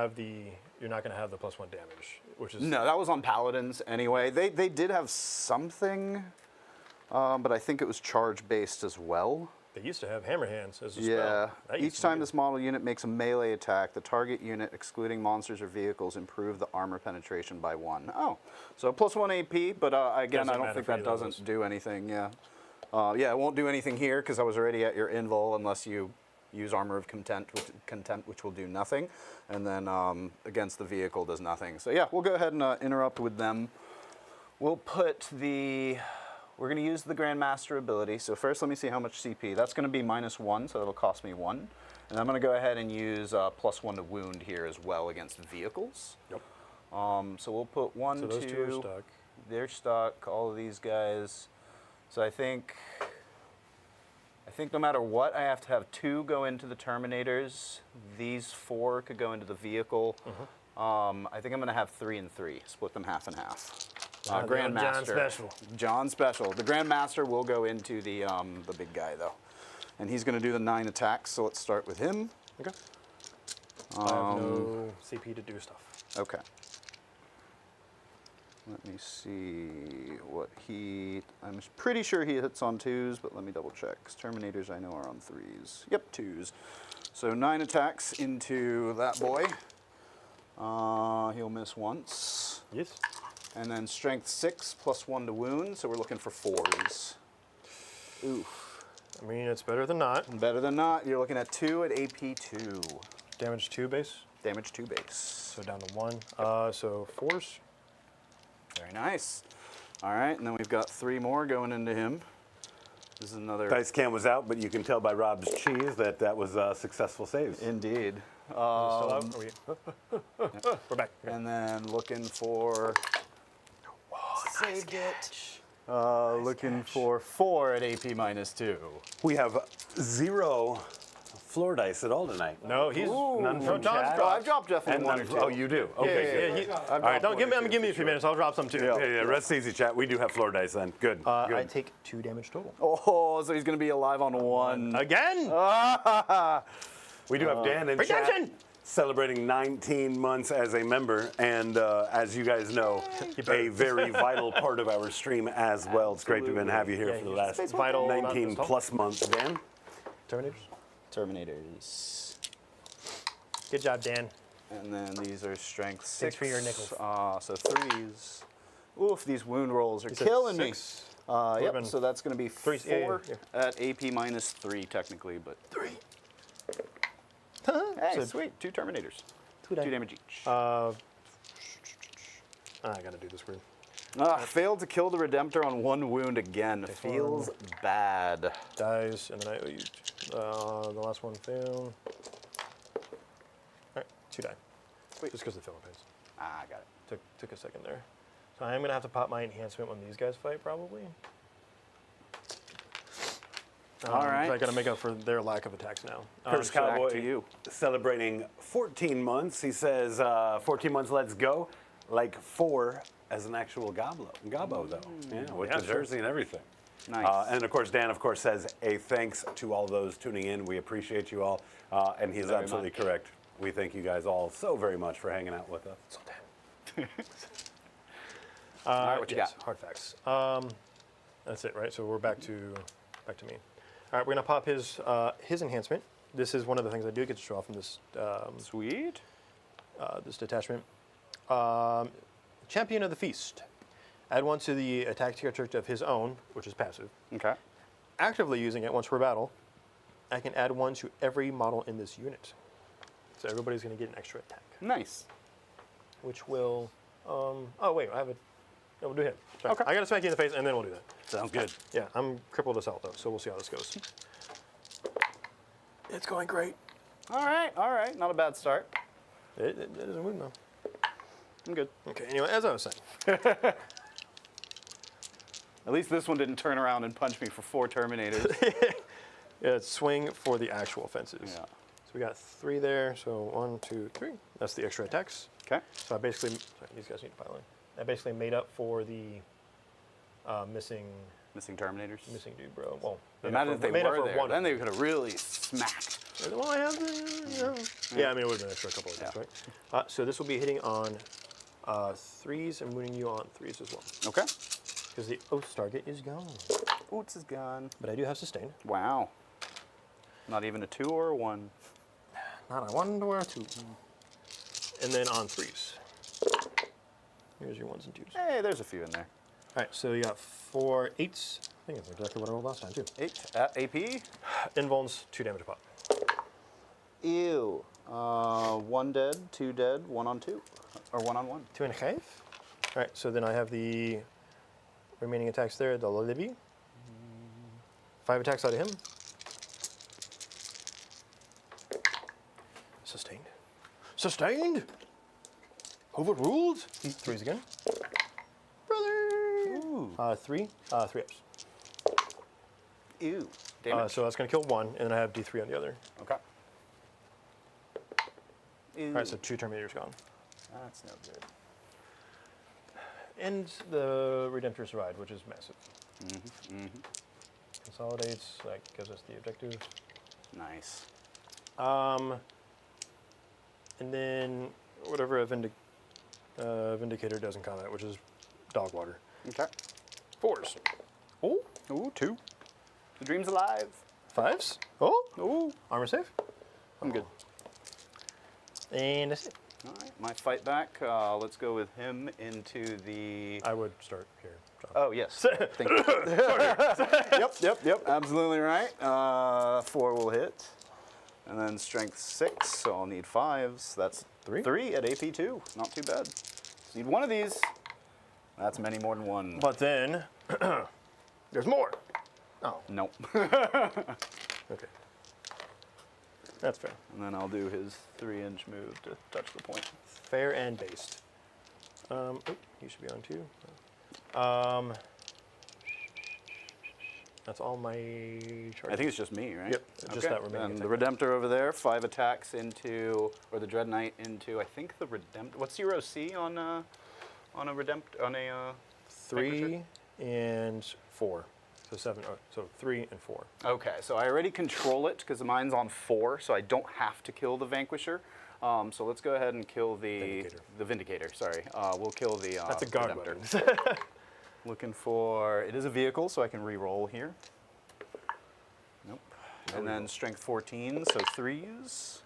going to have the +1 damage, which is... No, that was on Paladins anyway. They did have something, but I think it was charge-based as well. They used to have hammer hands as a Yeah. spell. That used Each to be time good. this model unit makes a melee attack, the target unit, excluding monsters or vehicles, improve the armor penetration by 1. Oh, so +1 AP, but again, Doesn't I don't matter think for that either of doesn't those. do anything. Yeah. It won't do anything here because I was already at your invul unless you use Armor of Contempt, which will do nothing, and then against the vehicle does nothing. So yeah, we'll go ahead and interrupt with them. We'll put the. We're going to use the Grandmaster ability. So first, let me see how much CP. That's going to be -1, so it'll cost me 1. And I'm going to go ahead and use +1 to wound here as well against vehicles. Yep. So we'll put 1, So 2. those 2 are stuck. They're stuck. All of these guys. So I think no matter what, I have to have 2 go into the Terminators. These 4 could go into the vehicle. I think I'm going to have 3 and 3. Split them half and half. Grandmaster. John Special. John Special. The Grandmaster will go into the big guy though, and he's going to do the 9 attacks. So let's start with him. Okay. I have no CP to do stuff. Okay. Let me see what I'm pretty sure he hits on 2s, but let me double check. 'Cause Terminators I know are on 3s. Yep, 2s. So 9 attacks into that boy. He'll miss once. Yes. And then strength 6 plus 1 to wound, so we're looking for 4s. Oof. I mean, it's better than not. Better than not. You're looking at 2 at AP 2. Damage 2 base. Damage 2 base. So down to 1. So 4s. Very nice. All right, and then we've got 3 more going into him. This is another. Dice cam was out, but you can tell by Rob's cheese that that was successful saves. Indeed. Still out? Are we? We're back. And then looking for. Saved it. Looking for 4 at AP minus 2. We have 0 floor dice at all tonight. No, he's None from John's chat. Oh, I've dropped definitely And 1 or none, 2. oh, you do? Okay, good. All right, don't give me a few minutes. I'll drop some too. Yeah, rest easy, chat. We do have floor dice then. Good. Good. I take 2 damage total. Oh, so he's going to be alive on 1. Again? We do have Dan in chat Redemption! celebrating 19 months as a member, and as you guys know, a very vital part of our stream as well. It's great to have you here Yeah, for the he's last vital, not 19 just plus months, Dan. Terminators. Terminators. Good job, Dan. And then these are strength 6. Thanks for your nickels. So 3s. Oof, these wound rolls are You said killing 6? me. Yep, been so that's going to be 4 3s. Yeah. at AP minus 3 technically, but 3. Hey, So- sweet. 2 Terminators. 2 damage each. I gotta do this weird. Failed to kill the Redemptor on 1 wound again. Feels bad. Dies, and then I owe you. The last one failed. All right, 2 die. Sweet. Just because of the Philippines. I got it. Took a second there. So I'm gonna have to pop my enhancement when these guys fight, probably. All right. I gotta make up for their lack of attacks now. Curse back Cowboy to you. celebrating 14 months. He says 14 months, let's go. Like 4 as an actual Gobbo though. Yeah, with Yeah, the sure. jersey and everything. Nice. And of course, Dan, of course, says a thanks to all those tuning in. We appreciate you all. And he's Very absolutely much. correct. We thank you guys all so very much for hanging out with us. So damn. All right, what you got? Hard facts. That's it, right? So we're back to me. All right, we're gonna pop his enhancement. This is one of the things I do get to draw from this Sweet. this detachment. Champion of the Feast. Add 1 to the attack character of his own, which is passive. Okay. Actively using it once per battle, I can add 1 to every model in this unit. So everybody's going to get an extra attack, Nice. which will. Oh wait, I have a. No, we'll do him. Sorry. Okay. I got to smack you in the face, and then we'll do that. Sounds good. Yeah, I'm crippled as hell though, so we'll see how this goes. It's going great. All right. Not a bad start. It doesn't move though. I'm good. Okay. Anyway, as I was saying, At least this one didn't turn around and punch me for 4 Terminators. yeah, it's swing for the actual fences. Yeah. So we got 3 there. So 1, 2, 3. That's the extra attacks. Okay. So I basically, sorry, these guys need to pile in. I basically made up for the missing Missing Terminators. dude, bro. Well, Imagine if they made up were for there. one. Then they could have really smacked. Well, I have the, yeah, I mean, it would have been an extra couple of attacks, Yeah. right? So this will be hitting on 3s and wounding you on 3s as well. Okay. Because the Oath target is gone. Boots is gone. But I do have sustain. Wow. Not even a 2 or a 1. Not a 1 or a 2. And then on 3s. Here's your 1s and 2s. Hey, there's a few in there. All right, so you got 4 8s. I think that's exactly what I rolled last time, too. 8 at AP. Invulns, 2 damage a pop. Ew. 1 dead, 2 dead, 1 on 2. Or 1 on 1. 2 and a half. All right, so then I have the remaining attacks there. The Libby. 5 attacks out of him. Sustained. Sustained. Overruled. 3s again. Brother. Ooh. 3. 3 ups. Ew. Damage. So that's going to kill 1, and then I have D3 on the other. Okay. Ew. All right, so 2 Terminators gone. That's no good. And the Redemptor survived, which is massive. Consolidates, that gives us the objective. Nice. And then whatever a Vindicator does in combat, which is dog water. Okay. 4s. Oh, Ooh, 2. The dream's alive. 5s. Oh, Ooh, armor save. I'm good. And that's it. All right, my fight back. Let's go with him into the. I would start here, John. Oh yes. Thank you. Yep. Absolutely right. 4 will hit, and then strength 6. So I'll need 5s. That's 3? 3 at AP 2. Not too bad. Just need one of these. That's many more than one. But then, there's more. Oh, Nope. okay. That's fair. And then I'll do his 3-inch move to touch the point. Fair and based. Oh, you should be on 2. That's all my charges. I think it's just me, right? Yep, just that remaining And attack. the Redemptor over there, 5 attacks into, or the Dread Knight into, I think the Redemptor. What's your OC on a Redemptor, on a 3 and 4. So 7. So 3 and 4. Okay, so I already control it because mine's on 4, so I don't have to kill the Vanquisher. So let's go ahead and kill the Vindicator. Sorry, we'll kill the. That's a guard Redemptor. weapon. Looking for, it is a vehicle, so I can re-roll here. Nope. And then strength 14, so 3s.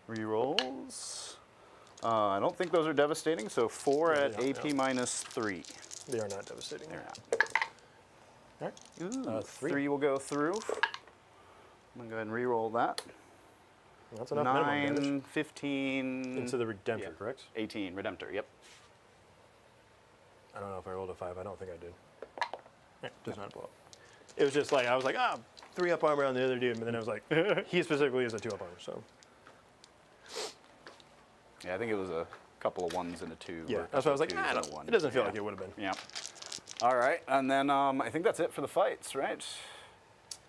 Re-rolls. I don't think those are devastating, so 4 Yeah, at they AP don't. minus 3. They are not devastating. They're not. All right. Ooh, 3. 3 will go through. I'm going to go ahead and re-roll that. That's enough minimum 9, damage. 15. Into the Redemptor, yeah. correct? 18, Redemptor, yep. I don't know if I rolled a 5. I don't think I did. Yeah, does not blow up. It was just like, I was like, 3 up armor on the other dude, but then I was like, he specifically is a 2 up armor, so. Yeah, I think it was a couple of 1s and a 2. Yeah, or a that's why I was like, couple of 2s and a it 1. doesn't feel Yeah. like it would have been. Yeah. All right, and then I think that's it for the fights, right?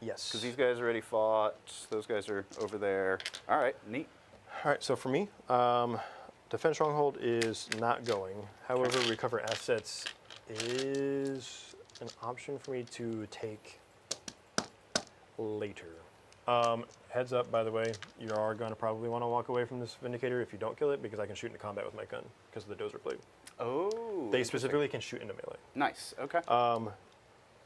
Yes. Because these guys already fought. Those guys are over there. All right, neat. All right, so for me, Defense Stronghold is not going. However, Recover Assets is an option for me to take later. Heads up, by the way, you are going to probably want to walk away from this Vindicator if you don't kill it, because I can shoot into combat with my gun because of the Dozer Blade. Oh. They specifically can shoot into melee, Nice. Okay.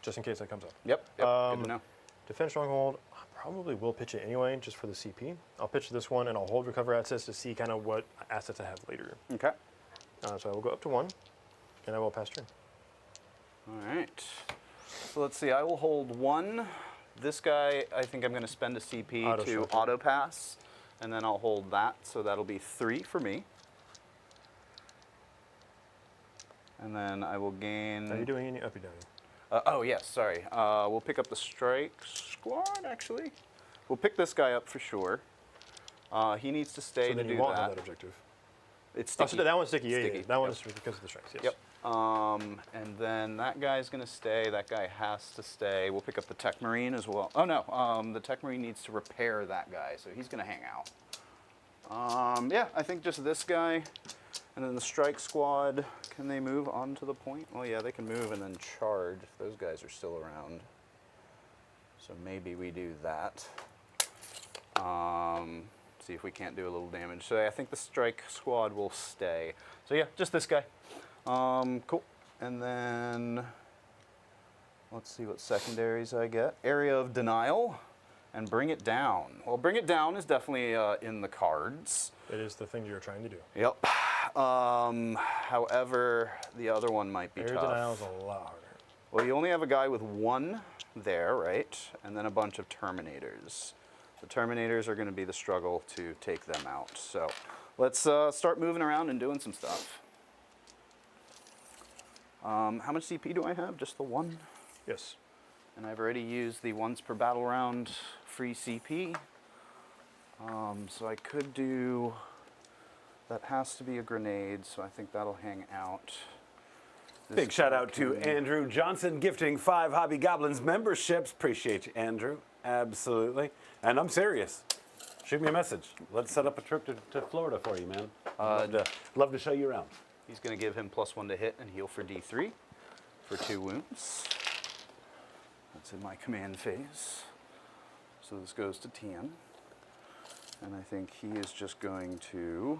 just in case that comes up. Yep. Good to know. Defense Stronghold, I probably will pitch it anyway, just for the CP. I'll pitch this one, and I'll hold Recover Assets to see kind of what assets I have later. Okay. So I will go up to 1, and I will pass turn. All right. So let's see. I will hold 1. This guy, I think I'm going to spend a CP Auto to shelter. auto pass, and then I'll hold that. So that'll be 3 for me. And then I will gain. Are you doing any up or down? Oh, yes, sorry. We'll pick up the strike squad, actually. We'll pick this guy up for sure. He needs to stay So to then do you won't that. have that objective. It's Oh, sticky. so that one's sticky. Yeah, Sticky, yeah. That one yep. is because of the strikes. Yes. Yep. And then that guy's going to stay. That guy has to stay. We'll pick up the Tech Marine as well. Oh, no. The Tech Marine needs to repair that guy, so he's going to hang out. Yeah, I think just this guy. And then the strike squad, can they move onto the point? Well, yeah, they can move and then charge if those guys are still around. So maybe we do that. See if we can't do a little damage. So I think the strike squad will stay. So yeah, just this guy. Cool. And then let's see what secondaries I get. Area of Denial and Bring It Down. Well, Bring It Down is definitely in the cards. It is the thing you're trying to do. Yep. However, the other one might be Area tough. denial is a lot harder. Well, you only have a guy with 1 there, right? And then a bunch of Terminators. The Terminators are going to be the struggle to take them out. So let's start moving around and doing some stuff. How much CP do I have? Just the 1? Yes. And I've already used the once per battle round free CP. So I could do, that has to be a grenade, so I think that'll hang out. This Big shout out guy to can- Andrew Johnson gifting 5 Hobby Goblins memberships. Appreciate you, Andrew. Absolutely. And I'm serious. Shoot me a message. Let's set up a trip to Florida for you, man. Love to show you around. He's going to give him +1 to hit and heal for D3 for 2 wounds. That's in my command phase. So this goes to Tian. And I think he is just going to...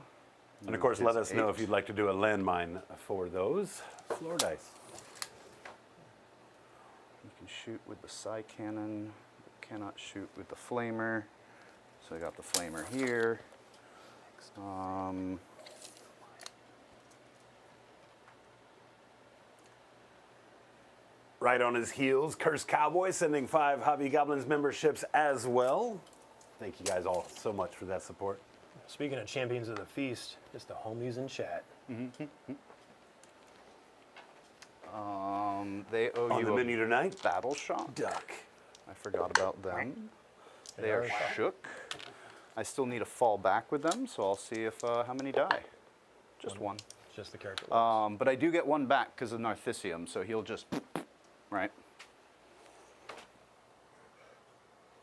And of course, let his us know 8. if you'd like to do a landmine for those floor dice. shoot with the Psy Cannon, but cannot shoot with the Flamer. So I got the Flamer here. Right on his heels, Cursed Cowboy sending 5 Hobby Goblins memberships as well. Thank you guys all so much for that support. Speaking of champions of the feast, it's the homies in chat. They owe On you the a menu tonight, battle shot. Duck. I forgot about them. They are are shook. I still need to fall back with them, so I'll see if how many die. Just one. Just the character. But I do get one back because of Narcissium, so he'll just right.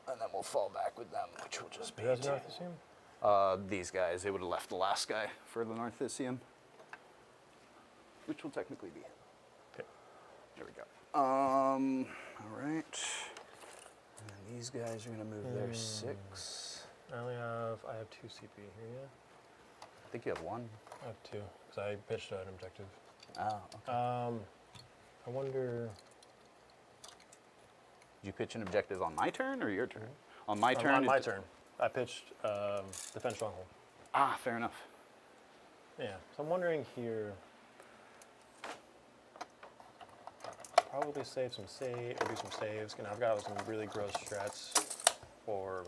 And then we'll fall back with them, which will just be Who has two. Narcissium? These guys. They would have left the last guy for the Narcissium, which will technically be him. Okay. There we go. All right. And these guys are gonna move their 6. I have 2 CP here, yeah? I think you have 1. I have 2, because I pitched an objective. Oh, okay. I wonder... Did you pitch an objective on my turn or your turn? On my turn? On my turn. I pitched Defense Stronghold. Ah, fair enough. Yeah, so I'm wondering here... Probably save some or do some saves. You know, I've got some really gross strats for...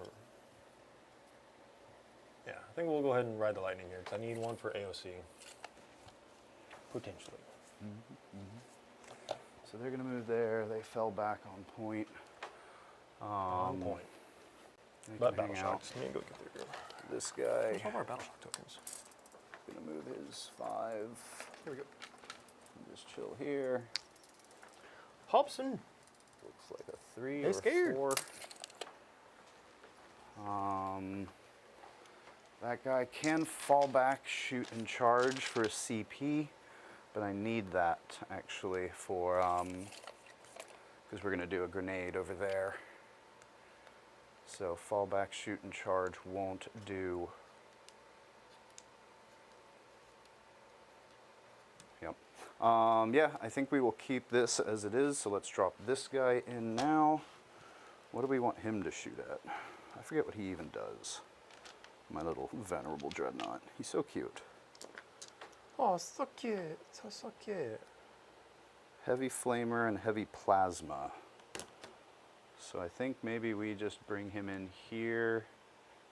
Yeah, I think we'll go ahead and ride the lightning here, because I need one for AOC. Potentially. So they're going to move there. They fell back on point. On point. They But can battle hang out. shocks. Let me go get through. This guy All of our battle shock tokens. going to move his 5. Here we go. Just chill here. Hobson. Looks like a 3 They're or scared. 4. That guy can fall back, shoot, and charge for a CP, but I need that actually for because we're going to do a grenade over there. So fall back, shoot, and charge won't do. Yep. Yeah, I think we will keep this as it is. So let's drop this guy in now. What do we want him to shoot at? I forget what he even does. My little venerable dreadnought. He's so cute. Oh, so cute. So cute. Heavy flamer and heavy plasma. So I think maybe we just bring him in here.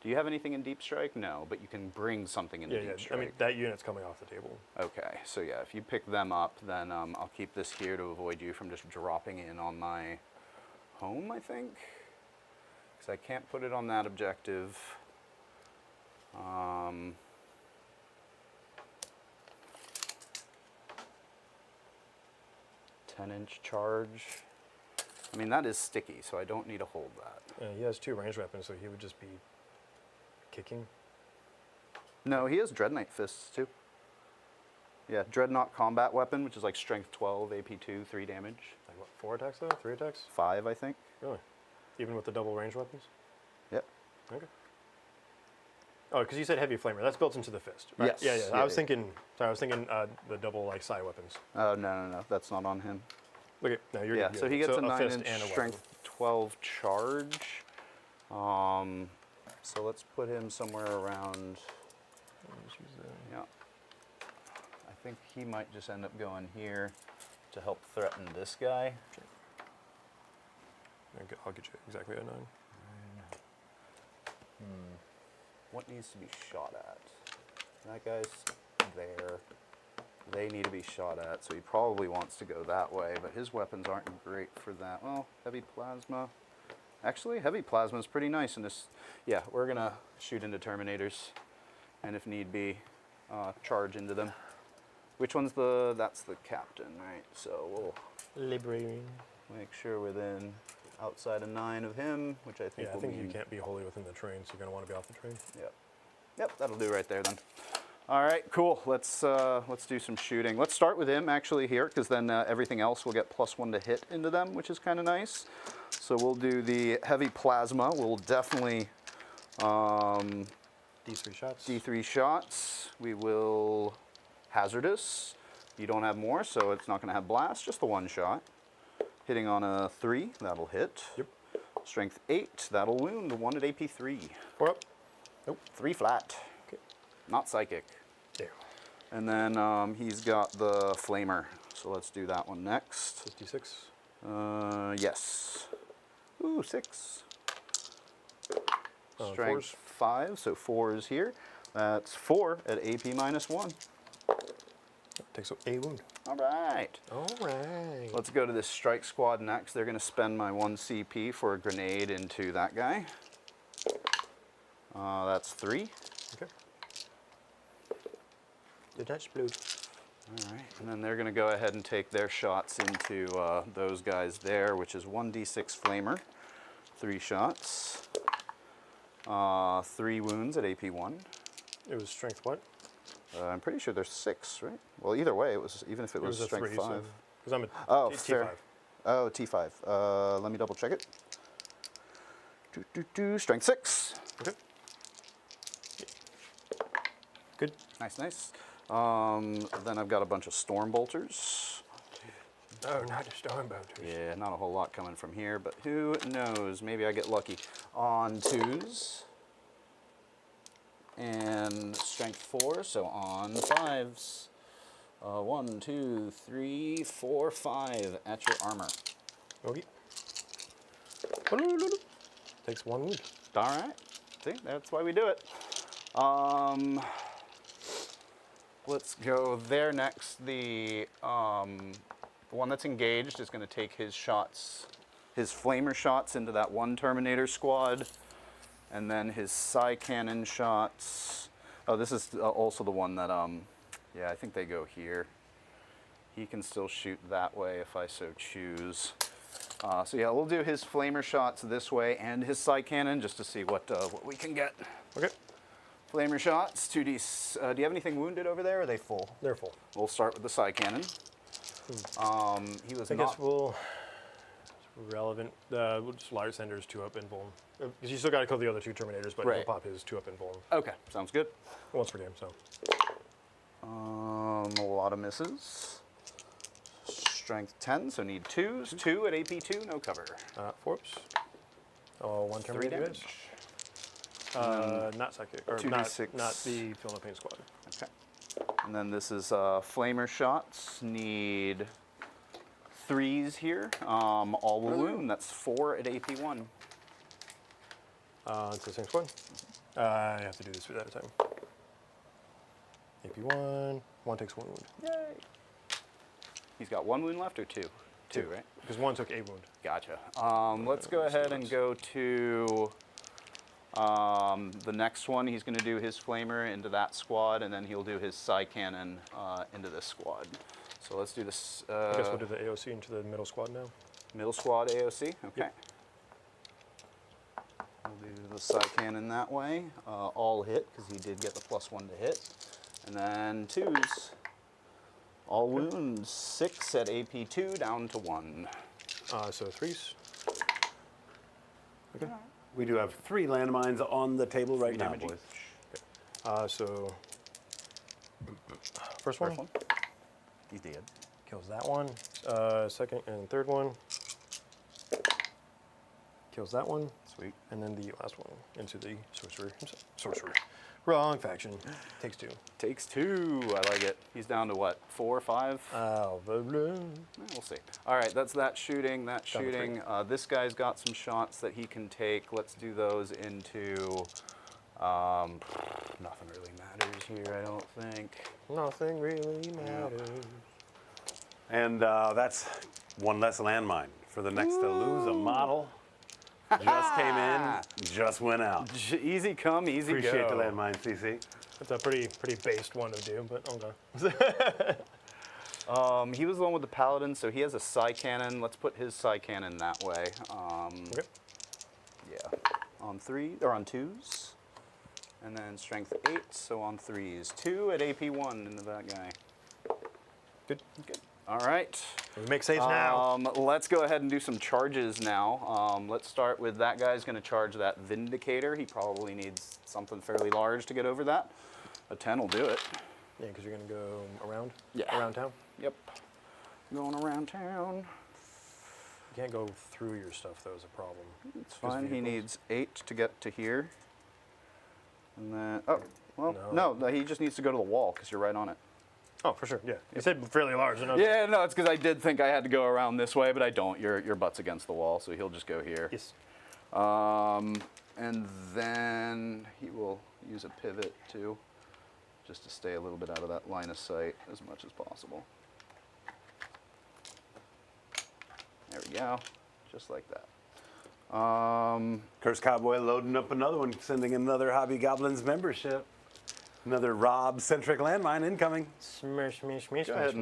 Do you have anything in deep strike? No, but you can bring something in Yeah, deep yeah. strike. I mean, that unit's coming off the table. Okay, so yeah, if you pick them up, then I'll keep this here to avoid you from just dropping in on my home, I think. Because I can't put it on that objective. 10-inch charge. I mean, that is sticky, so I don't need to hold that. He has 2 ranged weapons, so he would just be kicking. No, he has Dreadnought Fists too. Yeah, Dreadnought combat weapon, which is like strength 12, AP 2, 3 damage. Like what, 4 attacks though? 3 attacks? 5, I think. Really? Even with the double ranged weapons? Yep. Okay. Oh, because you said heavy flamer. That's built into the fist, right? Yes. Yeah, yeah. Yeah, I was yeah. thinking. Sorry, I was thinking the double like psi weapons. Oh, no, that's not on him. Look at no, you're Yeah, good. so he gets a fist 9-inch and a strength 12 charge. So let's put him somewhere around. Yeah. I think he might just end up going here to help threaten this guy. I'll get you exactly at 9. What needs to be shot at? That guy's there. They need to be shot at, so he probably wants to go that way, but his weapons aren't great for that. Well, heavy plasma. Actually, heavy plasma is pretty nice in this. Yeah, we're gonna shoot into Terminators, and if need be, charge into them. Which one's that's the captain, right? So we'll Liberating. make sure within outside of 9 of him, which I think Yeah, I will think be. you can't be wholly within the train, so you're gonna want to be off the train. Yep, that'll do right there then. All right, cool. Let's do some shooting. Let's start with him actually here, because then everything else will get +1 to hit into them, which is kind of nice. So we'll do the heavy plasma. We'll definitely D3 shots. D3 shots. We will hazardous. You don't have more, so it's not going to have blast. Just the 1 shot. Hitting on a 3, that'll hit. Yep. Strength 8, that'll wound. 1 at AP 3. 4 up. Nope. 3 flat. Okay. Not psychic. There. And then he's got the flamer. So let's do that one next. 56. Yes. Ooh, 6. Strength Fours. 5, so 4 is here. That's 4 at AP -1. Takes a wound. All right. All right. Let's go to this strike squad next. They're going to spend my 1 CP for a grenade into that guy. That's 3. Okay. Did that explode? All right. And then they're going to go ahead and take their shots into those guys there, which is 1d6 flamer. 3 shots. 3 wounds at AP 1. It was strength what? I'm pretty sure there's 6, right? Well, either way, it was even if it was a strength 3, 5. Because I'm a Oh, T5. fair. Oh, T5. Let me double check it. Strength 6. Okay. Good. Nice, nice. Then I've got a bunch of storm bolters. Oh, not the storm bolters. Yeah, not a whole lot coming from here, but who knows? Maybe I get lucky. On 2s. And strength 4, so on 5s. 1, 2, 3, 4, 5 at your armor. Okay. Takes 1 wound. All right. See, that's why we do it. Let's go there next. The one that's engaged is going to take his shots, his flamer shots into that 1 Terminator squad, and then his psi cannon shots. Oh, this is also the one that yeah, I think they go here. He can still shoot that way if I so choose. So yeah, we'll do his flamer shots this way and his psi cannon just to see what we can get. Okay. Flamer shots, 2D. Do you have anything wounded over there, or are they full? They're full. We'll start with the psi cannon. He was I not. guess we'll. It's relevant. We'll just large senders 2 up and vuln. Because you still got to kill the other 2 Terminators, but Right. he'll pop his 2 up and vuln. Okay, sounds good. Once per game, so. A lot of misses. Strength 10, so need 2s. 2 at AP 2, no cover. 4 ups. Oh, 1 3 Terminator. damage. Not psychic. Or 2d6. not the Fill No Pain squad. Okay. And then this is flamer shots. Need 3s here. All will wound. That's 4 at AP 1. It's the same squad. I have to do this at a time. AP 1. 1 takes 1 wound. Yay. He's got 1 wound left or 2? 2, right? Because 1 took a wound. Gotcha. Let's go ahead and go to the next one. He's going to do his flamer into that squad, and then he'll do his psi cannon into this squad. So let's do this. I guess we'll do the AOC into the middle squad now. Middle squad AOC. Okay. Yep. We'll do the psi cannon that way. All hit because he did get the +1 to hit, and then 2s. All wounds. 6 at AP 2 down to 1. So 3s. Okay. We do have 3 landmines on the table right now, damage boys. So first one First one. He's dead. kills that one. Second and third one kills that one. Sweet. And then the last one into the sorcerer. Sorcerer. Wrong faction. Takes 2. Takes 2. I like it. He's down to what? 4 or 5? We'll We'll see. All right, that's that shooting. That Down to 3. shooting. This guy's got some shots that he can take. Let's do those into. Nothing really matters here, I don't think. Nothing really matters. And that's 1 less landmine for the next to lose a model. Just came in, just went out. Easy come, easy Appreciate go. the landmine, CC. It's a pretty based one to do, but okay. He was the one with the paladin, so he has a psi cannon. Let's put his psi cannon that way. Okay. Yeah. On 3 or on 2s, and then strength 8. So on 3s, 2 at AP 1 into that guy. Good. Good. All right. We make saves now. Let's go ahead and do some charges now. Let's start with that guy's going to charge that Vindicator. He probably needs something fairly large to get over that. A 10 will do it. Yeah, because you're going to go around? Yeah. Around town? Yep. Going around town. You can't go through your stuff, though, is a problem. It's fine. He needs 8 to get to here. And then, oh, well, no, he just needs to go to the wall because you're right on it. Oh, for sure, yeah. You said fairly large. Yeah, no, it's because I did think I had to go around this way, but I don't. Your butt's against the wall, so he'll just go here. Yes. And then he will use a pivot too, just to stay a little bit out of that line of sight as much as possible. There we go, just like that. Curse Cowboy loading up another one, sending another Hobby Goblins membership. Another Rob-centric landmine incoming. Smash, smash, smash, Go ahead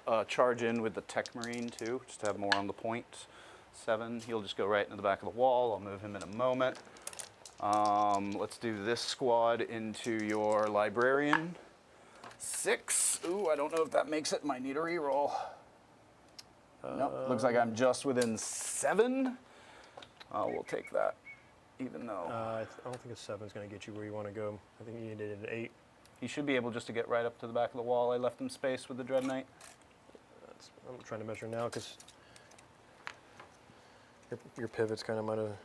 and charge in with the Tech Marine too, just to have more on the point. 7, he'll just go right into the back of the wall. I'll move him in a moment. Let's do this squad into your Librarian. 6, ooh, I don't know if that makes it. Might need a reroll. Nope, looks like I'm just within 7. We'll take that, even though. I don't think a 7 is going to get you where you want to go. I think you needed an 8. He should be able just to get right up to the back of the wall. I left him space with the Dread Knight. I'm trying to measure now because your pivots kind of might have.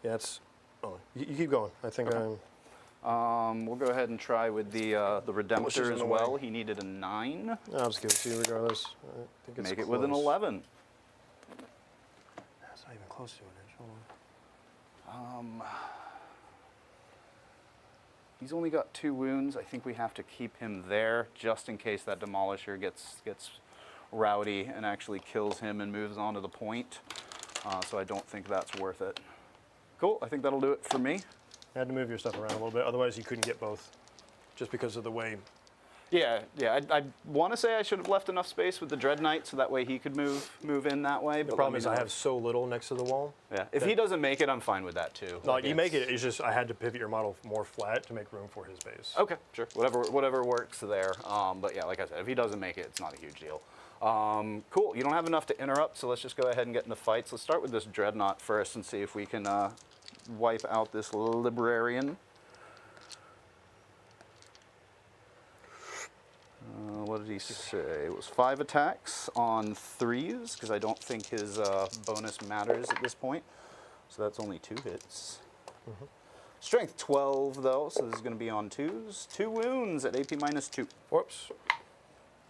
Yeah, it's. Oh, you keep going. I think I'm. We'll go ahead and try with the Redemptor as well. He needed a 9. I'll just give it to you regardless. I think it's Make it close. with an 11. That's not even close to an inch. Hold on. He's only got 2 wounds. I think we have to keep him there just in case that Demolisher gets rowdy and actually kills him and moves on to the point. So I don't think that's worth it. Cool, I think that'll do it for me. You had to move your stuff around a little bit, otherwise you couldn't get both, just because of the way. Yeah. I want to say I should have left enough space with the Dread Knight so that way he could move in that way. The problem is I have so little next to the wall. Yeah, if he doesn't make it, I'm fine with that too. No, you make it. It's just I had to pivot your model more flat to make room for his base. Okay, sure. Whatever works there. But yeah, like I said, if he doesn't make it, it's not a huge deal. Cool. You don't have enough to interrupt, so let's just go ahead and get into fights. Let's start with this Dreadnought first and see if we can wipe out this Librarian. What did he say? It was 5 attacks on 3s, because I don't think his bonus matters at this point. So that's only 2 hits. Strength 12, though, so this is going to be on 2s. 2 wounds at AP -2. Whoops.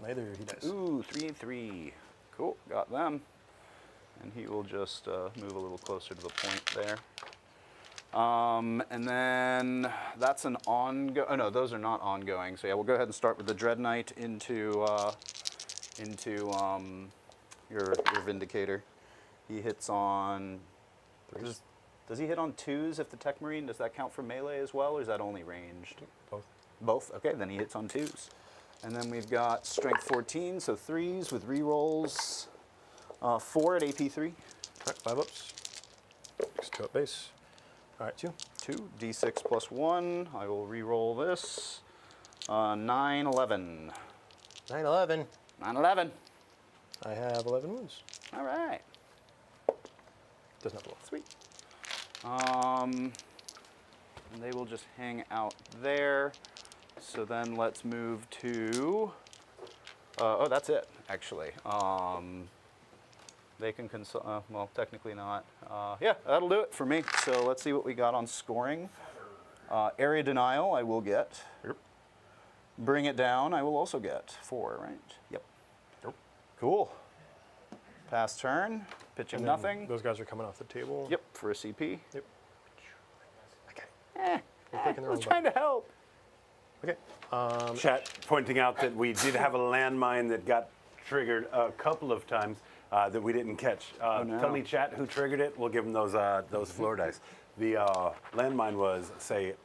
Neither he does. Ooh, 3 and 3. Cool, got them. And he will just move a little closer to the point there. And then that's an ongoing. Oh no, those are not ongoing. So yeah, we'll go ahead and start with the Dread Knight into your Vindicator. He hits on. Does he hit on 2s if the Tech Marine? Does that count for melee as well, or is that only ranged? Both. Both. Okay, then he hits on 2s. And then we've got Strength 14, so 3s with rerolls. 4 at AP 3. All right, 5 ups. 2 up base. All right, 2. 2, D6 plus 1. I will re-roll this. 9, 11. 9, 11. 9, 11. I have 11 wounds. All right. Does not blow. Sweet. And they will just hang out there. So then let's move to. Oh, that's it, actually. They can consult. Well, technically not. Yeah, that'll do it for me. So let's see what we got on scoring. Area denial, I will get. Yep. Bring it down, I will also get 4, right? Yep. Cool. Pass turn. Pitching nothing. Those guys are coming off the table. Yep, for a CP. Yep. Eh, clicking the I was wrong trying to help. Okay. Chat pointing out that we did have a landmine that got triggered a couple of times that we didn't catch. no. Tell me, chat, who triggered it? We'll give them those floor dice. The landmine was, say,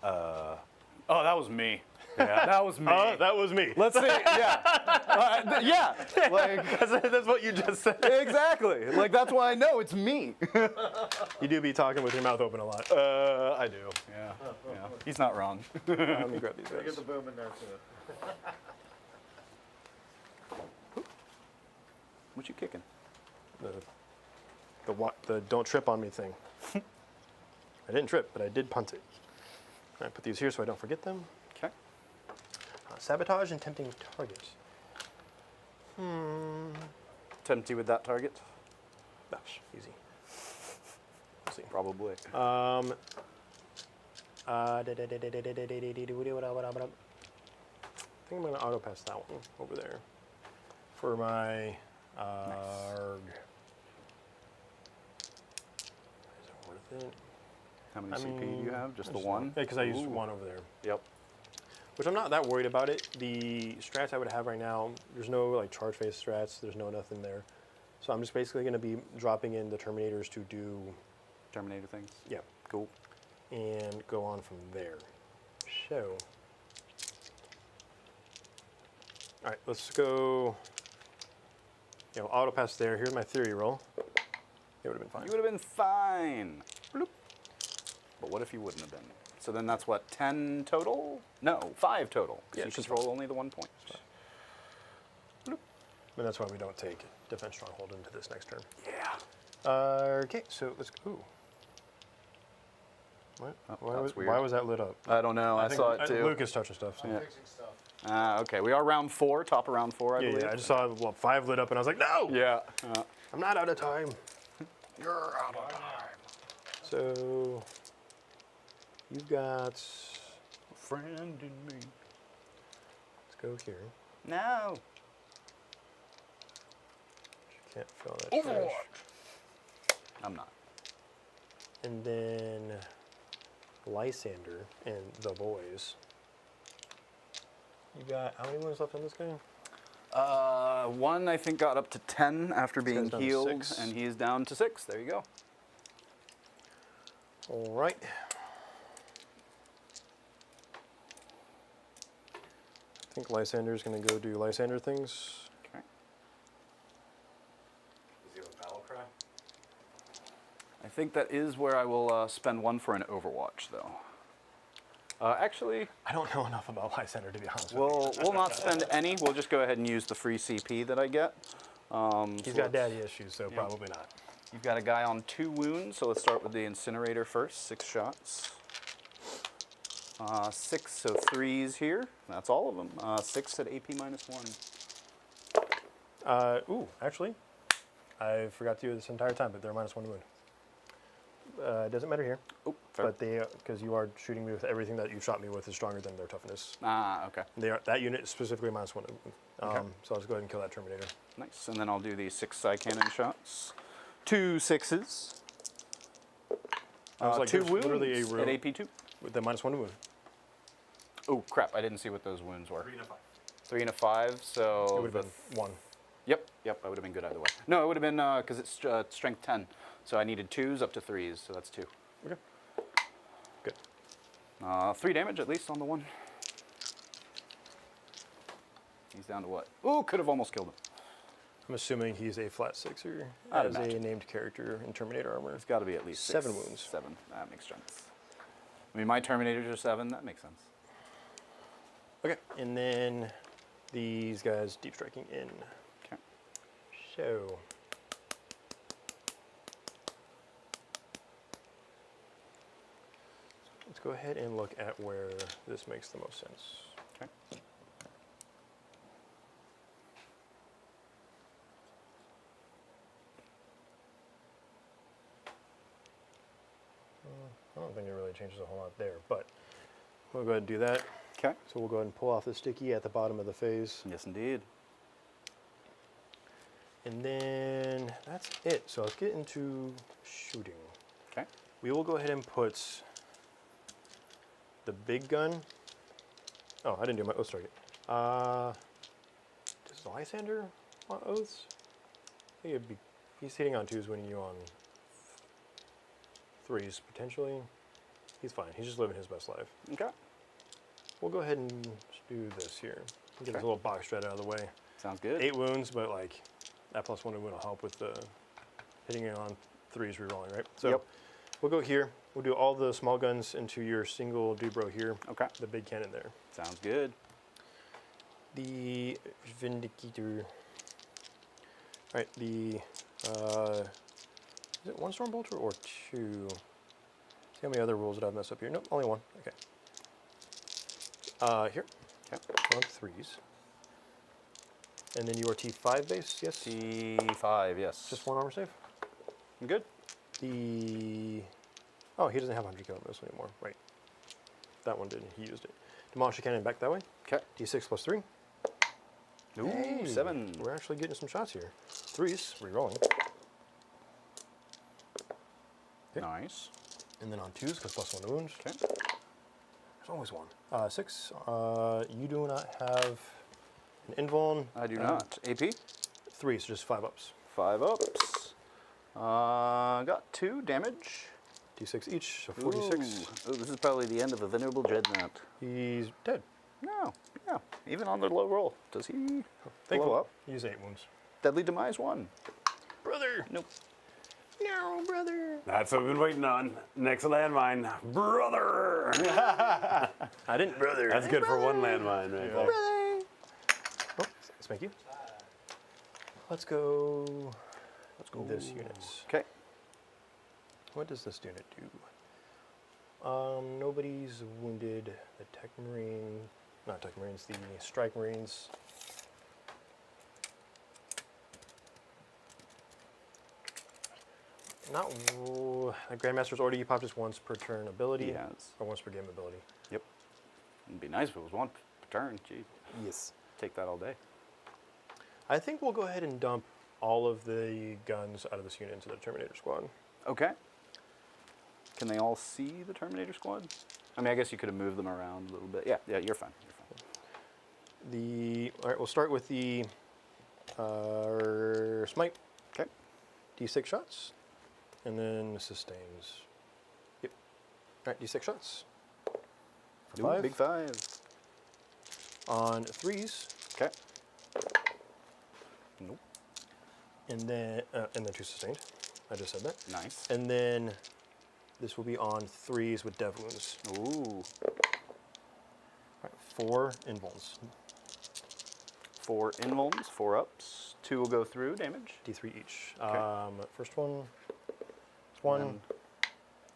Oh, that was me. yeah. That was me. That was me. Let's see. Yeah. Yeah. Like, That's what you just said. exactly. Like, that's why I know it's me. You do be talking with your mouth open a lot. I do. Yeah. Yeah. He's not wrong. Let me grab these Get guys. the boom in there too. What you kicking? The don't trip on me thing. I didn't trip, but I did punt it. I put these here so I don't forget them. Okay. Sabotage and tempting target. tempt you with that target? That's easy. We'll see. Probably. I think I'm going to auto pass that one over there for my arg. Is it worth it? How many CP do you have? Just the Just one? Yeah, because I used Ooh. one over there. Yep. Which I'm not that worried about it. The strats I would have right now, there's no like charge phase strats. There's no nothing there. So I'm just basically going to be dropping in the Terminators to do, Terminator things. yeah, Cool. and go on from there. So, all right, let's go. You know, auto pass there. Here's my theory roll. It would have been fine. You would have been fine. Bloop. But what if you wouldn't have been? So then that's what, 10 total? No, 5 total. Yeah, You it's control just only the 1 point. And that's why we don't take Defense Stronghold into this next turn. Yeah. Okay, so let's go. Ooh. What? Oh, why, that's was, weird. why was that lit up? I don't know. I think saw it too. Luke is touching stuff. So. Yeah. Fixing stuff. Okay, we are round 4, top of round 4, I Yeah, believe. I just saw 5 lit up, and I was like, no! Yeah. I'm not out of time. You're out of time. So, you've got, Friend in me. let's go here. No. Can't fill that Overwatch. trash. I'm not. And then Lysander and the boys. You got how many wounds left on this guy? One I think got up to 10 after being guy's down to healed, 6. and he's down to 6. There you go. All right. I think Lysander's going to go do Lysander things. Okay. Does he have a battle cry? I think that is where I will spend 1 for an Overwatch, though. Actually, I don't know enough about Lysander to be honest with you. we'll not spend any. We'll just go ahead and use the free CP that I get. He's got daddy issues, so probably not. You've got a guy on 2 wounds, so let's start with the Incinerator first. 6 shots. 6, so 3s here. That's all of them. 6 at AP -1. Ooh, actually, I forgot to do this entire time, but they're -1 wound. Doesn't matter here, Oh, fair. but they because you are shooting me with everything that you shot me with is stronger than their toughness. Okay. They are that unit is specifically -1 wound. Okay. So I'll just go ahead and kill that Terminator. Nice. And then I'll do the 6 side cannon shots. 2 6s. I was like, 2 there's wounds literally a room at AP2. with the -1 wound. Oh, crap. I didn't see what those wounds were. 3 and a 5. 3 and a 5, so... It would have been 1. Yep, I would have been good either way. No, it would have been, because it's strength 10. So I needed 2s up to 3s, so that's 2. Okay. Good. 3 damage at least on the one. He's down to what? Ooh, could have almost killed him. I'm assuming he's a flat 6er I'd as imagine. a named character in Terminator armor. It's got to be at least 7 6, wounds. 7, that makes sense. I mean, my Terminators are 7, that makes sense. Okay, and then these guys deep striking in. Okay. So. Let's go ahead and look at where this makes the most sense. Okay. I don't think it really changes a whole lot there, but we'll go ahead and do that. Okay. So we'll go ahead and pull off the sticky at the bottom of the phase. Yes, indeed. And then that's it. So let's get into shooting. Okay. We will go ahead and put the big gun. Oh, I didn't do my oath target. Does Lysander want oaths? I think it'd be, he's hitting on 2s, winning you on 3s potentially. He's fine. He's just living his best life. Okay. We'll go ahead and do this here. Get Okay. this little box shred out of the way. Sounds good. 8 wounds, but like that +1 wound will help with the hitting it on 3s rerolling, right? So Yep. we'll go here. We'll do all the small guns into your single Dubro here. Okay. The big cannon there. Sounds good. The Vindicator. All right, the is it 1 Stormbolter or 2? See how many other rules did I mess up here? Nope, only 1. Okay. Here. Okay. On 3s. And then your T5 base, yes? T5, yes. Just 1 armor save. I'm good. Oh, he doesn't have 100 kilo missile anymore. Right. That one didn't. He used it. Demolish the cannon back that way. Okay. D6 plus 3. Ooh, Hey, 7. We're actually getting some shots here. 3s, re-rolling. Nice. And then on 2s, because plus 1 to wounds. Okay. There's always 1. 6. You do not have an invuln. I do not. AP? 3, so just 5 ups. 5 ups. Got 2 damage. D6 each, so 46. Ooh, this is probably the end of a Venerable Dreadnought. He's dead. No, yeah. Even on the low roll. Does he blow Thankful. up? Use 8 wounds. Deadly Demise 1. Brother! Nope. No, brother! That's what we've been waiting on. Next landmine, brother. I didn't. Brother. That's good for one landmine, right there. Oh, let's make you. Let's go. Let's go. This unit. Okay. What does this unit do? Nobody's wounded. The Tech Marine, not Tech Marines, the Strike Marines. Not Grandmaster's Order. You pop just once per turn ability. Yes. Or once per game ability. Yep. It'd be nice if it was 1 per turn. Gee, Yes. take that all day. I think we'll go ahead and dump all of the guns out of this unit into the Terminator Squad. Okay. Can they all see the Terminator Squad? I mean, I guess you could have moved them around a little bit. Yeah, you're fine. You're fine. All right, we'll start with the Smite. Okay. D6 shots, and then sustains. Yep. All right, D6 shots. For Ooh, 5. big 5. On 3s, Okay. Nope. and then 2 sustained. I just said that. Nice. And then this will be on 3s with dev wounds. Ooh. All right, 4 invulns. 4 invulns, 4 ups. 2 will go through damage. D3 each. Okay. First one. It's 1.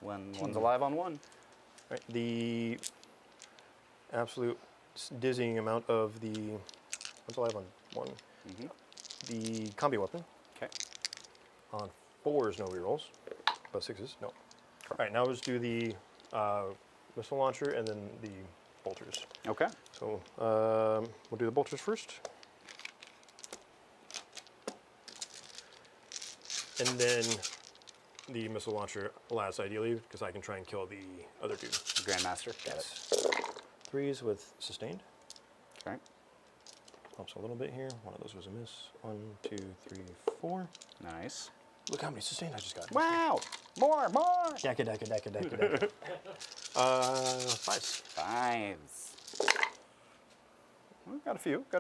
When one's alive on 1. Right, the absolute dizzying amount of the one's alive on 1. Mm-hmm. The combi weapon Okay. on 4s, no rerolls, but 6s, no. All right, now let's do the missile launcher and then the bolters. Okay. So we'll do the bolters first, and then the missile launcher last, ideally, because I can try and kill the other dude. Grandmaster. Got it. 3s with sustained. Okay. Helps a little bit here. One of those was a miss. 1, 2, 3, 4. Nice. Look how many sustained I just got. Wow! More! Dakka. 5s. 5s. Well, got a few. A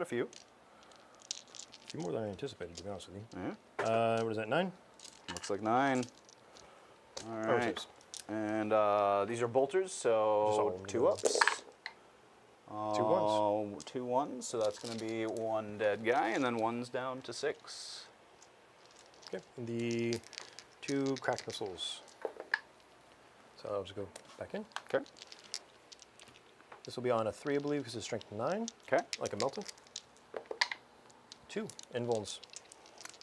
few more than I anticipated, to be honest with you. Yeah. What is that, 9? Looks like 9. All Oh, right. 6. And these are bolters, Just so all 2 ups. 2 ones. 2 ones, so that's going to be 1 dead guy, and then 1's down to 6. Okay. And the 2 cracked missiles. So I'll just go back in. Okay. This will be on a 3, I believe, because it's strength 9, Okay. like a melta. 2 invulns.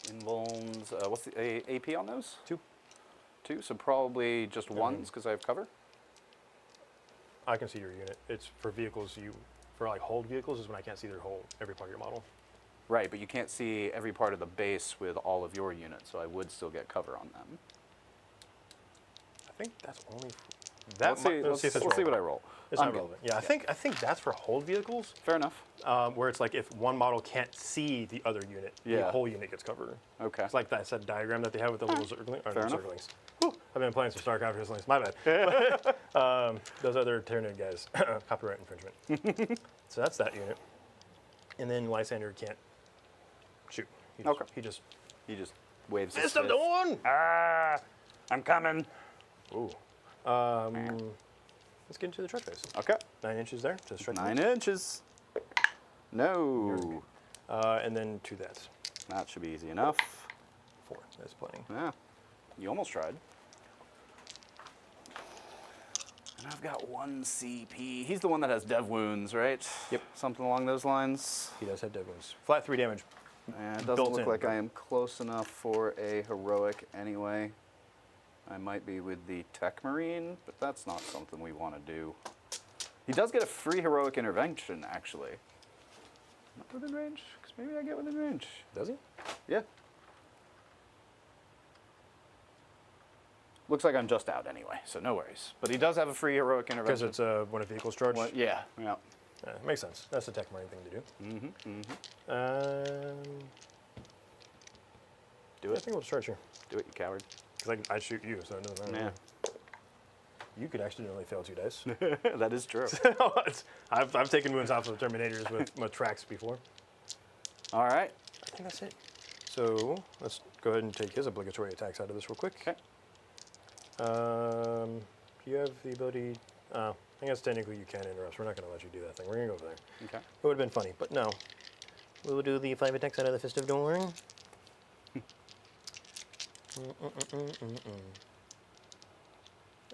Invulns, what's the AP on those? 2. 2, so probably just 1s because I have cover. I can see your unit. It's for vehicles for like hold vehicles is when I can't see every part of your model. Right, but you can't see every part of the base with all of your units, so I would still get cover on them. I think that's only for that. Let's see let's see what I roll. It's I'm not good. relevant. Yeah, I think that's for hold vehicles, Fair enough. where it's like if one model can't see the other unit, the Yeah. whole unit gets covered. Okay. It's like that set diagram that they have with the little circling. Or Fair not enough. circlings. Whew, I've been playing some StarCraft recently. My bad. Those other Tyranid guys, copyright infringement. So that's that unit. And then Lysander can't shoot. He just He just waves his fist of fist. dawn. Ah, I'm coming. Ooh. Let's get into the truck base. Okay. 9 inches there to the strike. 9 inches. No. And then 2 that. That should be easy enough. 4. That's plenty. Yeah. You almost tried. And I've got 1 CP. He's the one that has dev wounds, right? Yep. Something along those lines. He does have dead wounds. Flat 3 damage. And it doesn't built look in, like but- I am close enough for a heroic anyway. I might be with the Tech Marine, but that's not something we want to do. He does get a free heroic intervention, actually. Not within range, because maybe I get within range. Does he? Yeah. Looks like I'm just out anyway, so no worries. But he does have a free heroic Because intervention. it's one of vehicles charge. What- yeah, yeah. Makes sense. That's the Tech Marine thing to do. Do I it. think we'll charge here. Do it, you coward. Because I shoot you, so it doesn't matter. Yeah. You could accidentally fail 2 dice. That is true. I've taken wounds off of Terminators with tracks before. All right. I think that's it. So let's go ahead and take his obligatory attacks out of this real quick. Okay. You have the ability. I guess technically you can interrupt. We're not going to let you do that thing. We're going to go over there. Okay. It would have been funny, but no. We'll do the 5 attacks out of the Fist of Dawn.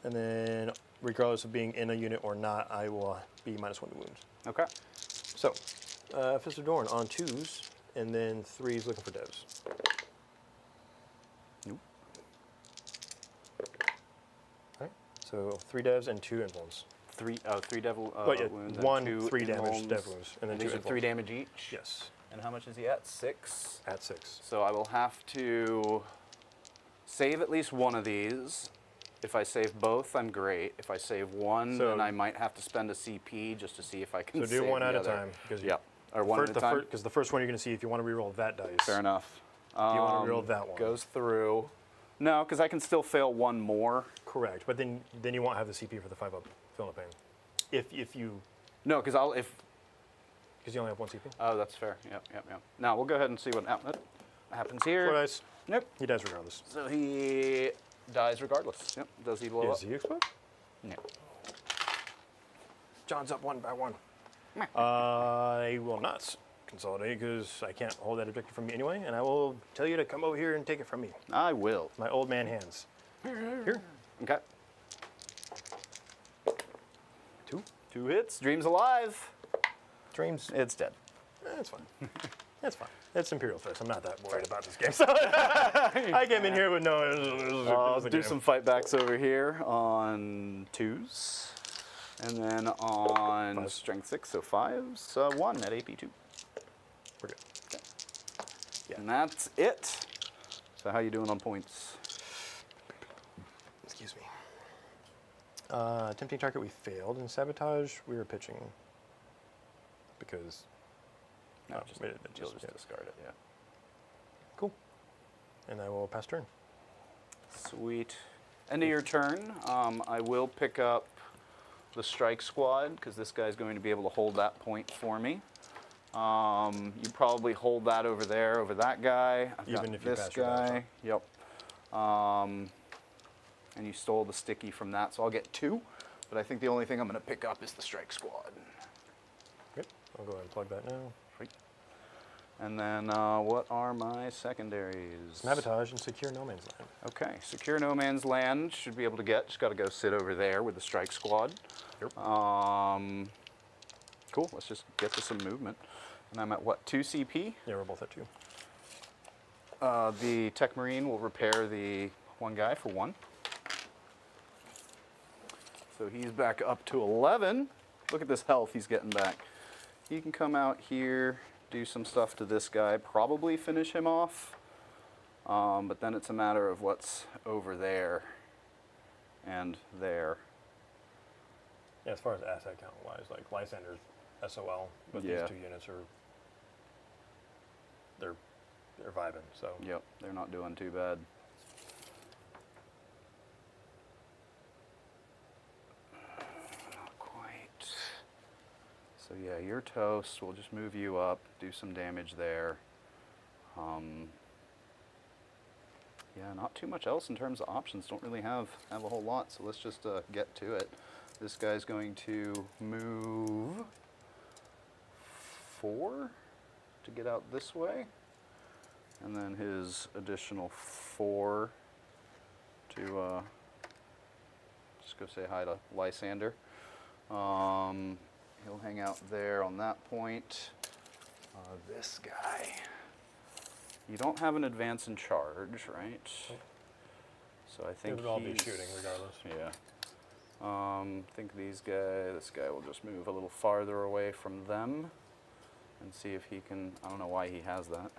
And then, regardless of being in a unit or not, I will be -1 to wounds. Okay. So, Fist of Dawn on 2s, and then 3s looking for devs. Nope. Alright, so 3 devs and 2 invulns. Three devil But yeah, wounds. And 1 2 3 damage invulns. dev wounds, and then These 2 are 3 invulns. damage each? Yes, And how much is he at? 6? at 6. So I will have to save at least one of these. If I save both, I'm great. If I save one, So- then I might have to spend a CP just to see if I can So save do one the at a other. time. Because Yep. Or one at a time? Because the first one you're going to see if you want to reroll that dice. Fair enough. You want to reroll that one. Goes through. No, because I can still fail one more. Correct, but then you won't have the CP for the 5 up fill in the pain. If you, No, because because you only have 1 CP. Oh, that's fair. Yep. Now we'll go ahead and see what happens 4 here. dice. Nope. He dies regardless. So he dies regardless. Yep. Does he blow up? Is he explode? No. John's up 1 by 1. I will not consolidate because I can't hold that objective from me anyway, and I will tell you to come over here and take it from me. I will. My old man hands. Here. Okay. 2. 2 hits. Dream's alive. Dreams. It's dead. That's fine. That's fine. It's Imperial Fists. I'm not that worried about this game. So I came in here with no. I'll do some fight backs over here on 2s. And then on 5s. strength 6, so 5s. 1 at AP 2. We're good. Yeah. And that's it. So how you doing on points? Excuse me. Tempting target, we failed. And sabotage, we were pitching. Because. No, Oh, just, it you'll just- just yeah. discard it, yeah. Cool. And I will pass turn. Sweet. End of your turn. I will pick up the strike squad because this guy's going to be able to hold that point for me. You probably hold that over there, over that guy. I've Even got if you this pass your dice, guy. Yep. And you stole the sticky from that, so I'll get 2. But I think the only thing I'm going to pick up is the strike squad. Good. I'll go ahead and plug that now. Sweet. And then what are my secondaries? Sabotage and secure no man's land. Okay, secure no man's land should be able to get. Just got to go sit over there with the strike squad. Yep. Cool. Let's just get to some movement. And I'm at what, 2 CP? Yeah, we're both at 2. The Tech Marine will repair the one guy for 1. So he's back up to 11. Look at this health he's getting back. He can come out here, do some stuff to this guy, probably finish him off. But then it's a matter of what's over there and there. Yeah, as far as asset count wise, like Lysander's SOL, but Yeah. these 2 units are they're vibing. So Yep, they're not doing too bad. Not quite. So yeah, you're toast. We'll just move you up, do some damage there. Yeah, not too much else in terms of options. Don't really have a whole lot, so let's just get to it. This guy's going to move 4 to get out this way. And then his additional 4 to just go say hi to Lysander. He'll hang out there on that point. This guy You don't have an advance in charge, right? So I think It would all be he's- shooting regardless. Yeah. I think this guy will just move a little farther away from them and see if he can, I don't know why he has that.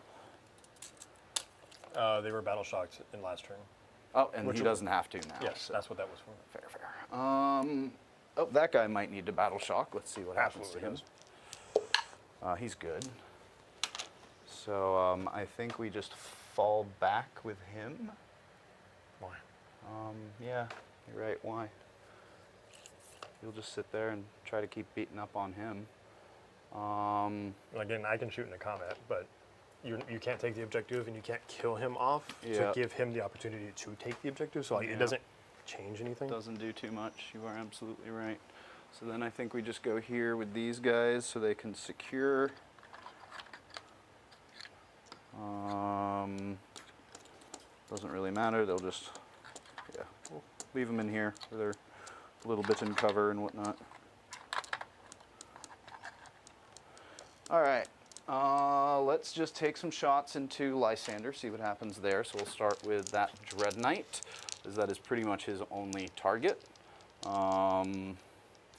They were battle shocked in last turn. Oh, and Which he one? doesn't have to now. Yes, so that's what that was for. fair. Oh, that guy might need to battle shock. Let's see what happens to him. He's good. So I think we just fall back with him. Why? Yeah, you're right. Why? You'll just sit there and try to keep beating up on him. Again, I can shoot into combat, but you can't take the objective and you can't kill him off Yeah. to give him the opportunity to take the objective. So like, Yeah. it doesn't change anything. Doesn't do too much. You are absolutely right. So then I think we just go here with these guys so they can secure. Doesn't really matter. They'll just, yeah, we'll leave them in here for their little bit in cover and whatnot. All right. Let's just take some shots into Lysander, see what happens there. So we'll start with that Dread Knight, as that is pretty much his only target. Start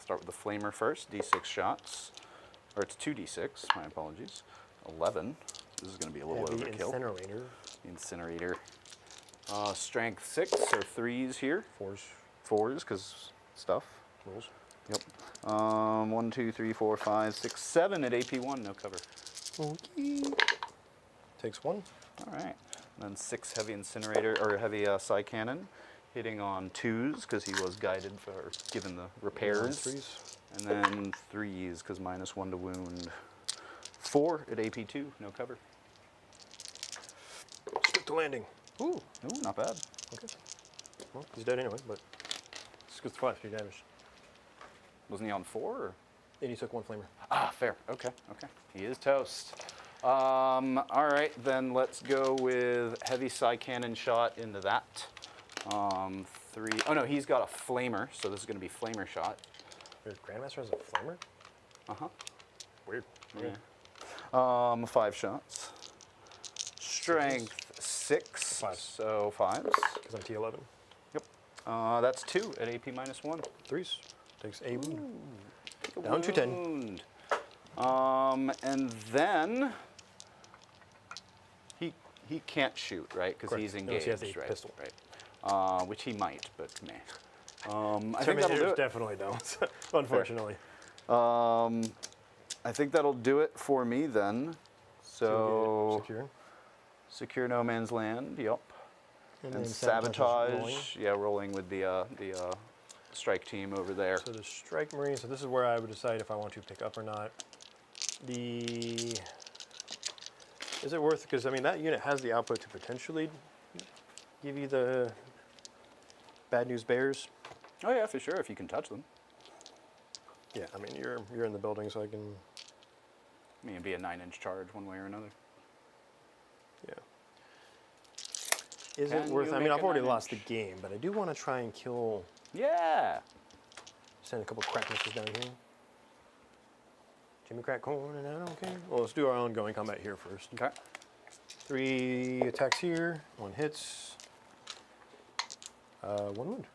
with the Flamer first, d6 shots. Or it's 2d6, my apologies. 11. This is going to be a little Heavy overkill. incinerator. Incinerator. Strength 6, or 3s here. 4s. 4s, because stuff. Rules. Yep. 1, 2, 3, 4, 5, 6, 7 at AP1, no cover. Okay. Takes 1. All right. And then 6 heavy incinerator, or heavy Psy Cannon, hitting on 2s, because he was guided for, given the repairs. 3s. And then 3s, because -1 to wound. 4 at AP2, no cover. Stick to landing. Ooh, not bad. Okay. Well, he's dead anyway, but it's good twice 3 damage. Wasn't he on 4? Or? And he took 1 flamer. Ah, fair. Okay. He is toast. All right, then let's go with heavy Psy Cannon shot into that. 3. Oh no, he's got a flamer, so this is going to be flamer shot. Your Grandmaster has a flamer? Uh-huh. Weird. Yeah. 5 shots. Strength 6. 5s. So 5s. Because I'm T11. Yep. That's 2 at AP -1. 3s. Takes a wound. Down to 10. Wound. And then he can't shoot, right? Because Correct. he's Unless engaged, he has a right? pistol. Right. Which he might, but meh. I think that'll do Terminators it. definitely don't, unfortunately. I think that'll do it for me then. So Secure. secure no man's land. Yep. And And then sabotage is rolling. sabotage. Yeah, rolling with the strike team over there. So the strike marine. So this is where I would decide if I want to pick up or not. Is it worth? Because I mean that unit has the output to potentially give you the bad news bears. Oh yeah, for sure. If you can touch them. Yeah, I mean you're in the building, so I can. I mean, it'd be a 9-inch charge one way or another. Yeah. Is Can it worth? you I mean, make I've a already 9-inch? lost the game, but I do want to try and kill. Yeah. Send a couple crack missiles down here. Jimmy Crack corn, and I don't care. Well, let's do our ongoing combat here first. Okay. 3 attacks here. 1 hits. 1 wound.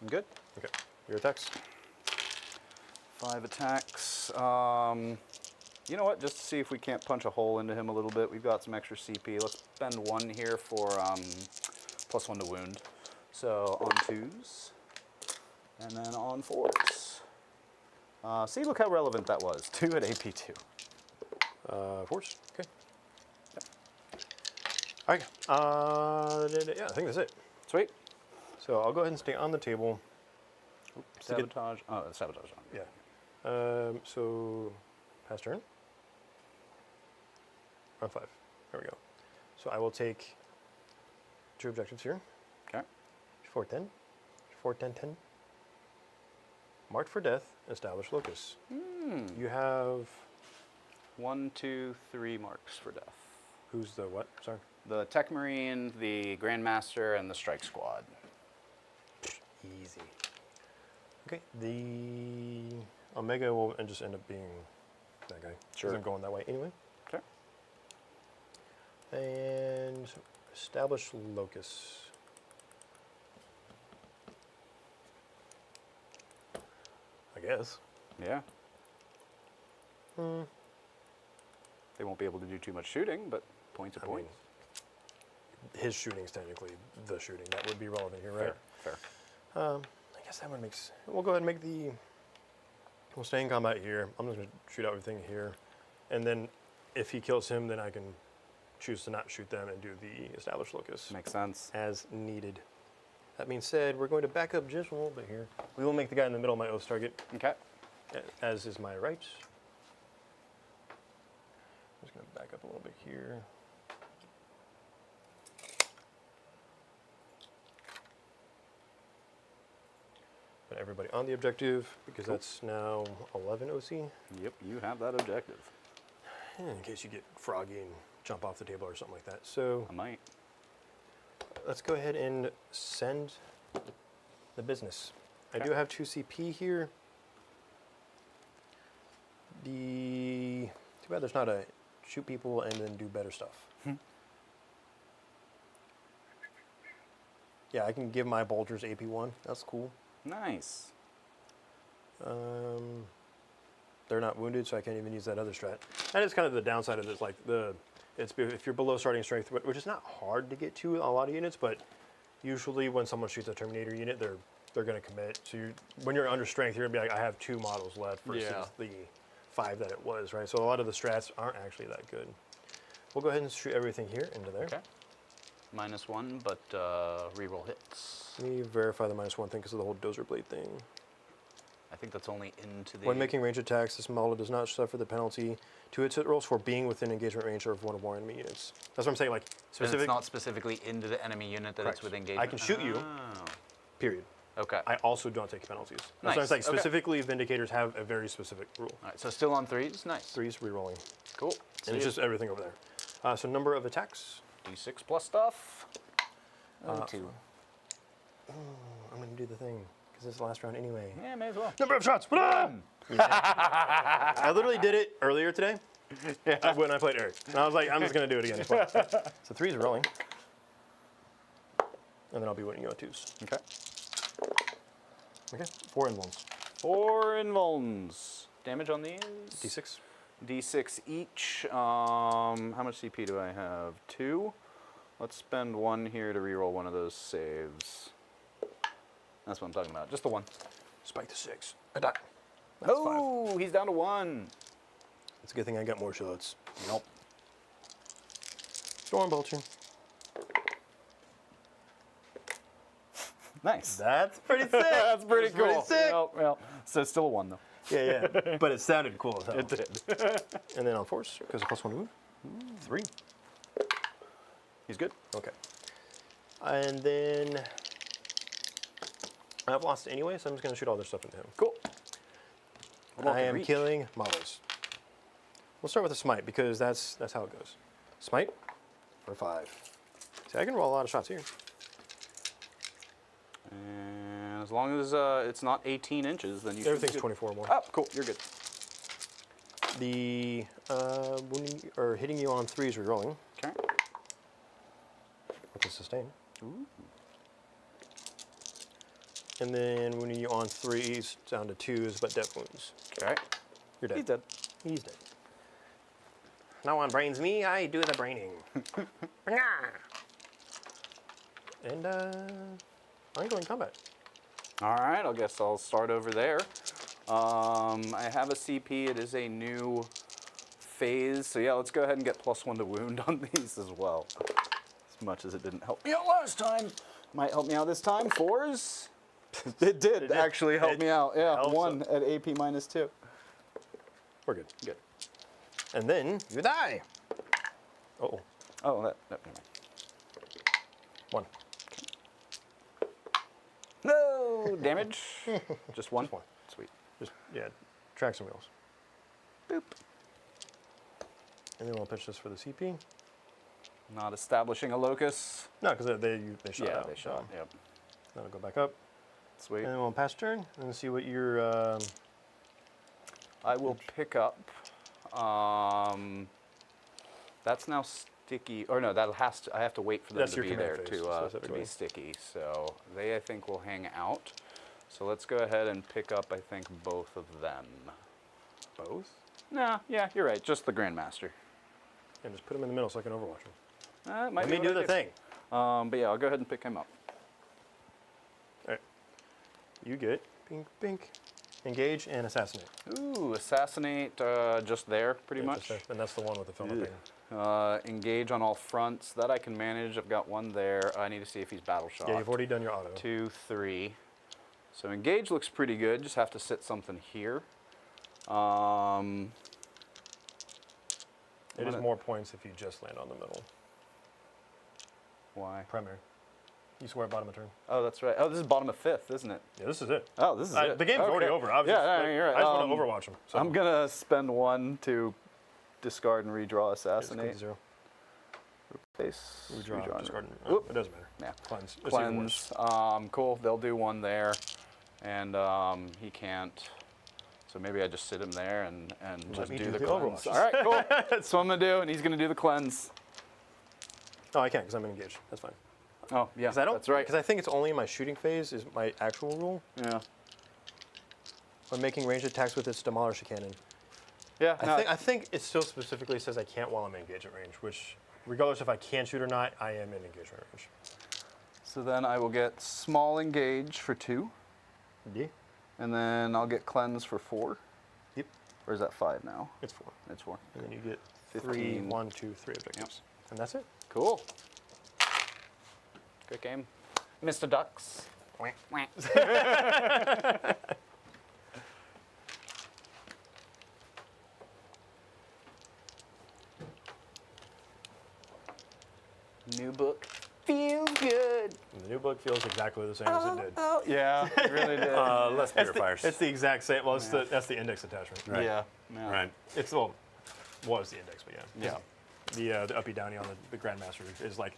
I'm good. Okay. Your attacks. 5 attacks. You know what? Just to see if we can't punch a hole into him a little bit. We've got some extra CP. Let's spend 1 here for +1 to wound. So on 2s. And then on 4s. See, look how relevant that was. 2 at AP2. Force. Okay. Yep. All right. Yeah, I think that's it. Sweet. So I'll go ahead and stay on the table. Sabotage. Oh, sabotage on. Yeah. So pass turn. Round 5. There we go. So I will take 2 objectives here. Okay. 4, 10. 4, 10, 10. Marked for death. Establish locus. You have 1, 2, 3 marks for death. who's the what? Sorry. The Tech Marine, the Grandmaster, and the Strike Squad. Easy. Okay. The Omega will just end up being that guy. Sure. I'm going that way anyway. Okay. And establish locus. I guess. Yeah. They won't be able to do too much shooting, but points are I points. mean, his shooting is technically the shooting. That would be relevant here, right? Fair. I guess that one makes. We'll go ahead and make the. We'll stay in combat here. I'm just going to shoot everything here. And then if he kills him, then I can choose to not shoot them and do the established locus Makes sense. as needed. That being said, we're going to back up just a little bit here. We will make the guy in the middle my oath target, Okay. as is my right. I'm just going to back up a little bit here. Put everybody on the objective, because that's now 11 OC. Yep, you have that objective. In case you get froggy and jump off the table or something like that. So I might. let's go ahead and send the business. I do have 2 CP here. Too bad there's not a shoot people and then do better stuff. Yeah, I can give my bolters AP1. That's cool. Nice. They're not wounded, so I can't even use that other strat. And it's kind of the downside of this, like if you're below starting strength, which is not hard to get to a lot of units, but usually when someone shoots a Terminator unit, they're going to commit. So when you're under strength, you're going to be like, I have 2 models left versus the 5 that it was, right? So a lot of the strats aren't actually that good. We'll go ahead and shoot everything here into there. Okay. -1, but reroll hits. Let me verify the -1 thing because of the whole dozer blade thing. I think that's only into the... When making range attacks, this model does not suffer the penalty to its hit rolls for being within engagement range of one of more enemy units. That's what I'm saying, like, And specific... it's not specifically into the enemy unit that it's Correct. with engagement? I can shoot you, Oh. period. Okay. I also don't take penalties. That's Nice. what I'm saying. Okay. Specifically, Vindicators have a very specific rule. All right, so still on 3s? Nice. 3's rerolling. Cool. And it's just everything over there. So number of attacks. D6 plus stuff. Oh, 2. I'm going to do the thing, because it's the last round anyway. Yeah, may as well. Number of shots. I literally did it earlier today when I played Eric. And I was like, I'm just going to do it again. So 3's rolling. And then I'll be winning you on 2s. Okay. Okay, 4 invulns. 4 invulns. Damage on these? D6. D6 each. How much CP do I have? 2. Let's spend 1 here to reroll one of those saves. That's what I'm talking about. Just the 1. Spike to 6. I die. That's 5. Oh, he's down to 1. It's a good thing I got more shots. Nope. Storm Vulture. Nice. That's pretty sick. That's pretty That's cool. pretty sick. Well, so still a 1 though. Yeah, yeah. But it sounded cool as hell. It did. And then on force, because of +1 move. 3. He's good. Okay. And then I've lost anyway, so I'm just going to shoot all their stuff into him. Cool. I am killing models. We'll start with a smite because that's how it goes. Smite for 5. See, I can roll a lot of shots here. And as long as it's not 18 inches, then you Everything's should be 24 or more. good. Oh, cool. You're good. The wounding or hitting you on 3s re-rolling Okay. with a sustain. Ooh. And then wounding you on 3s down to 2s, but death wounds. Okay. You're dead. He's dead. He's dead. No one brains me, I do the braining. And ongoing combat. All right. I guess I'll start over there. I have a CP. It is a new phase. So yeah, let's go ahead and get +1 to wound on these as well. As much as it didn't help me out last time. Might help me out this time. 4s. It did actually help me out. Yeah, helps 1 at AP -2. We're good. Good. And then you die. Uh-oh. Oh, that never mind. 1. No damage. Just 1. Just 1. Sweet. Just, yeah, tracks and wheels. Boop. And then we'll pitch this for the CP. Not establishing a locus. No, because they shot Yeah, out. they shot. Yep. That'll go back up. Sweet. And then we'll pass turn and see what your... I will pick up That's now sticky. Or no, that has to. I have to wait for them That's to your be command there phase, to be specifically. sticky. So they, I think, will hang out. So let's go ahead and pick up, I think, both of them. Both? No, yeah, you're right. Just the Grandmaster. And just put them in the middle so I can overwatch them. Might Let be me what do I the thing. But yeah, I'll go ahead and pick him up. All right. You get pink, pink, engage, and assassinate. Ooh, assassinate just there, pretty Yeah, much. just there. And that's the one with the film Ugh. thing. Engage on all fronts. That I can manage. I've got one there. I need to see if he's battle shot. Yeah, you've already done your auto. 2, 3. So engage looks pretty good. Just have to sit something here. It is more points if you just land on the middle. Why? Primary. You swear bottom of turn. Oh, that's right. Oh, this is bottom of 5th, isn't it? Yeah, this is it. Oh, this is it. The game's already Okay. over. I was Yeah, just, no, like, you're right. I just want to overwatch them. So. I'm gonna spend 1 to discard and redraw Yeah, just click assassinate. 0. Replace. Redraw, discard. Oop. It doesn't matter. Yeah. Cleanse. It's even worse. Cleanse. Cool. They'll do 1 there, and he can't. So maybe I just sit him there and just me do do the the cleanse. Overwatch. All right, cool. That's what I'm gonna do, and he's gonna do the cleanse. Oh, I can't because I'm engaged. That's fine. Oh, yeah. Because I don't. That's right. Because I think it's only in my shooting phase is my actual rule. Yeah. When making ranged attacks with its demolisher cannon. Yeah. no, I think it still specifically says I can't while I'm in engagement range, which, regardless if I can shoot or not, I am in engagement range. So then I will get small engage for 2, Yeah. and then I'll get cleanse for 4. Yep. Or is that 5 now? It's 4. It's 4. And then you get 15. 3, 1, 2, 3 objectives. And that's it. Cool. Good game, Mr. Ducks. New book. Feels good. And the new book feels exactly the same as it did. Oh, yeah, it really did. Less purifiers. It's the exact same. Well, that's the index attachment. Right. Yeah. Right. It's well, was the index, but yeah. Yeah. The uppy downy on the Grandmaster is like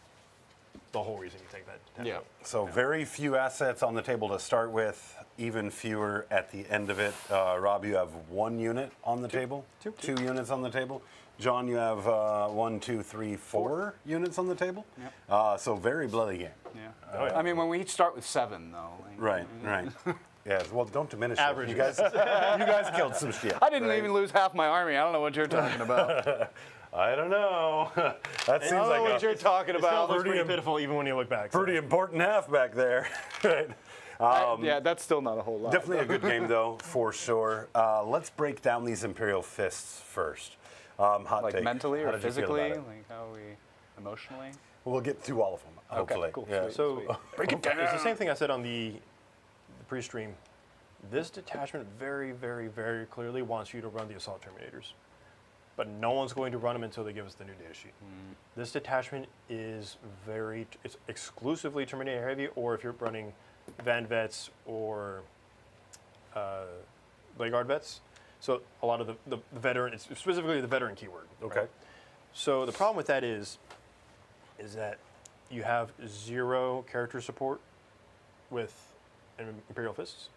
the whole reason you take that. Yeah. So very few assets on the table to start with, even fewer at the end of it. Rob, you have 1 unit on the table. Two units on the table. John, you have 1, 2, 3, 4 units on the table. Yep. So very bloody game. Yeah. Oh, yeah. I mean, when we each start with 7, though. Like, Right. Yeah. Well, don't diminish it. Average. You guys killed some shit. I didn't even lose half my army. I don't know what you're talking about. I don't know. That seems I don't know like what a you're talking about. Looks pretty Pretty pitiful even when you look back. so. pretty important half back there. Right. Yeah, that's still not a whole lot. Definitely a good game, though, for sure. Let's break down these Imperial Fists first. Hot Like take. mentally How or did you feel physically? about it? Like how we emotionally? We'll get through all of them, hopefully. cool. Yeah. Sweet. So Break it down. It's the same thing I said on the pre-stream. This detachment very, very, very clearly wants you to run the Assault Terminators. But no one's going to run them until they give us the new data sheet. This detachment is it's exclusively Terminator heavy, or if you're running Van Vets or Bladeguard Vets. So a lot of the veteran, it's specifically the veteran keyword. Okay. right? So the problem with that is that you have 0 character support with Imperial Fists.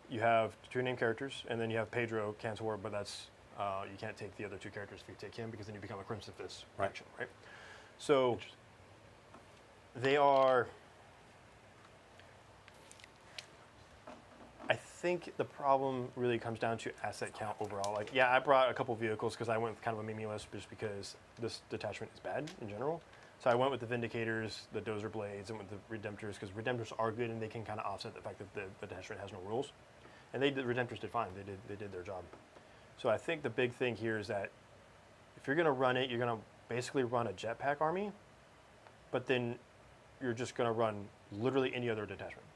You have 2 named characters, and then you have Pedro Cantor, but that's you can't take the other 2 characters if you take him because then you become a Crimson Fist faction, right? So they are. I think the problem really comes down to asset count overall. Like, yeah, I brought a couple vehicles because I went with kind of a meme list just because this detachment is bad in general. So I went with the Vindicators, the Dozer Blades, and with the Redemptors because Redemptors are good and they can kind of offset the fact that the detachment has no rules. And the Redemptors did fine. They did their job. So I think the big thing here is that if you're going to run it, you're going to basically run a jetpack army, but then you're just going to run literally any other detachment.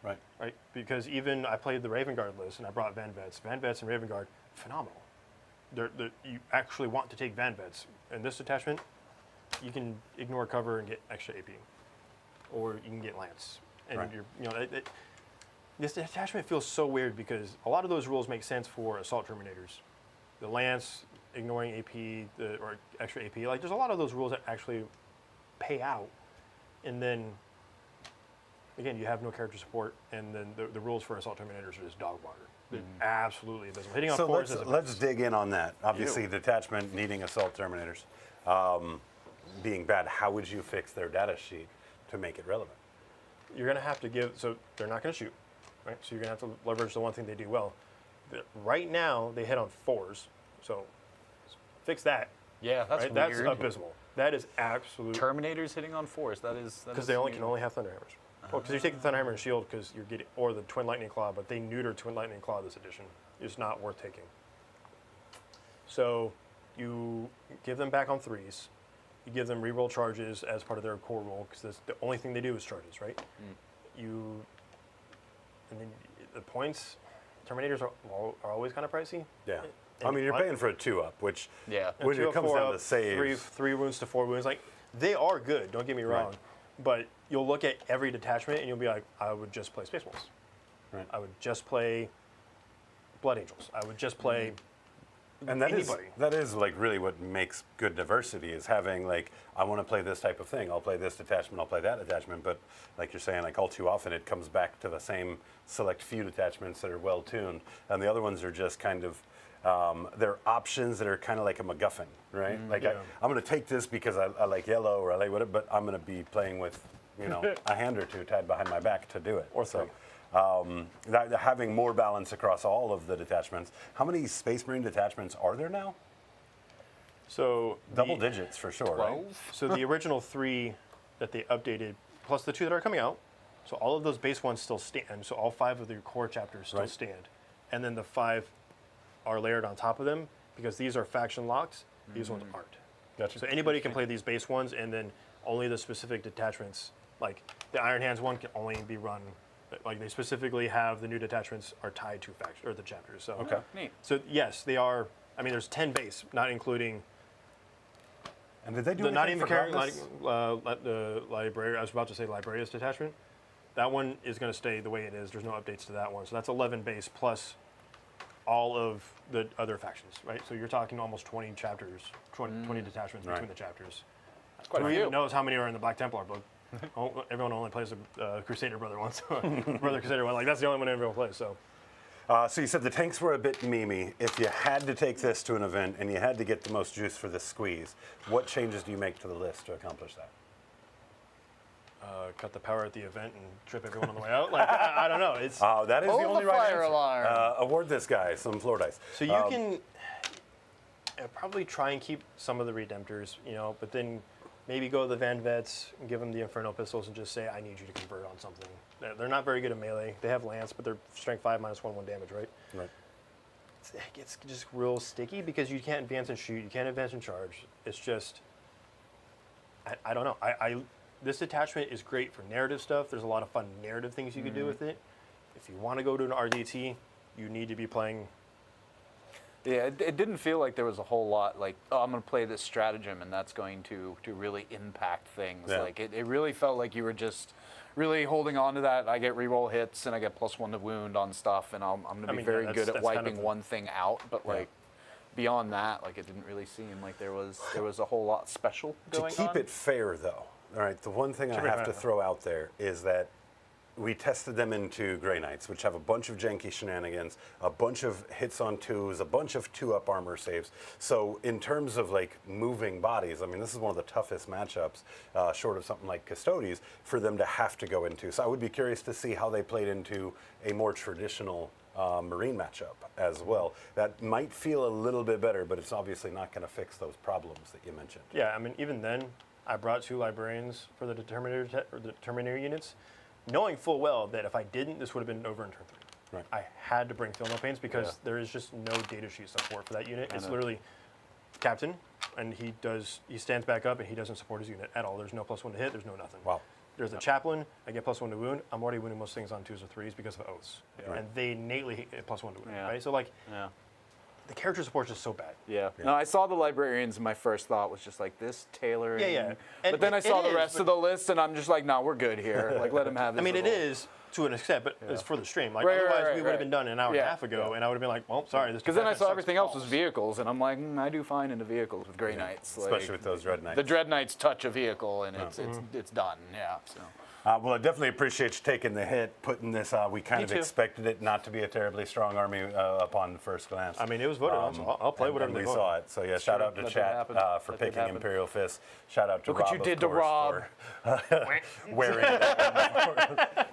Right. Right? Because even I played the Raven Guard list and I brought Van Vets. Van Vets and Raven Guard, phenomenal. You actually want to take Van Vets. In this detachment, you can ignore cover and get extra AP. Or you can get Lance. And Right. this detachment feels so weird because a lot of those rules make sense for Assault Terminators. The Lance, ignoring AP, or extra AP. Like, there's a lot of those rules that actually pay out. And then again, you have no character support, and then the rules for Assault Terminators are just dog water. They're absolutely abysmal. Hitting on So fours is let's dig in on that. Obviously, detachment needing Assault Terminators. being bad, how would you fix their data sheet to make it relevant? You're going to have to give, so they're not going to shoot, right? So you're going to have to leverage the one thing they do well. Right now, they hit on 4s, so fix that. Yeah, that's Right? weird. That's abysmal. That is absolute. Terminators hitting on 4s. That is Because they can only have Thunderhammers. Well, because you take the Thunderhammer and Shield because you're getting, or the Twin Lightning Claw, but they neutered Twin Lightning Claw this edition. It's not worth taking. So you give them back on 3s. You give them reroll charges as part of their core roll because that's the only thing they do is charges, right? And then the points, Terminators are always kind of pricey. Yeah. I mean, you're paying for a 2-up, which Yeah. when it comes down to three saves, 3 wounds to 4 wounds, like they are good. Don't get me wrong, Right. but you'll look at every detachment and you'll be like, I would just play Space Wolves. Right. I would just play Blood Angels. I would just play and that anybody. is like really what makes good diversity is having like, I want to play this type of thing. I'll play this detachment, I'll play that detachment, but like you're saying, like all too often it comes back to the same select few detachments that are well tuned, and the other ones are just kind of they're options that are kind of like a MacGuffin, right? Like yeah. I'm going to take this because I like yellow or I like whatever, but I'm going to be playing with, a hand or two tied behind my back to do it. Or so, having more balance across all of the detachments. How many Space Marine detachments are there now? So Double digits for sure, right? 12? So the original 3 that they updated, plus the 2 that are coming out, so all of those base ones still stand. So all 5 of the core chapters still Right. stand, and then the 5 are layered on top of them because these are faction locks. These ones aren't. Gotcha. So anybody can play these base ones, and then only the specific detachments, like the Iron Hands one, can only be run. Like they specifically have the new detachments are tied to faction or the chapters. So Okay. Neat. So yes, they are. I mean, there's 10 base, not including And did they do not anything even for carrying Grandmas? the library. I was about to say Librarius detachment. That one is going to stay the way it is. There's no updates to that one. So that's 11 base plus all of the other factions, right? So you're talking almost 20 chapters, 20 detachments between the chapters. Quite a Who few. even knows how many are in the Black Templar book? Everyone only plays the Crusader Brother once. Brother Crusader one. Like that's the only one everyone plays. So So you said the tanks were a bit memey. If you had to take this to an event and you had to get the most juice for this squeeze, what changes do you make to the list to accomplish that? cut the power at the event and trip everyone on the way out. Like I don't know. It's That is the Hold only the right fire answer. alarm. Award this guy some floor dice. so you can probably try and keep some of the Redemptors, but then maybe go to the Van Vets and give them the Inferno pistols and just say, I need you to convert on something. They're not very good at melee. They have Lance, but they're strength 5 -1/1 damage, right? Right. It's just real sticky because you can't advance and shoot. You can't advance and charge. It's just, I don't know. This attachment is great for narrative stuff. There's a lot of fun narrative things you can do with it. If you want to go to an RDT, you need to be playing. Yeah, it didn't feel like there was a whole lot like, oh, I'm going to play this stratagem and that's going to really impact things. Yeah. Like it really felt like you were just really holding on to that. I get reroll hits and I get +1 to wound on stuff, and I'm going to be very good at that's wiping kind of one thing out. But like beyond that, like it didn't really seem like there was a whole lot special To going keep on. it fair, though, all right, the one thing I have to throw out there is that we tested them into Grey Knights, which have a bunch of janky shenanigans, a bunch of hits on 2s, a bunch of 2-up armor saves. So in terms of like moving bodies, I mean, this is one of the toughest matchups, short of something like Custodes, for them to have to go into. So I would be curious to see how they played into a more traditional Marine matchup as well. That might feel a little bit better, but it's obviously not going to fix those problems that you mentioned. Yeah, I mean, even then, I brought 2 librarians for the Terminator units, knowing full well that if I didn't, this would have been over in turn 3. Right. I had to bring Feel No Pains because there is just no data sheet support for that unit. It's literally captain, and he stands back up and he doesn't support his unit at all. There's no +1 to hit. There's no nothing. Wow. There's a chaplain. I get +1 to wound. I'm already wounding most things on 2s or 3s because of oaths, Right. and they innately hit +1 to wound. Yeah. Right. So like Yeah. the character support is just so bad. Yeah. No, I saw the librarians, and my first thought was just like this tailoring. Yeah. But then I saw it the rest is, of the list, and I'm just like, no, we're good here. Like, let him have his. I mean, it little- is to an extent, but it's for the stream. Like Right, otherwise, right, we would have right. been done an hour and a Yeah. half ago, and I would have been like, well, sorry. Because then I saw everything else was vehicles, and I'm like, I do fine in the vehicles with Grey Knights. Especially Like, with those Red Knights. the Dread Knights touch a vehicle, and it's done. Yeah. So. Well, I definitely appreciate you taking the hit, putting this. We kind Me of too. expected it not to be a terribly strong army upon first glance. I mean, it was voted on, so I'll play whatever and they we vote. saw it. So yeah, shout out to That did Chat happen. for That did picking happen. Imperial Fists. Shout out to Look Rob, what you did of to course, Rob. for wearing.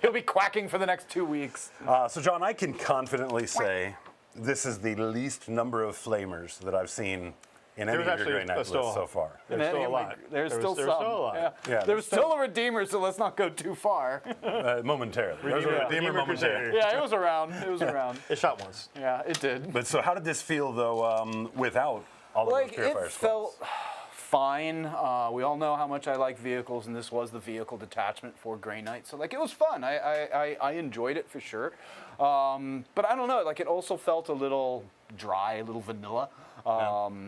He'll be quacking for the next 2 weeks. So John, I can confidently say this is the least number of flamers that I've seen in any There's of your actually Grey Knight still- lists so far. There's still a lot. There's There still was some. still a lot. Yeah. Yeah, There was still a Redeemer, so let's not go too far. Momentarily. There's a Redeemer Redeemer momentarily. Yeah, it was around. It was around. It shot once. Yeah, it did. But so how did this feel though without all of those Like, Purifier it Skulls? felt fine. We all know how much I like vehicles, and this was the vehicle detachment for Grey Knight. So like, it was fun. I enjoyed it for sure. But I don't know. Like, it also felt a little dry, a little vanilla.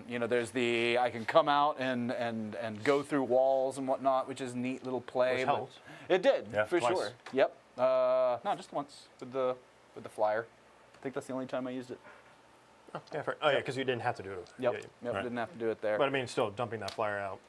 You know, there's the I can come out and go through walls and whatnot, which is a neat little play. Which but helps. It did, Yeah, for twice. sure. Yep. No, just once with the flyer. I think that's the only time I used it. Yeah, oh yeah, because you didn't have to do it. Yep. Yeah, Yep. Right. Didn't have to do it there. but I mean, still dumping that flyer out.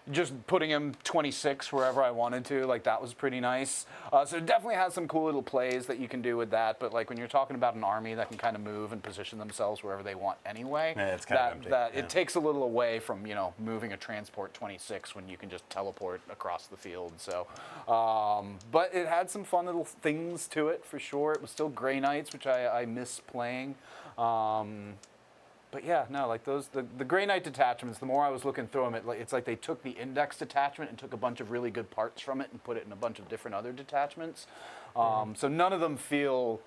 Just putting him 26 wherever I wanted to, like, that was pretty nice. So it definitely has some cool little plays that you can do with that. But like, when you're talking about an army that can kind of move and position themselves wherever they want anyway, Yeah, it's kind of empty, that yeah. it takes a little away from, you know, moving a transport 26 when you can just teleport across the field. So, but it had some fun little things to it for sure. It was still Grey Knights, which I miss playing. But yeah, no, like the Grey Knight detachments, the more I was looking through them, it's like they took the index detachment and took a bunch of really good parts from it and put it in a bunch of different other detachments. So none of them feel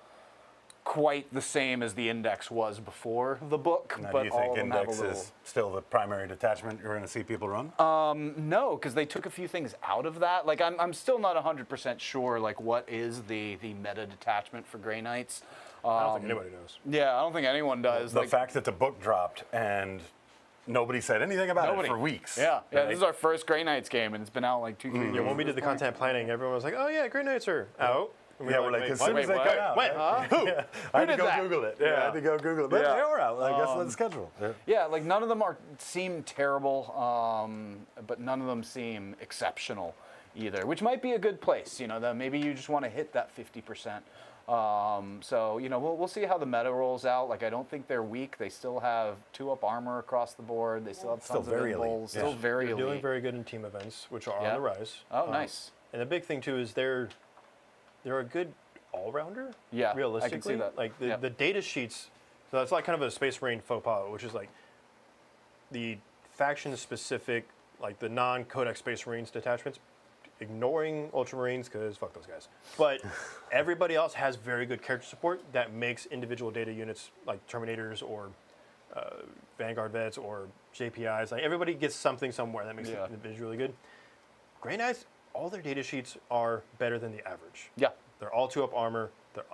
quite the same as the index was before the book, Now, but do you all think of them have a Index little... is still the primary detachment you're going to see people run? No, because they took a few things out of that. Like, I'm still not 100% sure, like, what is the meta detachment for Grey Knights. I don't think anybody knows. Yeah, I don't think anyone does. The like, fact that the book dropped and nobody said anything about Nobody. it for weeks. Yeah, right? this is our first Grey Knights game, and it's been out like 2-3 years. Yeah, when we did the content planning, everyone was like, "Oh yeah, Grey Knights are out." And we Yeah, were we're like, "Wait, as what?" soon as they Wait, come out. Wait, right? who? I had to did go that? Google it. Yeah, I had to go Google it. But Yeah. they were out. I guess let's schedule. Yeah. Yeah, like none of them seem terrible, but none of them seem exceptional either, which might be a good place. You know, that maybe you just want to hit that 50%. So you know, we'll see how the meta rolls out. Like, I don't think they're weak. They still have 2-up armor across the board. They still have Still tons of very elite. involves. Yeah. Still very They're elite. doing very good in team events, which are Yeah. on the rise. Oh, nice. And the big thing too is they're a good all-rounder. Yeah, I can see realistically, that. like the, Yep. the data sheets. So that's like kind of a Space Marine faux pas, which is like the faction-specific, like the non-Codex Space Marines detachments, ignoring Ultramarines because fuck those guys. But everybody else has very good character support that makes individual data units like Terminators or Vanguard vets or JPIs. Like, everybody gets something somewhere that makes Yeah. it individually good. Grey Knights, all their data sheets are better than the average. Yeah. They're all 2-up armor.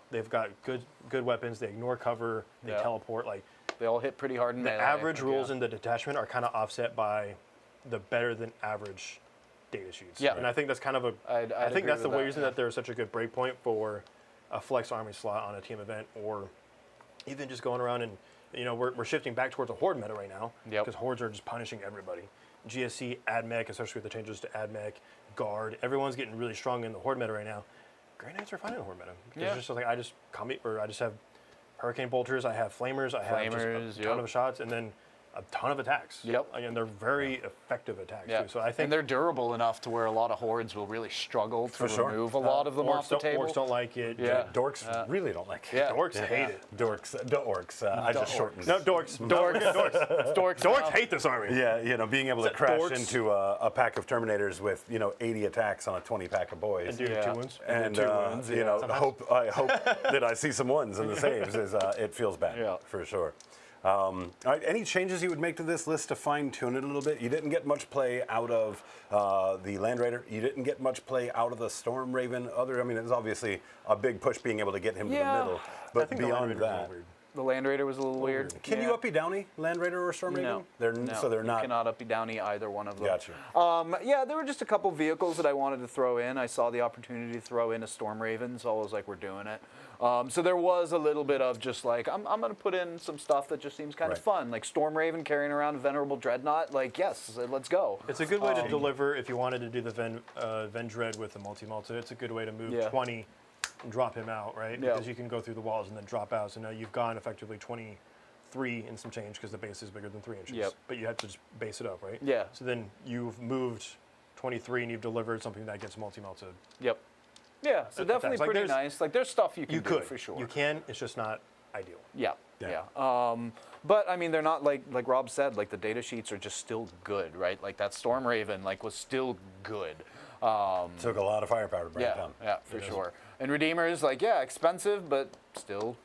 They've got good weapons. They ignore cover. They Yeah. teleport. Like, They all hit pretty hard in the melee. average rules yeah. in the detachment are kind of offset by the better than average data sheets. Yeah. And I think that's kind of a. I'd I think agree that's the with that, reason yeah. that they're such a good breakpoint for a flex army slot on a team event, or even just going around and, you know, we're shifting back towards a horde meta right now. Yep. Because hordes are just punishing everybody. GSC, AdMech, especially with the changes to AdMech, Guard, everyone's getting really strong in the horde meta right now. Grey Knights are fine in the horde meta. Yeah. It's just like I just have Hurricane Bolters, I have Flamers, I have Flamers, just a ton yep. of shots, and then a ton of attacks. Yep. And they're very effective attacks Yeah. too. So I think and they're durable enough to where a lot of hordes will really struggle to For sure. remove a lot of them off the table. Orcs don't like it. Yeah. Dorks really don't like it. Yeah. Dorks hate it. Dorks, orcs. I just shortened No, it. dorks. Dorks. Dorks hate this army. Yeah, you know, being able to Is that crash dorks? into a pack of Terminators with, you know, 80 attacks on a 20 pack of boys. And do Yeah. 2 wounds. And two wounds, you yeah. know, I hope that I see some ones in the saves. It feels bad, Yeah. for sure. All right, any changes you would make to this list to fine tune it a little bit? You didn't get much play out of the Land Raider. You didn't get much play out of the Storm Raven. I mean, it was obviously a big push being able to get him to the middle. I But think the Land beyond Raider's a that, little weird. The Land Raider was a little weird. Can you uppy downy Land Raider or Storm Raven? No. So they're You not. cannot uppy downy either one of them. Gotcha. Yeah, there were just a couple vehicles that I wanted to throw in. I saw the opportunity to throw in a Storm Raven, so I was like, we're doing it. So there was a little bit of just like, I'm going to put in some stuff that just seems kind of fun. Like Storm Raven carrying around a Venerable Dreadnought. Like, yes, let's go. It's a good way to deliver if you wanted to do the Vendread with the multi-multi. It's a good way to move 20 and drop him out, right? Yeah. Because you can go through the walls and then drop out. So now you've gone effectively 23 and some change because the base is bigger than 3 inches. Yep. But you have to just base it up, right? Yeah. So then you've moved 23 and you've delivered something that gets multi-melted. Yep. Yeah, so definitely Like, pretty there's- nice. Like there's stuff you can You do could. for sure. You can. It's just not ideal. Yeah. Yeah. But I mean, they're not like Rob said. Like the data sheets are just still good, right? Like that Storm Raven like was still good. Took a lot of firepower to bring it down. Yeah, for sure. And Redeemers, like, yeah, expensive, but still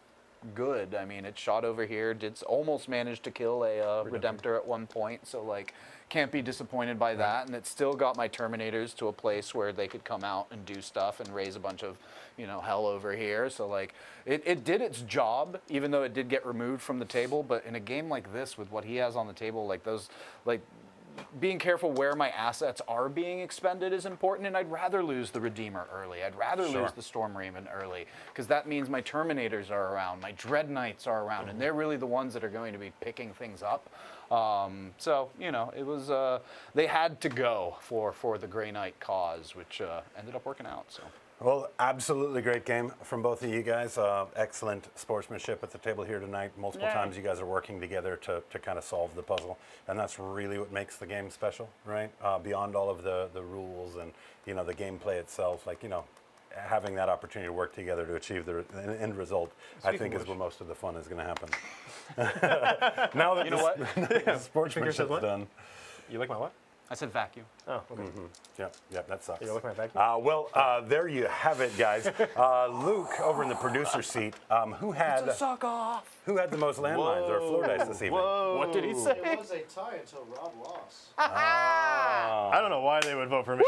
good. I mean, it shot over here, almost managed to kill a Redemptor at one point, so, like, can't be disappointed by that. And it still got my Terminators to a place where they could come out and do stuff and raise a bunch of, hell over here. So, like, it did its job, even though it did get removed from the table. But in a game like this, with what he has on the table, like, those, like, being careful where my assets are being expended is important, and I'd rather lose the Redeemer early. I'd rather lose the Storm Raven early, because that means my Terminators are around, my Dread Knights are around, and they're really the ones that are going to be picking things up. So, it was, they had to go for the Grey Knight cause, which ended up working out, so. Well, absolutely great game from both of you guys. Excellent sportsmanship at the table here tonight. Multiple times you guys are working together to kind of solve the puzzle. And that's really what makes the game special, right? Beyond all of the rules and, the gameplay itself, like, having that opportunity to work together to achieve the end result, I think is where most of the fun is going to happen. Now that the sportsmanship is done. You like my what? I said vacuum. Oh, okay. Yeah, that sucks. You like my vacuum? Well, there you have it, guys. Luke, over in the producer seat, who had Suck off! the most landmines or floor dice this evening? What did he say? It was a tie until Rob lost. I don't know why they would vote for me.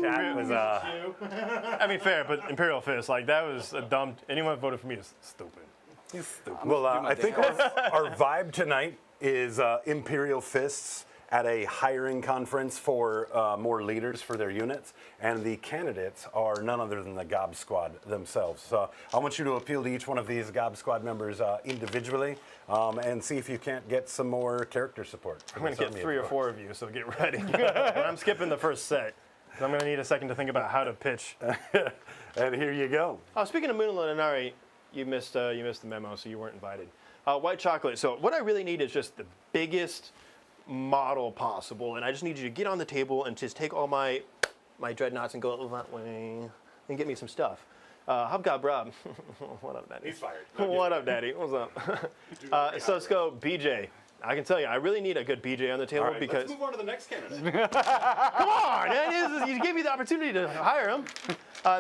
Chat was I mean, fair, but Imperial Fists, like, that was a dumb. Anyone who voted for me is stupid. He's stupid. Well, I think our vibe tonight is Imperial Fists at a hiring conference for more leaders for their units, and the candidates are none other than the Gob Squad themselves. So I want you to appeal to each one of these Gob Squad members individually and see if you can't get some more character support. I'm going to get 3 or 4 of you, so get ready. I'm skipping the first set. I'm going to need a second to think about how to pitch. And here you go. Oh, speaking of Moonlight and Ari, you missed the memo, so you weren't invited. White chocolate. So what I really need is just the biggest model possible, and I just need you to get on the table and just take all my dreadnoughts and go that way and get me some stuff. Hobgob Rob. What up, Daddy? He's fired. What up, Daddy? What's up? So let's go, BJ. I can tell you, I really need a good BJ on the table because. Let's move on to the next candidate. Come on, man! You gave me the opportunity to hire him.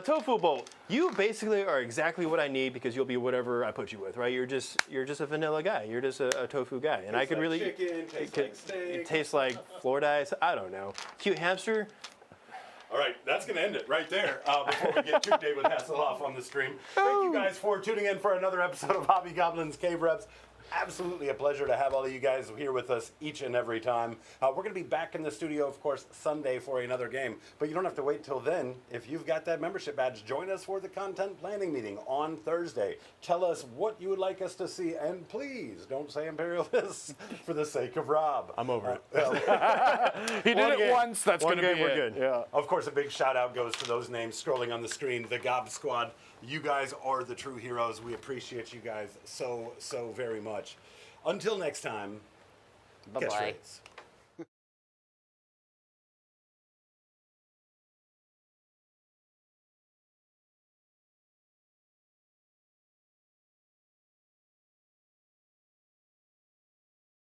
Tofu Bolt, you basically are exactly what I need because you'll be whatever I put you with, right? You're just a vanilla guy. You're just a tofu guy, and I could really. Chicken, tastes like steak. It tastes like Florida ice. I don't know. Cute hamster. All right, that's going to end it right there before we get too David Hasselhoff on the stream. Thank you guys for tuning in for another episode of Hobby Goblins Cave Reps. Absolutely a pleasure to have all of you guys here with us each and every time. We're going to be back in the studio, of course, Sunday for another game. But you don't have to wait till then. If you've got that membership badge, join us for the content planning meeting on Thursday. Tell us what you would like us to see, and please don't say Imperial Fists for the sake of Rob. I'm over it. He did it once. That's going to be we're it. good. Yeah. Of course, a big shout out goes to those names scrolling on the screen, the Gob Squad. You guys are the true heroes. We appreciate you guys so very much. Until next time, Bye-bye. catchphrase.